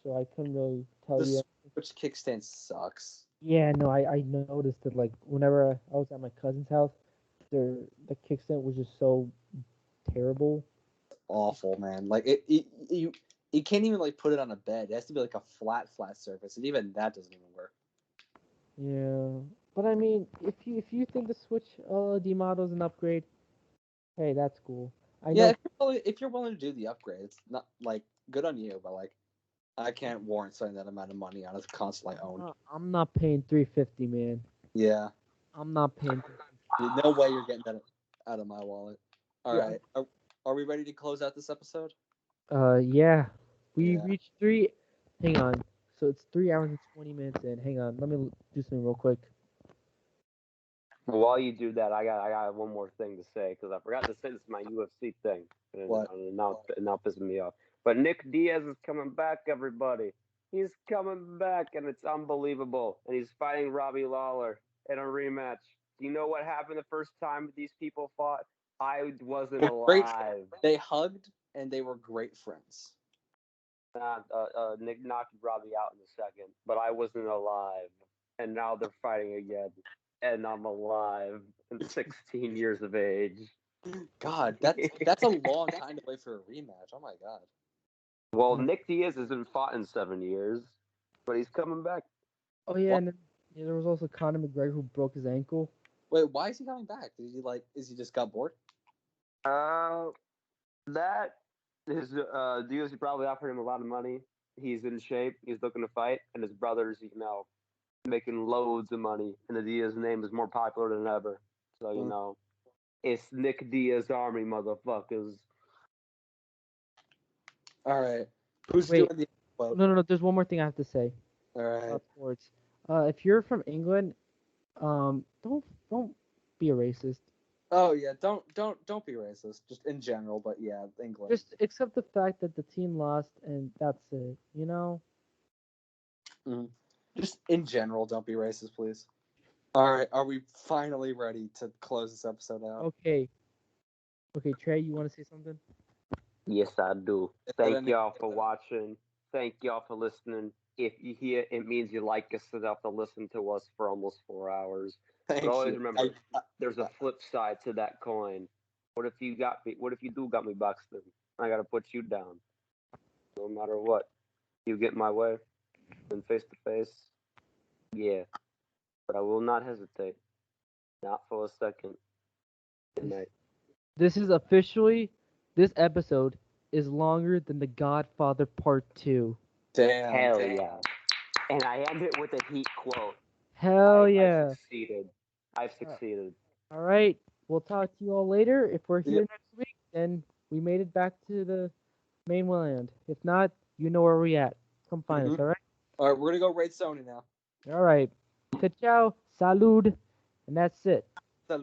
so I couldn't really tell The you. Switch kickstand sucks. Yeah, no, I noticed it like whenever I was at my cousin's house, the kickstand was just so terrible. Awful, man. Like you can't even like put it on a bed. It has to be like a flat surface, and even that doesn't even work. Yeah, but I mean, if you think the Switch LED model is an upgrade, hey, that's cool. I Yeah, know. if you're willing to do the upgrade, it's not like good on you, but like I can't warrant spending that amount of money on a console I own. I'm not paying 350, man. Yeah, I'm not paying. no way you're getting that out of my wallet. All Yeah. right, are we ready to close out this episode? Yeah. We Yeah. reached three. Hang on. So it's 3 hours and 20 minutes in. Hang on. Let me do something real quick. While you do that, I got one more thing to say because I forgot to say this is my UFC thing, and What? now pissing me off. But Nick Diaz is coming back, everybody. He's coming back, and it's unbelievable. And he's fighting Robbie Lawler in a rematch. Do you know what happened the first time these people fought? I wasn't Great. alive. They hugged and they were great friends. Nick knocked Robbie out in a second, but I wasn't alive. And now they're fighting again, and I'm alive and 16 years of age. God, that's a long time to wait for a rematch. Oh my god. Well, Uh, Nick Diaz hasn't fought in 7 years, but he's coming back. oh yeah, What? and then, yeah, there was also Conor McGregor who broke his ankle. Wait, why is he coming back? Did he like? Is he just got bored? Uh, that his Diaz probably offered him a lot of money. He's in shape. He's looking to fight, and his brother's making loads of money, and the Diaz name is more popular than ever. So it's Nick Diaz Army, motherfuckers. All right. Who's Wait, doing the quote? no. There's one more thing I have to say All right. about sports. If you're from England, don't be a racist. Oh yeah. Don't be racist. Just in general, but yeah, England. Just accept the fact that the team lost, and that's it. Mhm. Just in general, don't be racist, please. All right. Are we finally ready to close this episode out? Okay. Okay, Trey, you want to say something? Yes, I do. Is there Thank any- y'all for watching. Thank y'all for listening. If you hear, it means you like us enough to listen to us for almost 4 hours. Thank But always you. remember, there's a flip side to that coin. What if you got me? What if you do got me boxed in? I gotta put you down. No matter what, you get my way, then face to face. Yeah, but I will not hesitate. Not for a second. Good night. This is officially, this episode is longer than The Godfather Part 2. Damn. Hell yeah. And I end it with a heat quote. Hell I've yeah. succeeded. I've Uh, succeeded. all right. We'll talk to you all later. If we're here Yep. next week, then we made it back to the mainland. If not, you know where we at. Come find us, all right? All right. We're gonna go raid Sony now. All right. Ciao, salud, and that's it.